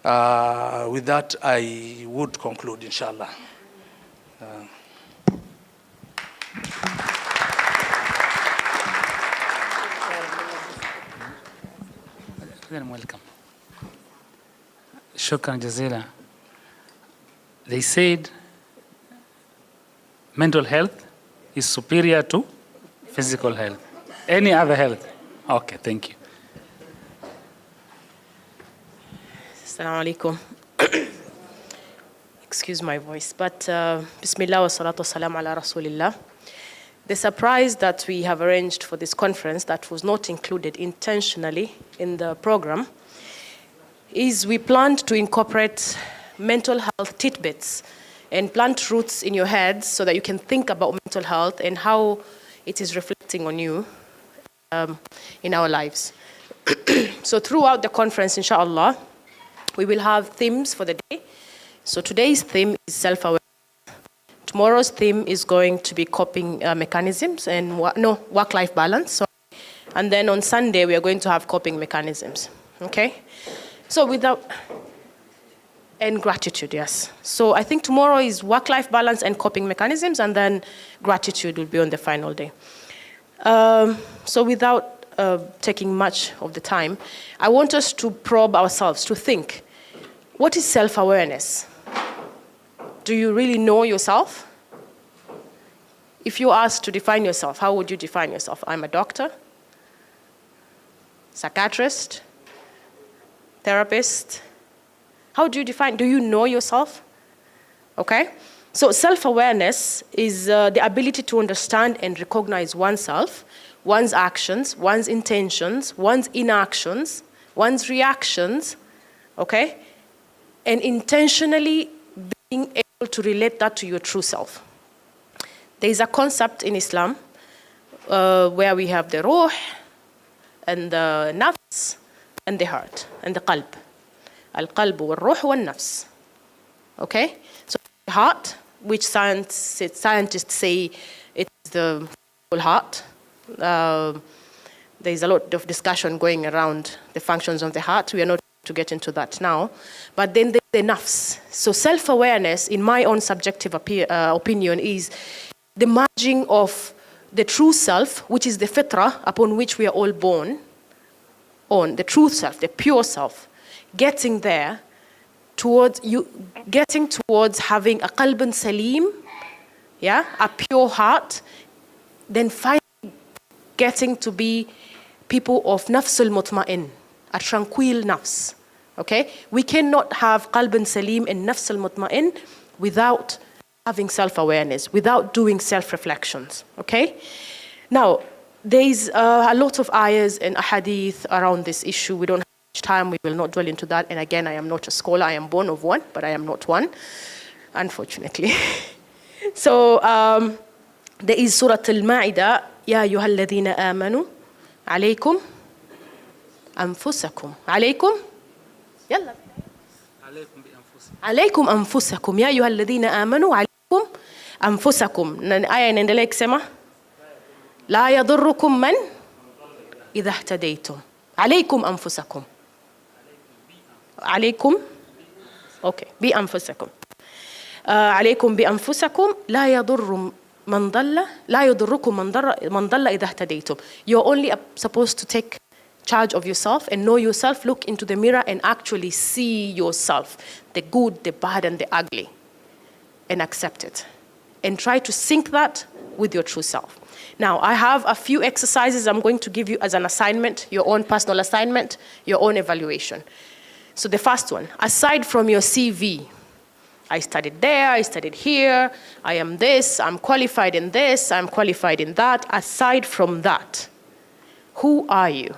With that, I would conclude, inshallah. Welcome. Shukran Jazila. They said mental health is superior to physical health. Any other health? Okay, thank you. Assalamu alaikum. Excuse my voice, but Bismillah wa salatu wa salam ala Rasulillah. The surprise that we have arranged for this conference that was not included intentionally in the program is we planned to incorporate mental health tidbits and plant roots in your heads so that you can think about mental health and how it is reflecting on you in our lives. So throughout the conference, inshallah, we will have themes for the day. So today's theme is self-awareness. Tomorrow's theme is going to be coping mechanisms and work-life balance. Sorry. And then on Sunday, we are going to have coping mechanisms, okay? So and gratitude, yes. So I think tomorrow is work-life balance and coping mechanisms, and then gratitude will be on the final day. So without taking much of the time, I want us to probe ourselves, to think, what is self-awareness? Do you really know yourself? If you asked to define yourself, how would you define yourself? I'm a doctor, psychiatrist, therapist. How do you define? Do you know yourself? Okay? So self-awareness is the ability to understand and recognize oneself, one's actions, one's intentions, one's inactions, one's reactions, okay? And intentionally being able to relate that to your true self. There is a concept in Islam where we have the ruh and the nafs and the heart and the qalb. Al-qalb wal-ruh wal-nafs. Okay? So the heart, which scientists say it's the whole heart. There's a lot of discussion going around the functions of the heart. We are not to get into that now. But then there's the nafs. So self-awareness, in my own subjective opinion, is the merging of the true self, which is the fitrah upon which we are all born, on the true self, the pure self, getting there towards having a qalbun salim, yeah, a pure heart, then finally getting to be people of nafs al-mutma'in, a tranquil nafs, okay? We cannot have qalbun salim and nafs al-mutma'in without having self-awareness, without doing self-reflections, okay? Now, there is a lot of ayahs and ahadith around this issue. We don't have much time, we will not dwell into that. And again, I am not a scholar, I am born of one, but I am not one, unfortunately. So, there is Surah Al-Ma'idah, Ya ayyuha alladhina amanu, alaykum anfusakum. Alaykum? Yalla. Alaykum anfusakum. Ya ayyuha alladhina amanu, alaykum anfusakum. Aya inaendelea ikisema la yadurrukum man idha ihtadaytum. Alaykum anfusakum. Alaykum. Okay, bi anfusakum. Alaykum bi anfusakum la yadurrum man dalla la yadurrukum man dalla idha ihtadaytum. You're only supposed to take charge of yourself and know yourself, look into the mirror and actually see yourself, the good, the bad, and the ugly, and accept it. And try to sync that with your true self. Now, I have a few exercises I'm going to give you as an assignment, your own personal assignment, your own evaluation. So the first one, aside from your CV, I studied there, I studied here, I am this, I'm qualified in this, I'm qualified in that. Aside from that, who are you?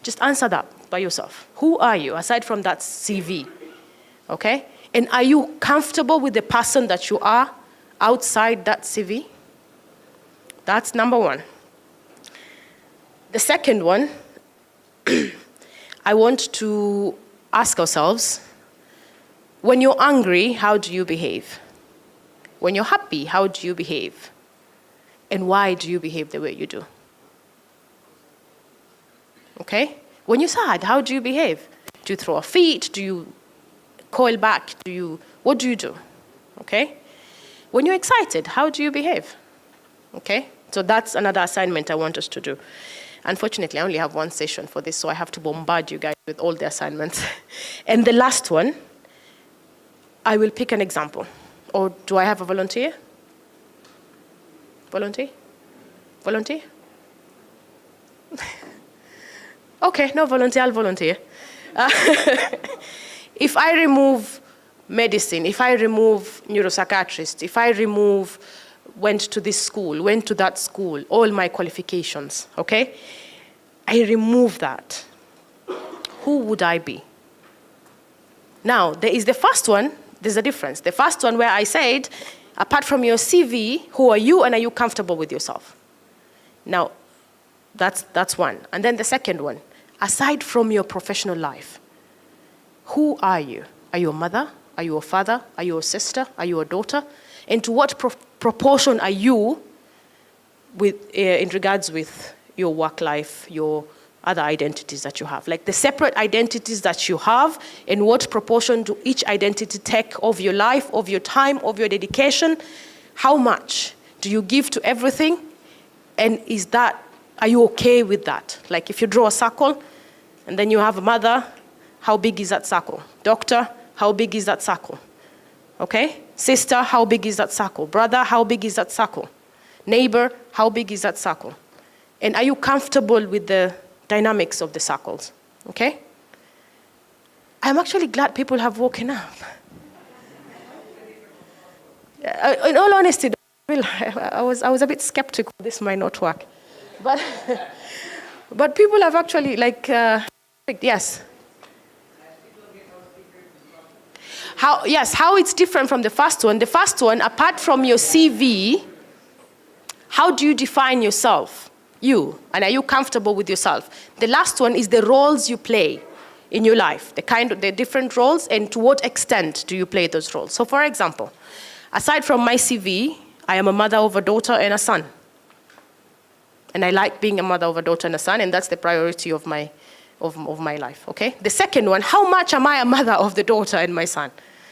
Just answer that by yourself. Who are you aside from that CV? Okay? And are you comfortable with the person that you are outside that CV? That's number one. The second one, I want to ask ourselves, when you're angry, how do you behave? When you're happy, how do you behave? And why do you behave the way you do? Okay? When you're sad, how do you behave? Do you throw a fit? Do you coil back? What do you do? Okay? When you're excited, how do you behave? Okay? So that's another assignment I want us to do. Unfortunately, I only have one session for this, so I have to bombard you guys with all the assignments. And the last one, I will pick an example. Or do I have a volunteer? Volunteer? Volunteer? Okay, no volunteer, I'll volunteer. If I remove medicine, if I remove neuropsychiatrist, if I remove went to this school, went to that school, all my qualifications, okay? I remove that. Who would I be? Now, there is the first one, there's a difference. The first one where I said, apart from your CV, who are you and are you comfortable with yourself? Now, that's one. And then the second one, aside from your professional life, who are you? Are you a mother? Are you a father? Are you a sister? Are you a daughter? And to what proportion are you in regards with your work life, your other identities that you have? Like the separate identities that you have, and what proportion do each identity take of your life, of your time, of your dedication? How much do you give to everything? And are you okay with that? Like if you draw a circle, and then you have a mother, how big is that circle? Doctor, how big is that circle? Okay? Sister, how big is that circle? Brother, how big is that circle? Neighbor, how big is that circle? And are you comfortable with the dynamics of the circles? Okay? I'm actually glad people have woken up. In all honesty, I was a bit skeptical this might not work. But people have actually yes. How it's different from the first one. The first one, apart from your CV, how do you define yourself? You, and are you comfortable with yourself? The last one is the roles you play in your life, the different roles, and to what extent do you play those roles? So for example, aside from my CV, I am a mother of a daughter and a son. And I like being a mother of a daughter and a son, and that's the priority of my life, okay? The second one, how much am I a mother of the daughter and my son?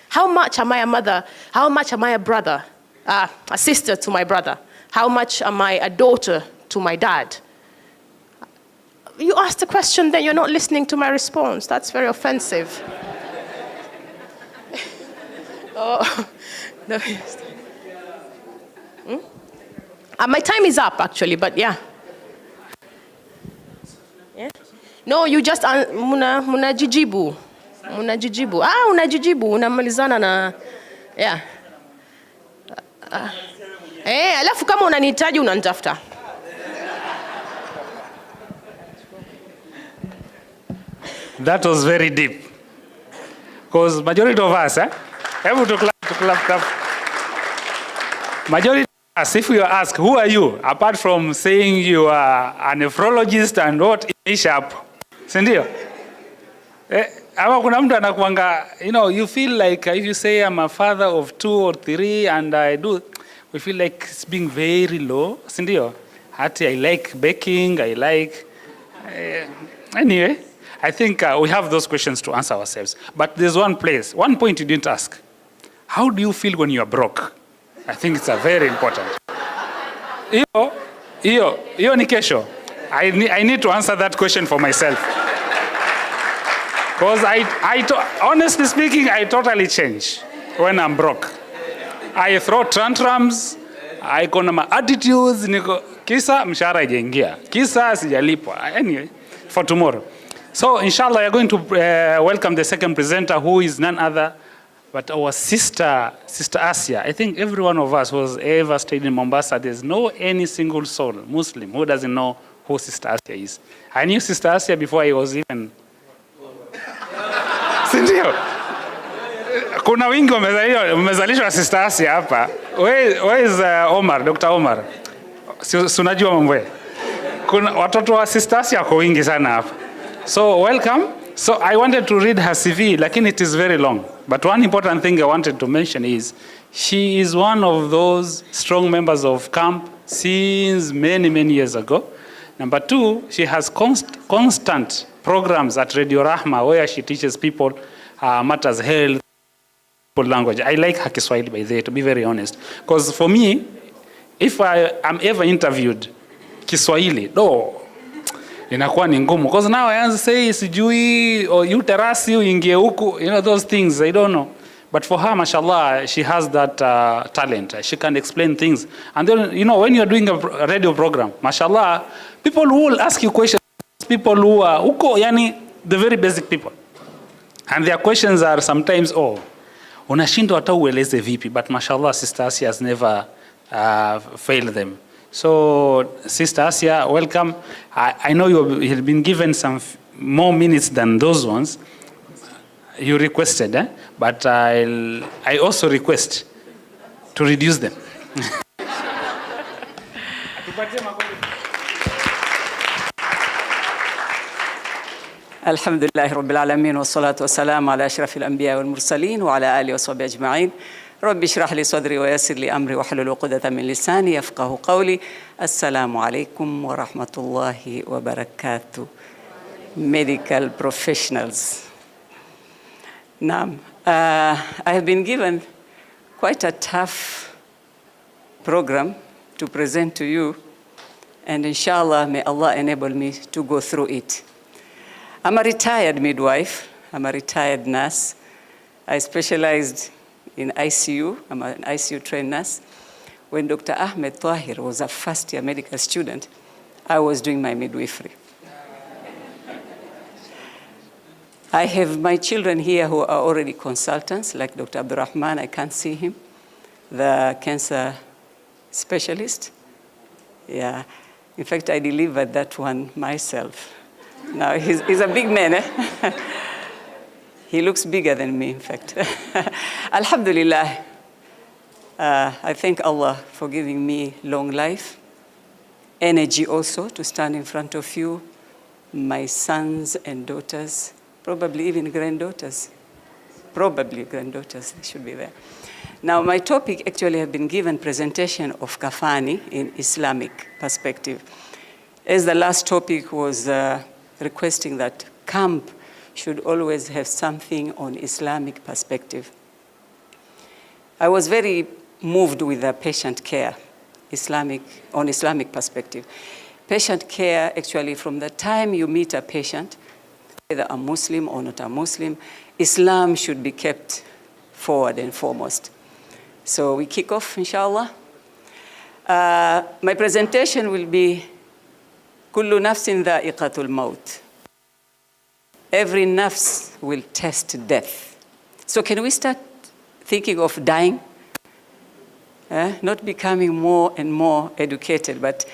How much am I a mother? How much am I a brother, a sister to my brother? How much am I a daughter to my dad? You asked the question, then you're not listening to my response. That's very offensive. Oh, no. My time is up, actually, but yeah. Yeah? No, you just munajijibu. Munajijibu. Unajijibu, unamalizana na yeah. Alafu kama unanihitaji unanitafuta. That was very deep. Because majority of us, able to clap. Majority of us, if you ask, who are you? Apart from saying you are a nephrologist and what is up, sindio? Kuna mtu anakuanga, you feel like if you say I'm a father of 2 or 3 and I do, we feel like it's being very low, sindio? I like baking, I like, anyway. I think we have those questions to answer ourselves. But there's one point you didn't ask. How do you feel when you are broke? I think it's a very important. Iyo ni kesho. I need to answer that question for myself. Because honestly speaking, I totally change when I'm broke. I throw tantrums, I iko na ma attitudes, kisa mshahara haijaingia. Kisa sijalipwa. Anyway, for tomorrow. So, inshallah, we are going to welcome the second presenter, who is none other but our sister Asia. I think every one of us who has ever stayed in Mombasa, there's no any single soul, Muslim, who doesn't know who Sister Asia is. I knew Sister Asia before I was even... Sindio? Kuna wingi umezalishwa Sister Asia hapa. Where is Omar, Dr. Omar? Sunajua mambo. Kuna watoto wa Sister Asia kwa wingi sana hapa. So welcome. So I wanted to read her CV, lakini it is very long. But one important thing I wanted to mention is she is one of those strong members of Kammp since many, many years ago. Number 2, she has constant programs at Radio Rahma where she teaches people matters health, language. I like her Kiswahili, by the way, to be very honest. Because for me, if I am ever interviewed Kiswahili, inakuwa ni ngumu. Because now I answer say sijui or uterasi uingie huku, those things I don't know. But for her, mashallah, she has that talent. She can explain things. And then, when you're doing a radio program, mashallah, people who will ask you questions, people who are the very basic people. And their questions are sometimes, unashindwa hata ueleze vipi. But mashallah, Sister Asia has never fail them. So, Sister Asia, welcome. I know you have been given some more minutes than those ones you requested, but I also request to reduce them. الحمد لله رب العالمين والصلاة والسلام على أشرف الأنبياء والمرسلين وعلى آله وصحبه أجمعين. رب اشرح لي صدري ويسر لي أمري واحلل عقدة من لساني يفقهوا قولي. السلام عليكم ورحمة الله وبركاته. Medical professionals. Now, I have been given quite a tough program to present to you, and inshallah, may Allah enable me to go through it. I'm a retired midwife. I'm a retired nurse. I specialized in ICU. I'm an ICU trained nurse. When Dr. Ahmed Tahir was a first-year medical student, I was doing my midwifery. I have my children here who are already consultants, like Dr. Abdurrahman. I can't see him, the cancer specialist. Yeah. In fact, I delivered that one myself. Now, he's a big man. He looks bigger than me, in fact. Alhamdulillah. I thank Allah for giving me long life, energy also to stand in front of you, my sons and daughters, probably even granddaughters. Probably granddaughters, they should be there. Now, my topic actually have been given presentation of kafani in Islamic perspective. As the last topic was requesting that Kammp should always have something on Islamic perspective. I was very moved with the patient care, on Islamic perspective. Patient care, actually, from the time you meet a patient, whether a Muslim or not a Muslim, Islam should be kept forward and foremost. So we kick off, inshallah. My presentation will be Kullu nafsin dha'iqatul maut. Every nafs will test death. So can we start thinking of dying? Not becoming more and more educated, but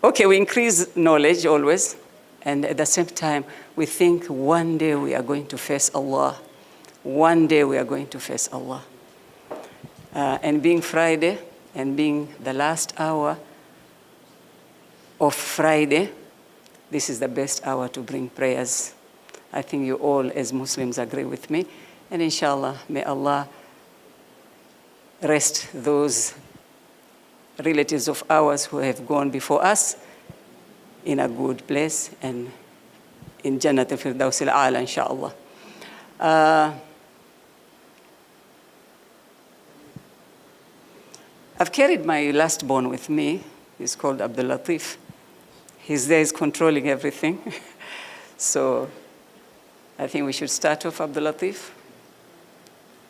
okay, we increase knowledge always, and at the same time, we think one day we are going to face Allah. One day we are going to face Allah. And being Friday, and being the last hour of Friday, this is the best hour to bring prayers. I think you all as Muslims agree with me. And inshallah, may Allah rest those relatives of ours who have gone before us in a good place and in Jannat al-Firdaus al-A'la, inshallah. I've carried my last born with me. He's called Abdul Latif. He's there, he's controlling everything. So I think we should start off, Abdul Latif.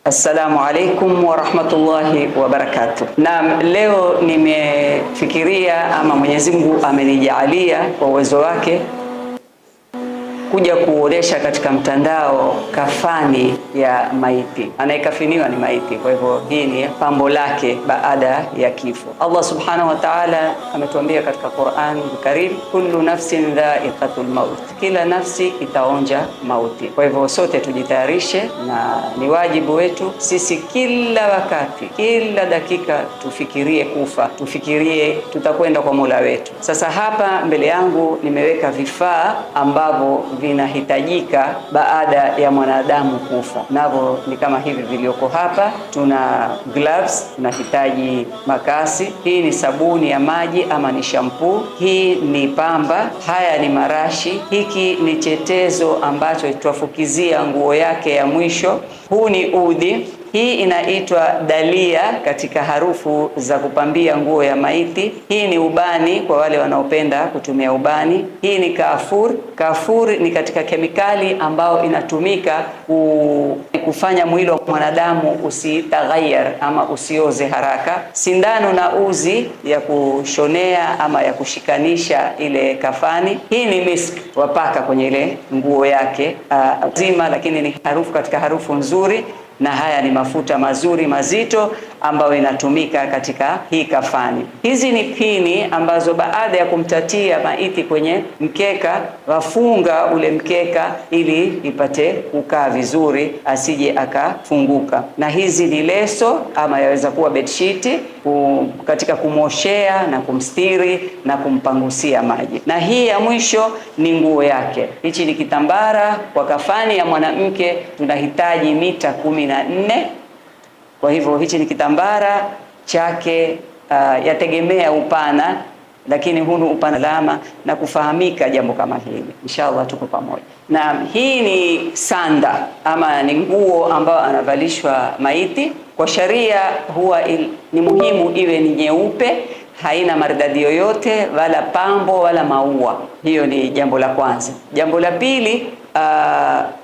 Assalamu alaikum wa rahmatullahi wa barakatuh. Na leo nimefikiria ama Mwenyezi Mungu amenijalia kwa uwezo wake kuja kuonesha katika mtandao kafani ya maiti. Anayekafiniwa ni maiti. Kwa hivyo hii ni pambo lake baada ya kifo. Allah subhanahu wa ta'ala ametuambia katika Qur'an Karim, kullu nafsin dha'iqatul maut. Kila nafsi itaonja mauti. Kwa hivyo sote tujitayarishe, na ni wajibu wetu sisi kila wakati, kila dakika tufikirie kufa, tufikirie tutakwenda kwa Mola wetu. Sasa hapa mbele yangu nimeweka vifaa ambavyo vinahitajika baada ya mwanadamu kufa. Navyo ni kama hivi vilioko hapa. Tuna gloves, tunahitaji makasi. Hii ni sabuni ya maji ama ni shampoo. Hii ni pamba. Haya ni marashi. Hiki ni chetezo ambacho tutafukizia nguo yake ya mwisho. Huu ni udhi. Hii inaitwa dalia katika harufu za kupambia nguo ya maiti. Hii ni ubani kwa wale wanaopenda kutumia ubani. Hii ni kafur. Kafur ni katika kemikali ambao inatumika kufanya mwili wa mwanadamu usitaghayyar ama usioze haraka. Sindano na uzi ya kushonea ama ya kushikanisha ile kafani. Hii ni misk, wapaka kwenye ile nguo yake zima, lakini ni harufu katika harufu nzuri. na haya ni mafuta mazuri mazito ambayo inatumika katika hii kafani. Hizi ni pini ambazo baada ya kumtatia maiti kwenye mkeka, wafunga ule mkeka ili ipate kukaa vizuri, asije akafunguka. Na hizi ni leso ama yaweza kuwa bedsheet katika kumoshea na kumstiri na kumpangusia maji. Na hii ya mwisho ni nguo yake. Hichi ni kitambara. Kwa kafani ya mwanamke tunahitaji mita 14. Kwa hivyo hichi ni kitambara chake, yategemea upana, lakini hunu upana alama na kufahamika jambo kama hili. Inshallah tuko pamoja. Na hii ni sanda ama ni nguo ambayo anavalishwa maiti. Kwa sharia huwa ni muhimu iwe ni nyeupe, haina maridadi yoyote wala pambo wala maua. Hiyo ni jambo la kwanza. Jambo la pili,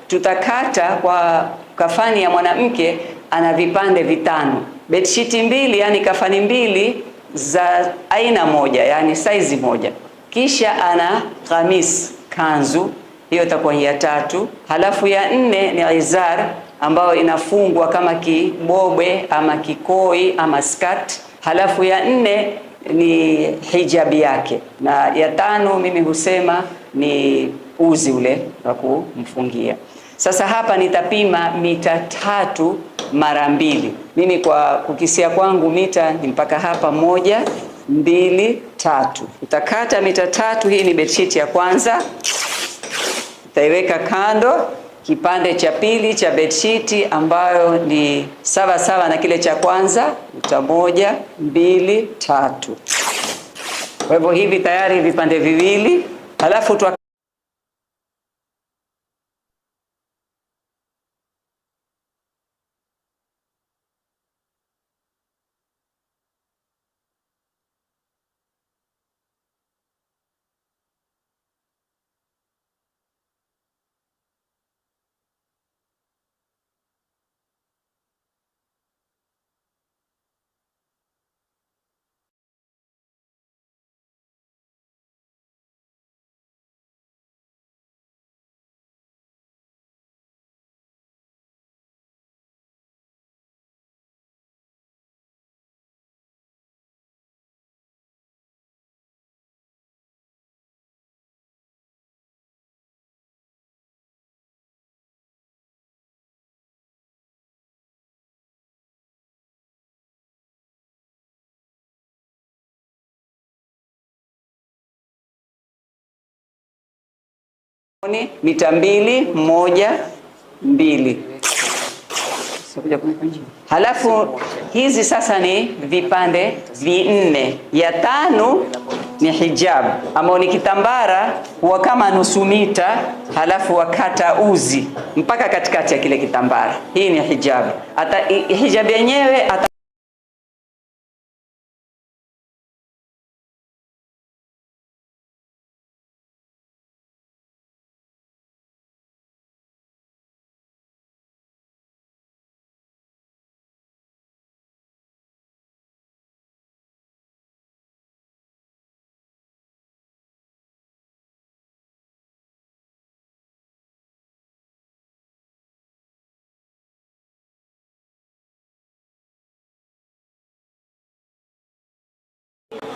tutakata kwa kafani ya mwanamke ana vipande vitano. Bedsheet mbili, yani kafani mbili za aina moja, yani size moja. Kisha ana kamis, kanzu, hiyo itakuwa ya 3. Halafu ya 4 ni izar ambayo inafungwa kama kibobwe ama kikoi ama skirt. Halafu ya 4 ni hijabi yake, na ya 5 mimi husema ni uzi ule wa kumfungia. Sasa hapa nitapima mita 3 mara 2. Mimi kwa kukisia kwangu mita ni mpaka hapa 1, 2, 3. Utakata mita 3. Hii ni bedsheet ya kwanza, utaiweka kando. Kipande cha pili cha bedsheet ambayo ni sawa sawa na kile cha kwanza, mita 1, 2, 3. Kwa hivyo hivi tayari vipande viwili. Halafu mita 2, 1, 2. Halafu hizi sasa ni vipande 4. Ya 5 ni hijab ambao ni kitambara huwa kama nusu mita, halafu wakata uzi mpaka katikati ya kile kitambara. Hii ni hijab. Hata hijab yenyewe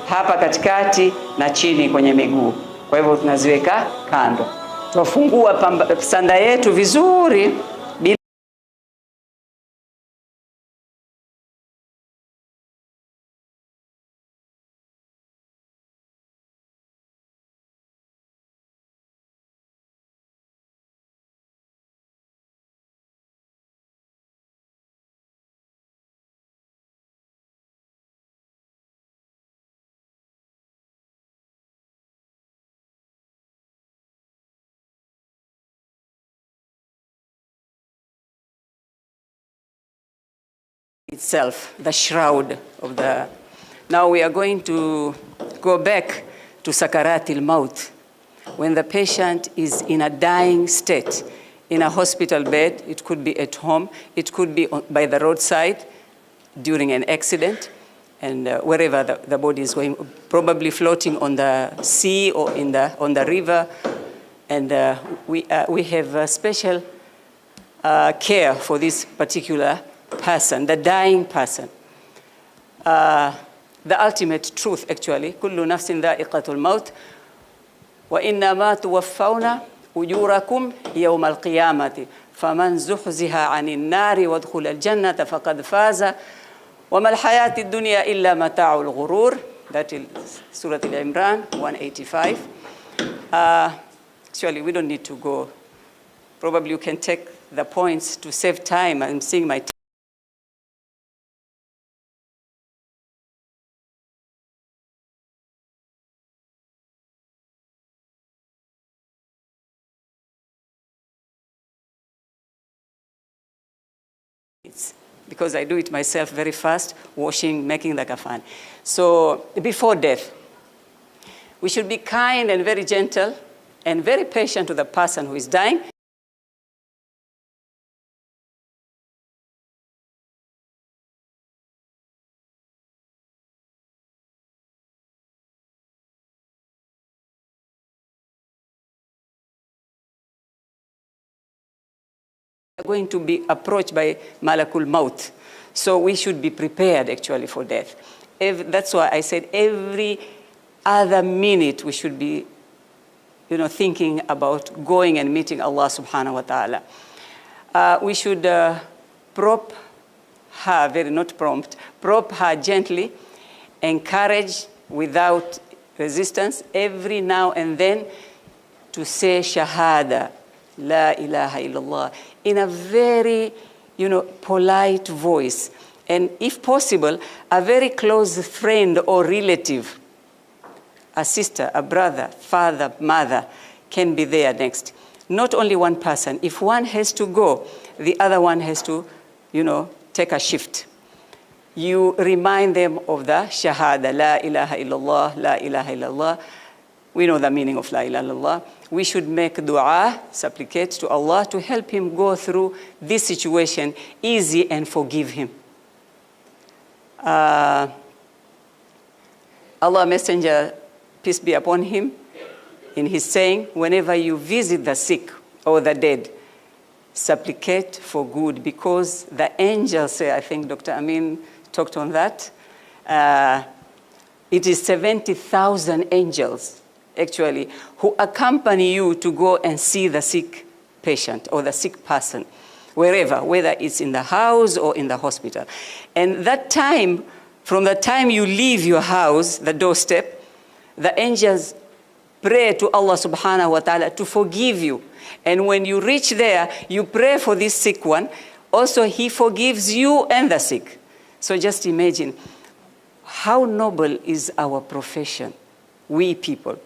hapa katikati na chini kwenye miguu. Kwa hivyo tunaziweka kando. Tutafungua sanda yetu vizuri bila itself, the shroud of the... Now we are going to go back to sakaratil maut, when the patient is in a dying state, in a hospital bed. It could be at home, it could be by the roadside during an accident, and wherever the body is going, probably floating on the sea or on the river. And we have special care for this particular person, the dying person. The ultimate truth, actually, كل نفس ذائقة الموت وإنما توفون أجوركم يوم القيامة فمن زحزح عن النار وادخل الجنة فقد فاز وما الحياة الدنيا إلا متاع الغرور. That is Surah Al-Imran 185. Actually, we don't need to go. Probably you can take the points to save time. I'm seeing my because I do it myself very fast, washing, making the kafan. So before death, we should be kind and very gentle and very patient to the person who is dying. Going to be approached by Malakul Maut. So we should be prepared actually for death. That's why I said every other minute we should be thinking about going and meeting Allah subhanahu wa ta'ala. We should prop her gently, encourage without resistance every now and then to say Shahada, La ilaha illallah, in a very, polite voice. And if possible, a very close friend or relative, a sister, a brother, father, mother, can be there next. Not only one person. If one has to go, the other one has to, take a shift. You remind them of the Shahada, La ilaha illallah, La ilaha illallah. We know the meaning of La ilaha illallah. We should make dua, supplicate to Allah to help him go through this situation easy and forgive him. Allah Messenger, peace be upon him, in his saying, whenever you visit the sick or the dead, supplicate for good, because the angels say, I think Dr. Amin talked on that, it is 70,000 angels actually, who accompany you to go and see the sick patient or the sick person, wherever, whether it's in the house or in the hospital. And that time, from the time you leave your house, the doorstep, the angels pray to Allah subhanahu wa ta'ala to forgive you. And when you reach there, you pray for this sick one. Also, he forgives you and the sick. So just imagine how noble is our profession, we people.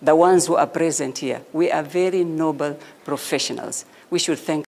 The ones who are present here, we are very noble professionals. We should thank